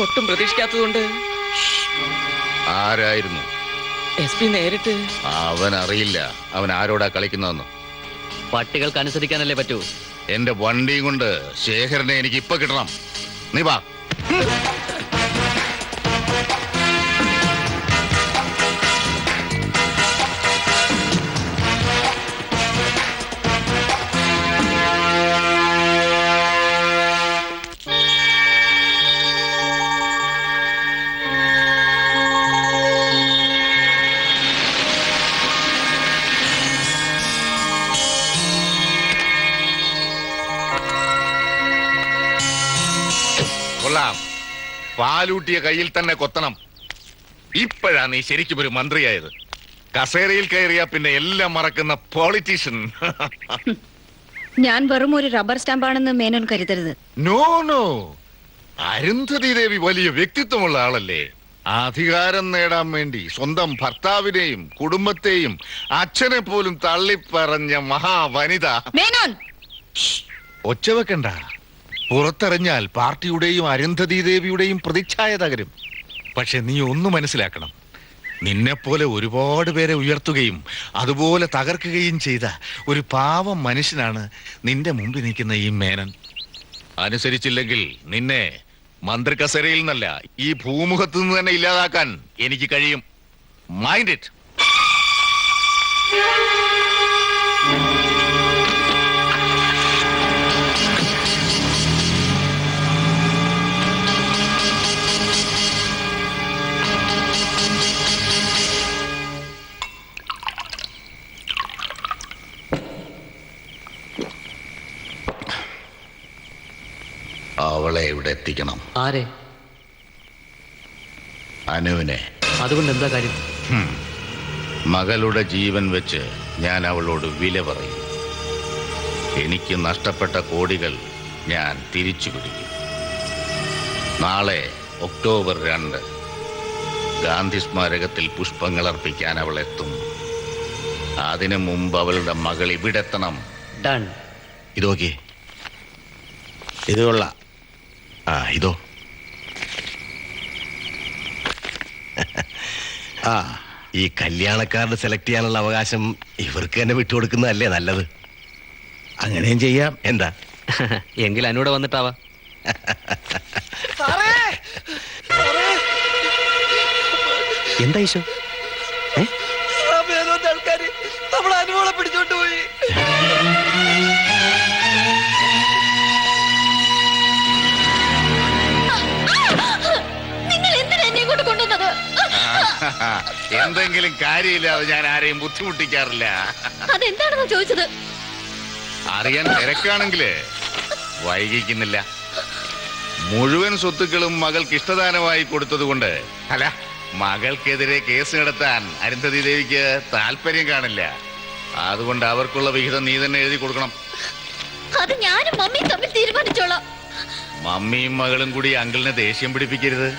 ഒട്ടും പ്രതീക്ഷിക്കാത്തതുകൊണ്ട്. ആരായിരുന്നു? SP നേരിട്ട്. അവൻ അറിയില്ല അവൻ ആരോടാ കളിക്കുന്നതെന്ന്. പട്ടികൾക്ക് അനുസരിക്കാനല്ലേ പറ്റൂ. എന്റെ വണ്ടിയും കൊണ്ട് ശേഖരനെ എനിക്ക് ഇപ്പൊ കിട്ടണം. നീ വാ. കൊള്ളാം. പാലൂട്ടിയ കയ്യിൽ തന്നെ കൊത്തണം. ഇപ്പോഴാ നീ ശരിക്കും ഒരു മന്ത്രിയായത്. കസേരയിൽ കയറിയാ പിന്നെ എല്ലാം മറക്കുന്ന പൊളിറ്റീഷ്യൻ. ഞാൻ വെറും ഒരു റബ്ബർ സ്റ്റാമ്പാണെന്ന് മേനോൻ കരുതരുത്. നോ നോ, അരുന്ധതി ദേവി വലിയ വ്യക്തിത്വമുള്ള ആളല്ലേ. അധികാരം നേടാൻ വേണ്ടി സ്വന്തം ഭർത്താവിനെയും കുടുംബത്തെയും അച്ഛനെ പോലും തള്ളിപ്പറഞ്ഞ മഹാവനിത. മേനോൻ, ഒച്ച വെക്കണ്ട. പുറത്തിറങ്ങിയാൽ പാർട്ടിയുടെയും അരുന്ധതി ദേവിയുടെയും പ്രതിച്ഛായ തകരും. പക്ഷെ നീ ഒന്ന് മനസ്സിലാക്കണം, നിന്നെപ്പോലെ ഒരുപാട് പേരെ ഉയർത്തുകയും അതുപോലെ തകർക്കുകയും ചെയ്ത ഒരു പാവം മനുഷ്യനാണ് നിന്റെ മുമ്പിൽ നിൽക്കുന്ന ഈ മേനൻ. അനുസരിച്ചില്ലെങ്കിൽ നിന്നെ മന്ത്രി കസേരയിൽ നിന്നല്ല, ഈ ഭൂമുഖത്ത് നിന്ന് തന്നെ ഇല്ലാതാക്കാൻ എനിക്ക് കഴിയും. Mind it. അവളെ ഇവിടെ എത്തിക്കണം. ആരെ? അനുവിനെ. അതുകൊണ്ട് എന്താ കാര്യം? മകളുടെ ജീവൻ വെച്ച് ഞാൻ അവളോട് വില പറയും. എനിക്ക് നഷ്ടപ്പെട്ട കോടികൾ ഞാൻ തിരിച്ചു പിടിക്കും. നാളെ ഒക്ടോബർ 2 ഗാന്ധി സ്മാരകത്തിൽ പുഷ്പങ്ങൾ അർപ്പിക്കാൻ അവൾ എത്തും. അതിനു മുമ്പ് അവളുടെ മകൾ ഇവിടെ എത്തണം. ഡൺ. ഇതോക്കെ ഇത് കൊള്ളാം. ഇതോ. ഈ കല്യാണക്കാരുടെ സെലക്ട് ചെയ്യാനുള്ള അവകാശം ഇവർക്ക് തന്നെ വിട്ടുകൊടുക്കുന്നതല്ലേ നല്ലത്. അങ്ങനെയും ചെയ്യാം. എന്താ എങ്കിൽ അനുവിടെ വന്നിട്ടാവാ. എന്താ ഈശോ? ആൾക്കാര് നമ്മളെ അനുഭവം പിടിച്ചോണ്ട് പോയി. നിങ്ങൾ എന്തിനാ എന്നെ ഇങ്ങോട്ട് കൊണ്ടുവന്നത്? എന്തെങ്കിലും കാര്യമില്ലാതെ ഞാൻ ആരെയും ബുദ്ധിമുട്ടിക്കാറില്ല. അതെന്താണെന്ന് ചോദിച്ചത്? അറിയാൻ തിരക്കാണെങ്കില് വൈകിക്കുന്നില്ല. മുഴുവൻ സ്വത്തുക്കളും മകൾക്ക് ഇഷ്ടദാനമായി കൊടുത്തതുകൊണ്ട് അല്ല, മകൾക്കെതിരെ കേസ് നടത്താൻ അരുന്ധതി ദേവിക്ക് താല്പര്യം കാണില്ല. അതുകൊണ്ട് അവർക്കുള്ള വിഹിതം നീ തന്നെ എഴുതി കൊടുക്കണം. അത് ഞാനും മമ്മിയും തമ്മിൽ തീരുമാനിച്ചോളാം. മമ്മിയും മകളും കൂടി അങ്കിളിനെ ദേഷ്യം പിടിപ്പിക്കരുത്.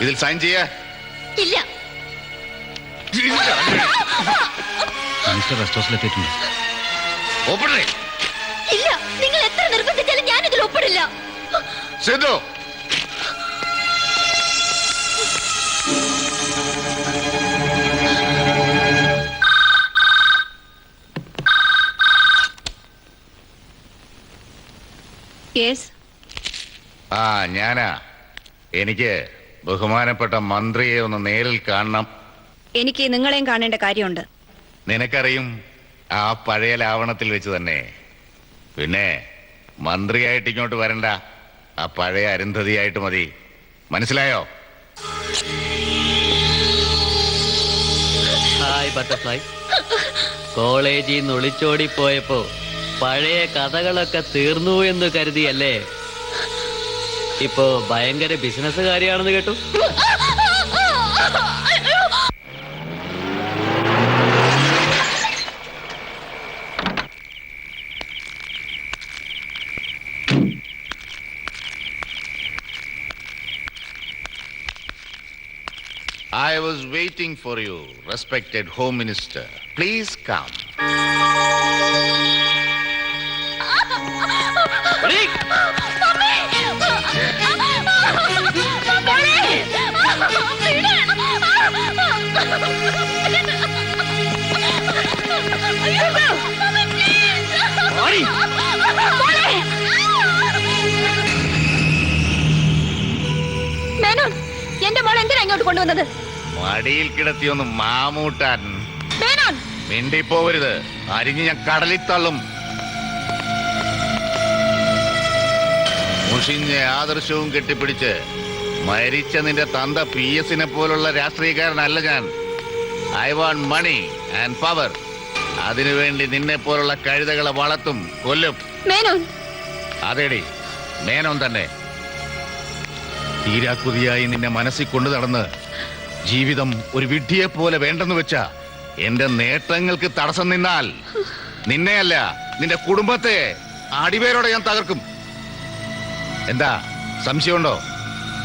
ഇതിൽ സൈൻ ചെയ്യാ. ഇല്ല. മിനിസ്റ്റർ റെസ്റ്റ് ഹൗസിലെത്തിയിട്ടുണ്ട്. ഇല്ല, നിങ്ങൾ എത്ര നിർബന്ധിച്ചാലും ഞാനിതിൽ ഒപ്പിടില്ല. സിദ്ധു, ഞാനാ. എനിക്ക് ബഹുമാനപ്പെട്ട മന്ത്രിയെ ഒന്ന് നേരിൽ കാണണം. എനിക്ക് നിങ്ങളെയും കാണേണ്ട കാര്യമുണ്ട്. നിനക്കറിയും, ആ പഴയ ലാവണത്തിൽ വെച്ച് തന്നെ. പിന്നെ മന്ത്രിയായിട്ട് ഇങ്ങോട്ട് വരണ്ട, ആ പഴയ അരുന്ധതിയായിട്ട് മതി. മനസ്സിലായോ? Hi butterfly. കോളേജിൽ നിന്ന് ഒളിച്ചോടി പോയപ്പോ പഴയ കഥകളൊക്കെ തീർന്നു എന്ന് കരുതിയല്ലേ? ഇപ്പോ ഭയങ്കര ബിസിനസ്സുകാരിയാണെന്ന് കേട്ടു. I was waiting for you, respected Home Minister. Please come. Menon, എന്റെ മോൾ എന്തിനാ ഇങ്ങോട്ട് കൊണ്ടുവന്നത്? മടിയിൽ കിടത്തിയൊന്ന് മാമൂട്ടാൻ. മേനോൻ, മിണ്ടിപ്പോവരുത്, അരിഞ്ഞ് ഞാൻ കടലിൽ തള്ളും. മുഷിഞ്ഞ ആദർശവും കെട്ടിപ്പിടിച്ച് മരിച്ച നിന്റെ തന്ത PS-നെ പോലുള്ള രാഷ്ട്രീയക്കാരനല്ല ഞാൻ. I want money and power. അതിനുവേണ്ടി നിന്നെ പോലുള്ള കഴുതകളെ വളർത്തും, കൊല്ലും. മേനോൻ. അതേടി, മേനോൻ തന്നെ. തീരാക്കുതിയായി നിന്നെ മനസ്സിൽ കൊണ്ടു നടന്ന് ജീവിതം ഒരു വിഡ്ഢിയെ പോലെ വേണ്ടെന്ന് വെച്ച എന്റെ നേട്ടങ്ങൾക്ക് തടസ്സം നിന്നാൽ നിന്നെയല്ല, നിന്റെ കുടുംബത്തെ അടിവേരോടെ ഞാൻ തകർക്കും. എന്താ സംശയമുണ്ടോ?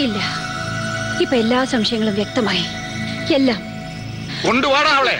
ഇല്ല, ഇപ്പൊ എല്ലാ സംശയങ്ങളും വ്യക്തമായി. എല്ലാം കൊണ്ടുപോടാ അവളെ.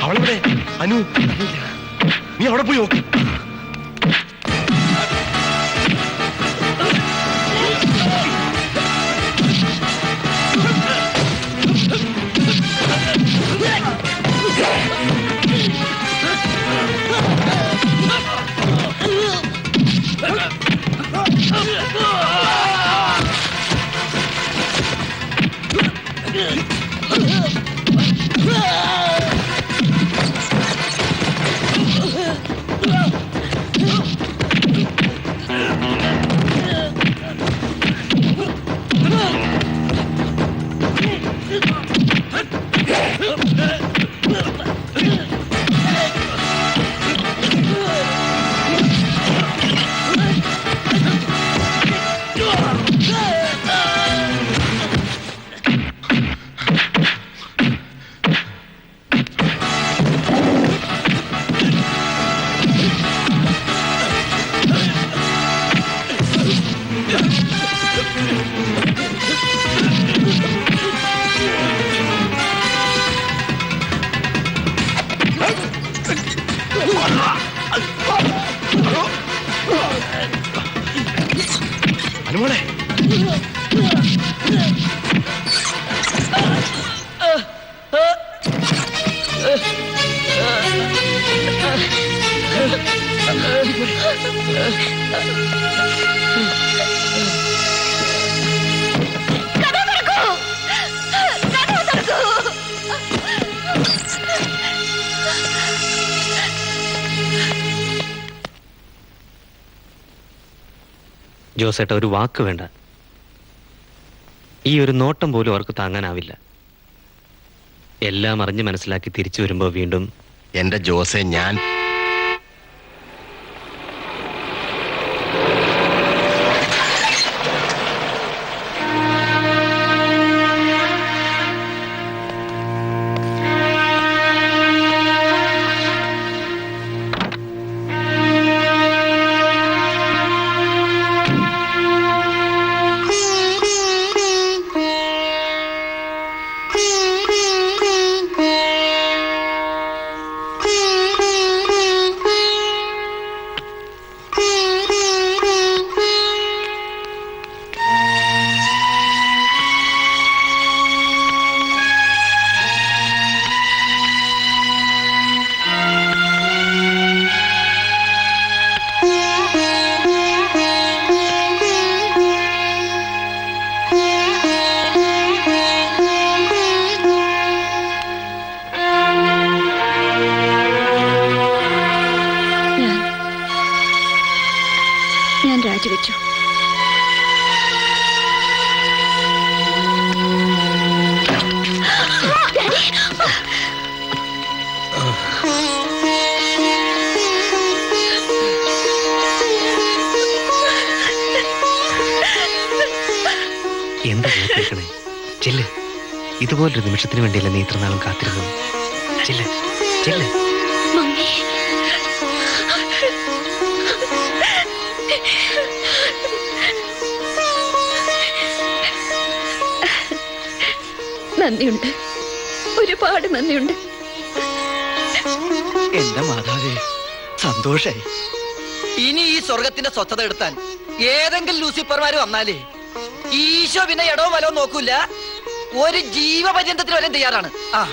അവളെവിടെ? അനു, നീ അവിടെ പോയി നോക്ക്. ജോസേട്ട, ഒരു വാക്ക് വേണ്ട. ഈ ഒരു നോട്ടം പോലും അവർക്ക് താങ്ങാനാവില്ല. എല്ലാം അറിഞ്ഞ് മനസ്സിലാക്കി തിരിച്ചു വരുമ്പോൾ വീണ്ടും എന്റെ ജോസെ, ഞാൻ രാജിവെച്ചു. എന്താ കേൾക്കണേ? ചെല്ല്. ഇതുപോലൊരു നിമിഷത്തിന് വേണ്ടിയല്ല നീ ഇത്ര നാളും കാത്തിരുന്നു. ചെല്ല്, ചെല്ല്. നന്ദിയുണ്ട്, ഒരുപാട് നന്ദിയുണ്ട്. എന്റെ മാതാവേ, സന്തോഷായി. ഇനി ഈ സ്വർഗത്തിന്റെ സ്വച്ഛത എടുത്താൽ ഏതെങ്കിലും ലൂസിഫർമാര് വന്നാലേ ഈശോ പിന്നെ ഇടവും വലവും നോക്കൂല, ഒരു ജീവപര്യന്തത്തിന് വരാൻ തയ്യാറാണ്. ആ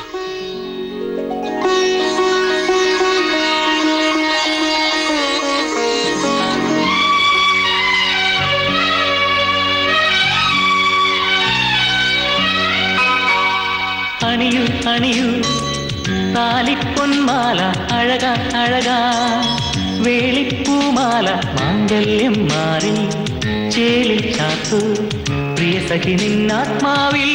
അണിയൂ അണിയൂ താലിപ്പൊന്മാല അഴക അഴക വേളിപ്പൂമാല മാംഗല്യം മാറി ചേലിൽ ചാത്തു പ്രിയ സഖി നിന്നാത്മാവിൽ